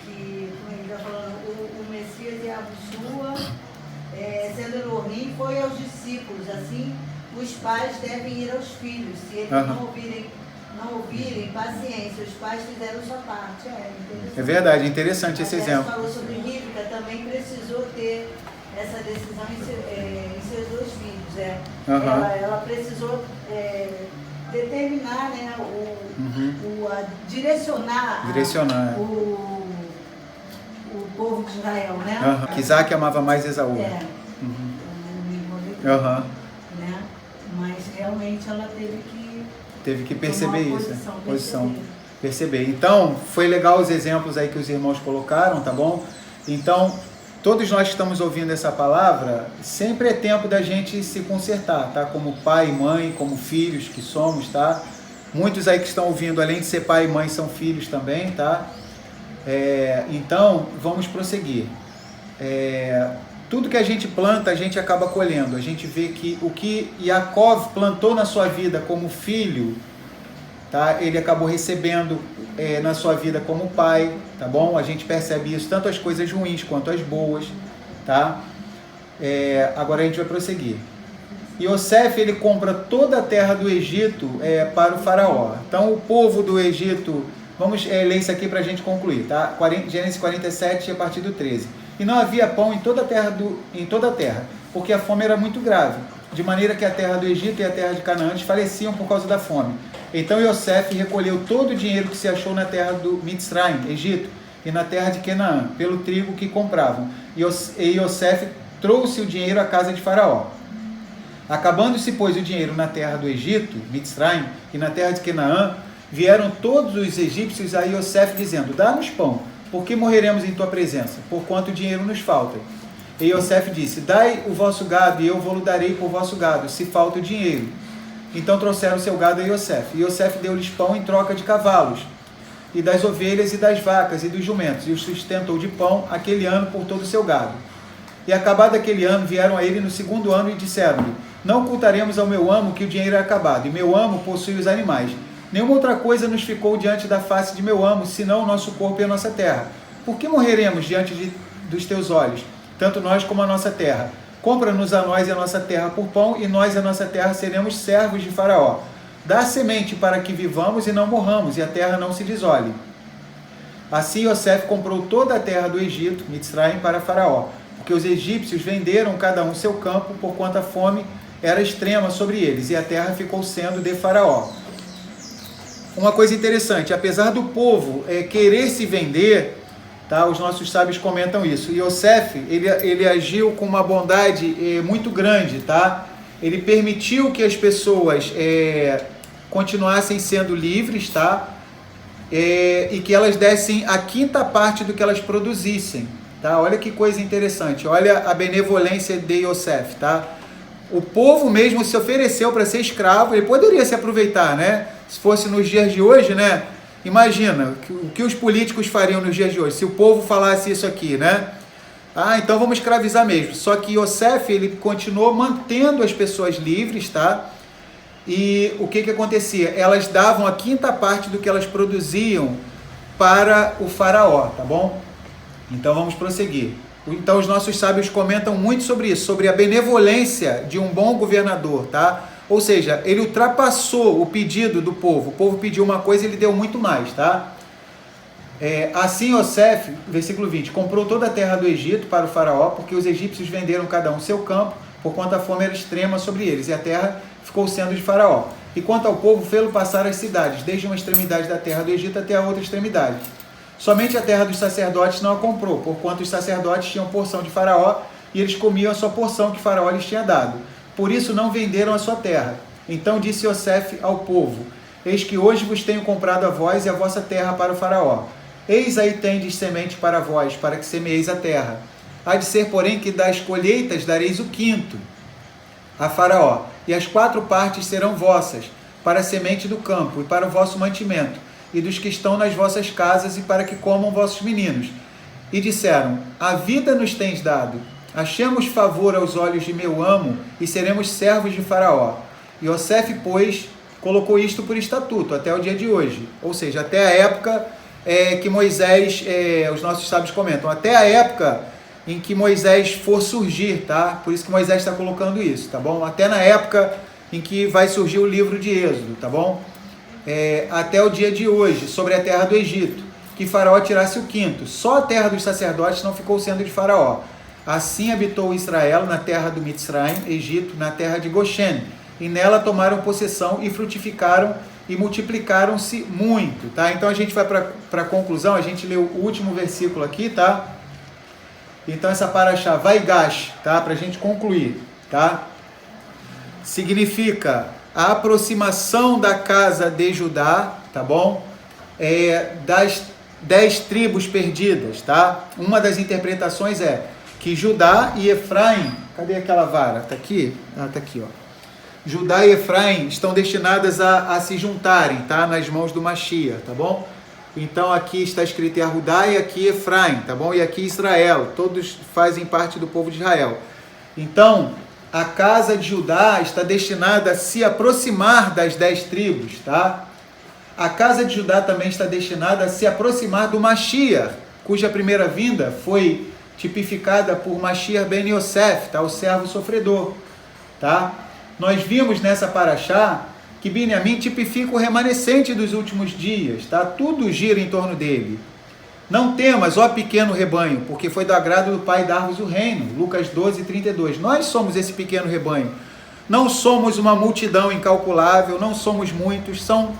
como ele está falando, o Messias e a Yeshua, sendo Elohim, foi aos discípulos, assim, os pais devem ir aos filhos, se eles não ouvirem não ouvirem, paciência, os pais fizeram sua parte. É verdade, interessante esse exemplo. Você falou sobre Rívka, também precisou ter essa decisão em seus 2 filhos. Ela precisou determinar, né, direcionar o povo de Israel, né? Que Isaac amava mais Esaú. O irmão dele, né? Mas realmente ela teve que perceber isso. Posição. Perceber. Então, foi legal os exemplos aí que os irmãos colocaram, tá bom? Então, todos nós que estamos ouvindo essa palavra, sempre é tempo da gente se consertar, tá? Como pai e mãe, como filhos que somos, tá? Muitos aí que estão ouvindo, além de ser pai e mãe, são filhos também, tá? Então, vamos prosseguir. Tudo que a gente planta, a gente acaba colhendo. A gente vê que o que Yaakov plantou na sua vida como filho, tá? Ele acabou recebendo na sua vida como pai, tá bom? A gente percebe isso, tanto as coisas ruins quanto as boas, tá? Agora a gente vai prosseguir. Yosef, ele compra toda a terra do Egito para o faraó. Então o povo do Egito, vamos ler isso aqui para a gente concluir, tá? Gênesis 47, a partir do 13. E não havia pão em toda a terra, porque a fome era muito grave, de maneira que a terra do Egito e a terra de Canaã desfaleciam por causa da fome. Então Yosef recolheu todo o dinheiro que se achou na terra do Mitzraim, Egito, e na terra de Canaã, pelo trigo que compravam. E Yosef trouxe o dinheiro à casa de Faraó. Acabando-se, pois, o dinheiro na terra do Egito, Mitzraim, e na terra de Canaã, vieram todos os egípcios a Yosef, dizendo: dá-nos pão, porque morreremos em tua presença, porquanto dinheiro nos falta. E Yosef disse: dai o vosso gado, e eu vou-lo darei por vosso gado, se falta o dinheiro. Então trouxeram o seu gado a Yosef. E Yosef deu-lhes pão em troca de cavalos, e das ovelhas e das vacas e dos jumentos, e os sustentou de pão aquele ano por todo o seu gado. E acabado aquele ano, vieram a ele no 2º ano e disseram-lhe: não ocultaremos ao meu amo que o dinheiro é acabado, e meu amo possui os animais. Nenhuma outra coisa nos ficou diante da face de meu amo, senão o nosso corpo e a nossa terra. Por que morreremos diante dos teus olhos, tanto nós como a nossa terra? Compra-nos a nós e a nossa terra por pão, e nós e a nossa terra seremos servos de Faraó. Dá semente para que vivamos e não morramos, e a terra não se desole. Assim Yosef comprou toda a terra do Egito, Mitzraim, para Faraó, porque os egípcios venderam cada um seu campo, porquanto a fome era extrema sobre eles, e a terra ficou sendo de Faraó. Uma coisa interessante, apesar do povo querer se vender, tá, os nossos sábios comentam isso, e Yosef, ele agiu com uma bondade muito grande, tá? Ele permitiu que as pessoas continuassem sendo livres, tá? E que elas dessem a 5ª parte do que elas produzissem, tá? Olha que coisa interessante, olha a benevolência de Yosef, tá? O povo mesmo se ofereceu para ser escravo, ele poderia se aproveitar, né? Se fosse nos dias de hoje, né? Imagina o que os políticos fariam nos dias de hoje, se o povo falasse isso aqui, né? Ah, então vamos escravizar mesmo. Só que Yosef, ele continuou mantendo as pessoas livres, tá? E o que acontecia? Elas davam a 5ª parte do que elas produziam para o faraó, tá bom? Então vamos prosseguir. Então os nossos sábios comentam muito sobre isso, sobre a benevolência de um bom governador, tá? Ou seja, ele ultrapassou o pedido do povo. O povo pediu uma coisa e ele deu muito mais, tá? Assim Yosef, versículo 20, comprou toda a terra do Egito para o faraó, porque os egípcios venderam cada um seu campo, porquanto a fome era extrema sobre eles, e a terra ficou sendo de faraó. E quanto ao povo, fê-lo passar as cidades, desde uma extremidade da terra do Egito até a outra extremidade. Somente a terra dos sacerdotes não a comprou, porquanto os sacerdotes tinham porção de faraó, e eles comiam a sua porção que faraó lhes tinha dado. Por isso não venderam a sua terra. Então disse Yosef ao povo: eis que hoje vos tenho comprado a vós e a vossa terra para o faraó. Eis aí tendes semente para vós, para que semeeis a terra. Há de ser, porém, que das colheitas dareis o 5º a faraó, e as 4 partes serão vossas, para a semente do campo, e para o vosso mantimento, e dos que estão nas vossas casas, e para que comam vossos meninos. E disseram: a vida nos tens dado, achemos favor aos olhos de meu amo, e seremos servos de Faraó. E Yosef, pois, colocou isto por estatuto, até o dia de hoje. Ou seja, até a época que Moisés, os nossos sábios comentam, até a época em que Moisés for surgir, tá? Por isso que Moisés está colocando isso, tá bom? Até na época em que vai surgir o livro de Êxodo, tá bom? até o dia de hoje, sobre a terra do Egito, que Faraó tirasse o quinto. Só a terra dos sacerdotes não ficou sendo de Faraó. Assim habitou Israel na terra do Mitzraim, Egito, na terra de Goshen, e nela tomaram possessão e frutificaram e multiplicaram-se muito, tá? Então a gente vai para a conclusão, a gente leu o último versículo aqui, tá? Então essa paraxá Vaigash, tá? Para a gente concluir, tá? Significa a aproximação da casa de Judá, tá bom? Das 10 tribos perdidas, tá? Uma das interpretações é que Judá e Efraim, cadê aquela vara? Tá aqui? Ah, tá aqui, ó. Judá e Efraim estão destinadas a se juntarem, tá? Nas mãos do Mashiach, tá bom? Então aqui está escrito Yehudá e aqui Efraim, tá bom? E aqui Israel, todos fazem parte do povo de Israel. Então, a casa de Judá está destinada a se aproximar das 10 tribos, tá? A casa de Judá também está destinada a se aproximar do Mashiach, cuja primeira vinda foi tipificada por Mashiach ben Yosef, tá? O servo sofredor, tá? Nós vimos nessa paraxá que Binyamin tipifica o remanescente dos últimos dias, tá? Tudo gira em torno dele. Não temas, ó pequeno rebanho, porque foi do agrado do Pai dar-vos o reino. Lucas 12:32. Nós somos esse pequeno rebanho. Não somos uma multidão incalculável, não somos muitos, são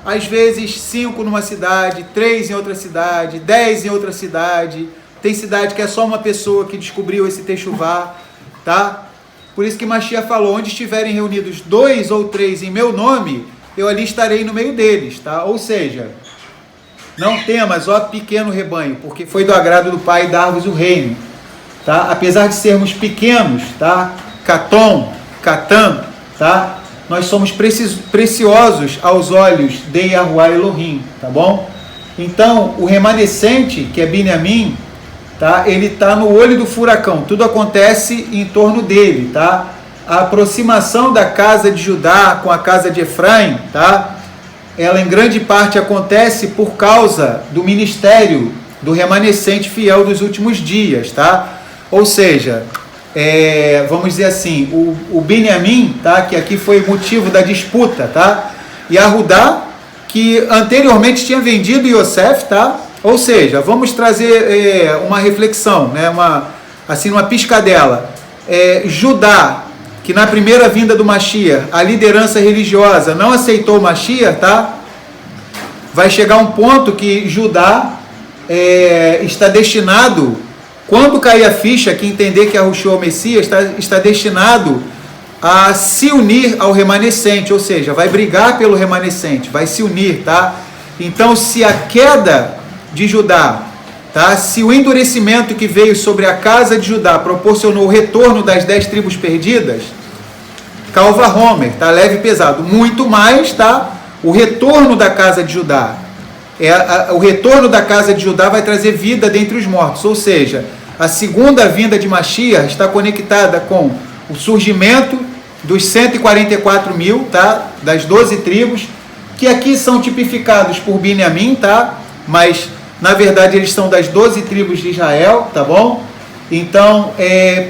às vezes 5 numa cidade, 3 em outra cidade, 10 em outra cidade. Tem cidade que é só uma pessoa que descobriu esse Techuvá, tá? Por isso que Mashiach falou, onde estiverem reunidos 2 ou 3 em meu nome, eu ali estarei no meio deles, tá? Ou seja, não temas, ó pequeno rebanho, porque foi do agrado do Pai dar-vos o reino, tá? Apesar de sermos pequenos, tá? Catan, tá? Nós somos preciosos aos olhos de Yahuwah Elohim, tá bom? Então, o remanescente, que é Binyamin, tá? Ele está no olho do furacão, tudo acontece em torno dele, tá? A aproximação da casa de Judá com a casa de Efraim, tá? Ela em grande parte acontece por causa do ministério do remanescente fiel dos últimos dias, tá? Ou seja, vamos dizer assim, o Binyamin, tá? Que aqui foi motivo da disputa, tá? E a Judá, que anteriormente tinha vendido Yosef, tá? Ou seja, vamos trazer uma reflexão, né? Uma piscadela. Judá, que na primeira vinda do Mashiach, a liderança religiosa não aceitou o Mashiach, tá? Vai chegar um ponto que Judá está destinado, quando cair a ficha, que entender que Yahushua o Messias, está destinado a se unir ao remanescente, ou seja, vai brigar pelo remanescente, vai se unir, tá? Então, se a queda de Judá, tá? Se o endurecimento que veio sobre a casa de Judá proporcionou o retorno das 10 tribos perdidas, Calva Homer, tá? Leve e pesado, muito mais, tá? O retorno da casa de Judá, o retorno da casa de Judá vai trazer vida dentre os mortos, ou seja, a segunda vinda de Mashiach está conectada com o surgimento dos 144 mil, tá? Das 12 tribos, que aqui são tipificados por Binyamin, tá? Mas na verdade eles são das 12 tribos de Israel, tá bom? Então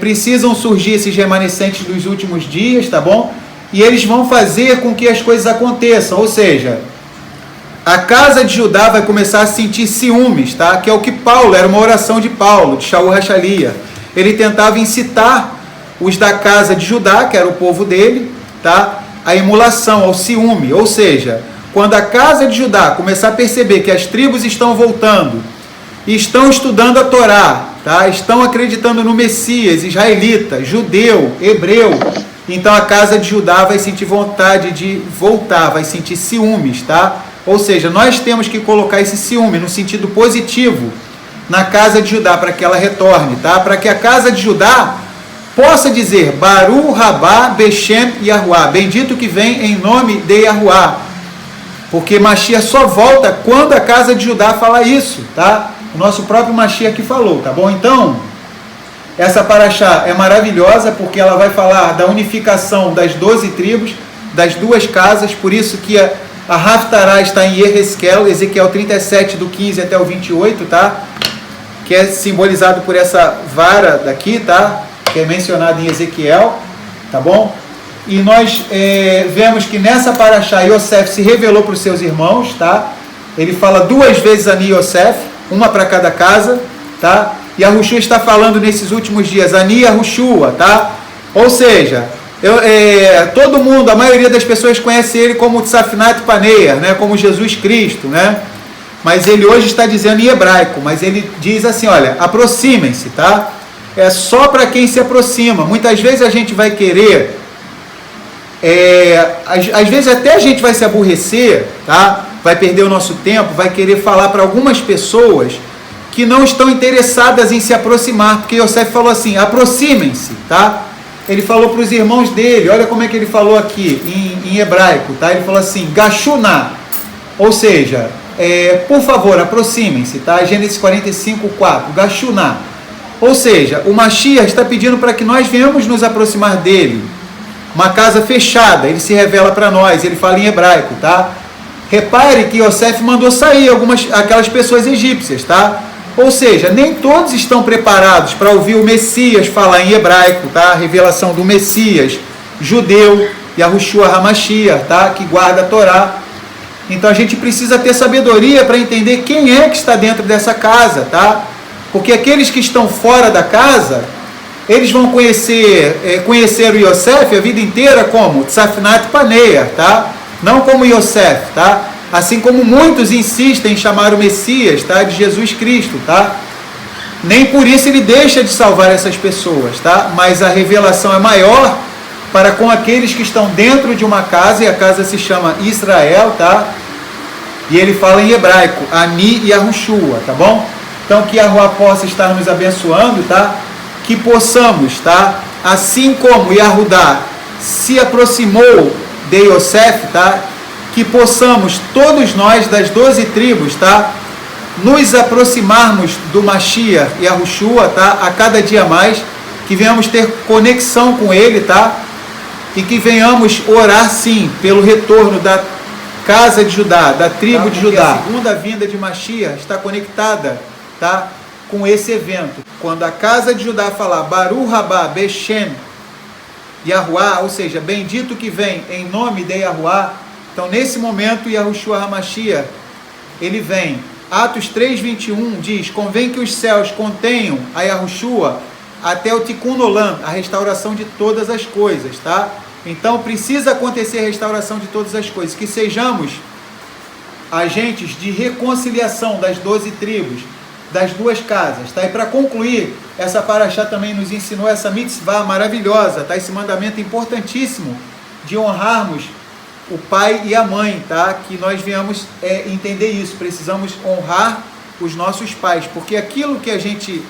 precisam surgir esses remanescentes dos últimos dias, tá bom? E eles vão fazer com que as coisas aconteçam, ou seja, a casa de Judá vai começar a sentir ciúmes, tá? Que é o que Paulo, era uma oração de Paulo, de Shaul Hachalia. Ele tentava incitar os da casa de Judá, que era o povo dele, tá? A emulação, ao ciúme, ou seja, quando a casa de Judá começar a perceber que as tribos estão voltando, estão estudando a Torá, tá? Estão acreditando no Messias, israelita, judeu, hebreu, então a casa de Judá vai sentir vontade de voltar, vai sentir ciúmes, tá? Ou seja, nós temos que colocar esse ciúme no sentido positivo na casa de Judá para que ela retorne, tá? Para que a casa de Judá possa dizer Baru Rabá Beshem Yahuwá, bendito que vem em nome de Yahuwá. Porque Mashiach só volta quando a casa de Judá fala isso, tá? O nosso próprio Mashiach que falou, tá bom? Então, essa paraxá é maravilhosa porque ela vai falar da unificação das 12 tribos, das duas casas, por isso que a Haftarah está em Yehezkel, Ezequiel 37, do 15 até o 28, tá? Que é simbolizado por essa vara daqui, tá? Que é mencionado em Ezequiel, tá bom? E nós vemos que nessa paraxá Yosef se revelou para os seus irmãos, tá? Ele fala 2 vezes Ani e Yosef, uma para cada casa, tá? E a Yahushua está falando nesses últimos dias, Ani e Yahushua, tá? Ou seja, todo mundo, a maioria das pessoas conhece ele como Tzafnat Paneah, né? Como Jesus Cristo, né? Mas ele hoje está dizendo em hebraico, mas ele diz assim, olha, aproximem-se, tá? É só para quem se aproxima. Muitas vezes a gente vai querer, às vezes até a gente vai se aborrecer, tá? Vai perder o nosso tempo, vai querer falar para algumas pessoas que não estão interessadas em se aproximar, porque Yosef falou assim, aproximem-se, tá? Ele falou para os irmãos dele, olha como é que ele falou aqui, em hebraico, tá? Ele falou assim, Gashuná, ou seja, por favor, aproximem-se, tá? Gênesis 45:4, Gashuná. Ou seja, o Mashiach está pedindo para que nós venhamos nos aproximar dele. Uma casa fechada, ele se revela para nós, ele fala em hebraico, tá? Repare que Yosef mandou sair aquelas pessoas egípcias, tá? Ou seja, nem todos estão preparados para ouvir o Messias falar em hebraico, tá? A revelação do Messias judeu, Yahushua HaMashiach, tá? Que guarda a Torá. Então a gente precisa ter sabedoria para entender quem é que está dentro dessa casa, tá? Porque aqueles que estão fora da casa, eles vão conhecer o Yosef a vida inteira como Tzafnat Paneah, tá? Não como Yosef, tá? Assim como muitos insistem em chamar o Messias, tá? De Jesus Cristo, tá? Nem por isso ele deixa de salvar essas pessoas, tá? Mas a revelação é maior para com aqueles que estão dentro de uma casa, e a casa se chama Israel, tá? E ele fala em hebraico, Ani e Yahushua, tá bom? Então que Yahuwah possa estar nos abençoando, tá? Que possamos, tá? Assim como Yahudá se aproximou de Yosef, tá? Que possamos, todos nós das 12 tribos, tá? Nos aproximarmos do Mashiach e Yahushua, tá? A cada dia mais, que venhamos ter conexão com ele, tá? E que venhamos orar, sim, pelo retorno da casa de Judá, da tribo de Judá. A segunda vinda de Mashiach está conectada, tá? Com esse evento. Quando a casa de Judá falar Baruch Haba Beshem Yahuwah, ou seja, bendito que vem em nome de Yahuwah, então nesse momento Yahushua HaMashiach, ele vem. Atos 3:21 diz, convém que os céus contenham a Yahushua até o Tikkun Olam, a restauração de todas as coisas, tá? Então precisa acontecer a restauração de todas as coisas, que sejamos agentes de reconciliação das 12 tribos, das 2 casas, tá? E para concluir, essa paraxá também nos ensinou essa mitzvah maravilhosa, tá? Esse mandamento importantíssimo de honrarmos o pai e a mãe, tá? Que nós venhamos entender isso, precisamos honrar os nossos pais, porque aquilo que a gente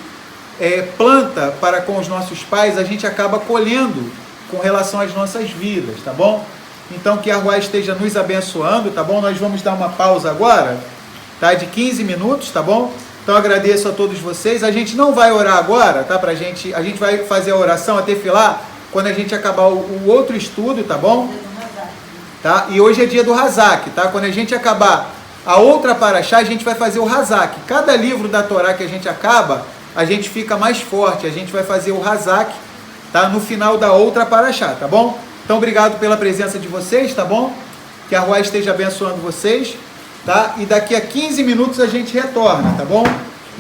planta para com os nossos pais, a gente acaba colhendo com relação às nossas vidas, tá bom? Então que a Yahuwah esteja nos abençoando, tá bom? Nós vamos dar uma pausa agora, tá? De 15 minutos, tá bom? Então agradeço a todos vocês. A gente não vai orar agora, tá? A gente vai fazer a oração, a tefilá, quando a gente acabar o outro estudo, tá bom? Tá? E hoje é dia do Hazak, tá? Quando a gente acabar a outra paraxá, a gente vai fazer o Hazak. Cada livro da Torá que a gente acaba, a gente fica mais forte. A gente vai fazer o Hazak, tá? No final da outra paraxá, tá bom? Então obrigado pela presença de vocês, tá bom? Que a Yahuwah esteja abençoando vocês. Tá? E daqui a 15 minutos a gente retorna, tá bom?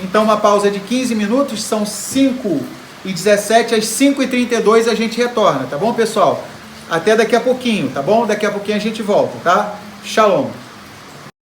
Então uma pausa de 15 minutos, são 5h17, às 5h32 a gente retorna, tá bom, pessoal? Até daqui a pouquinho, tá bom? Daqui a pouquinho a gente volta, tá? Shalom!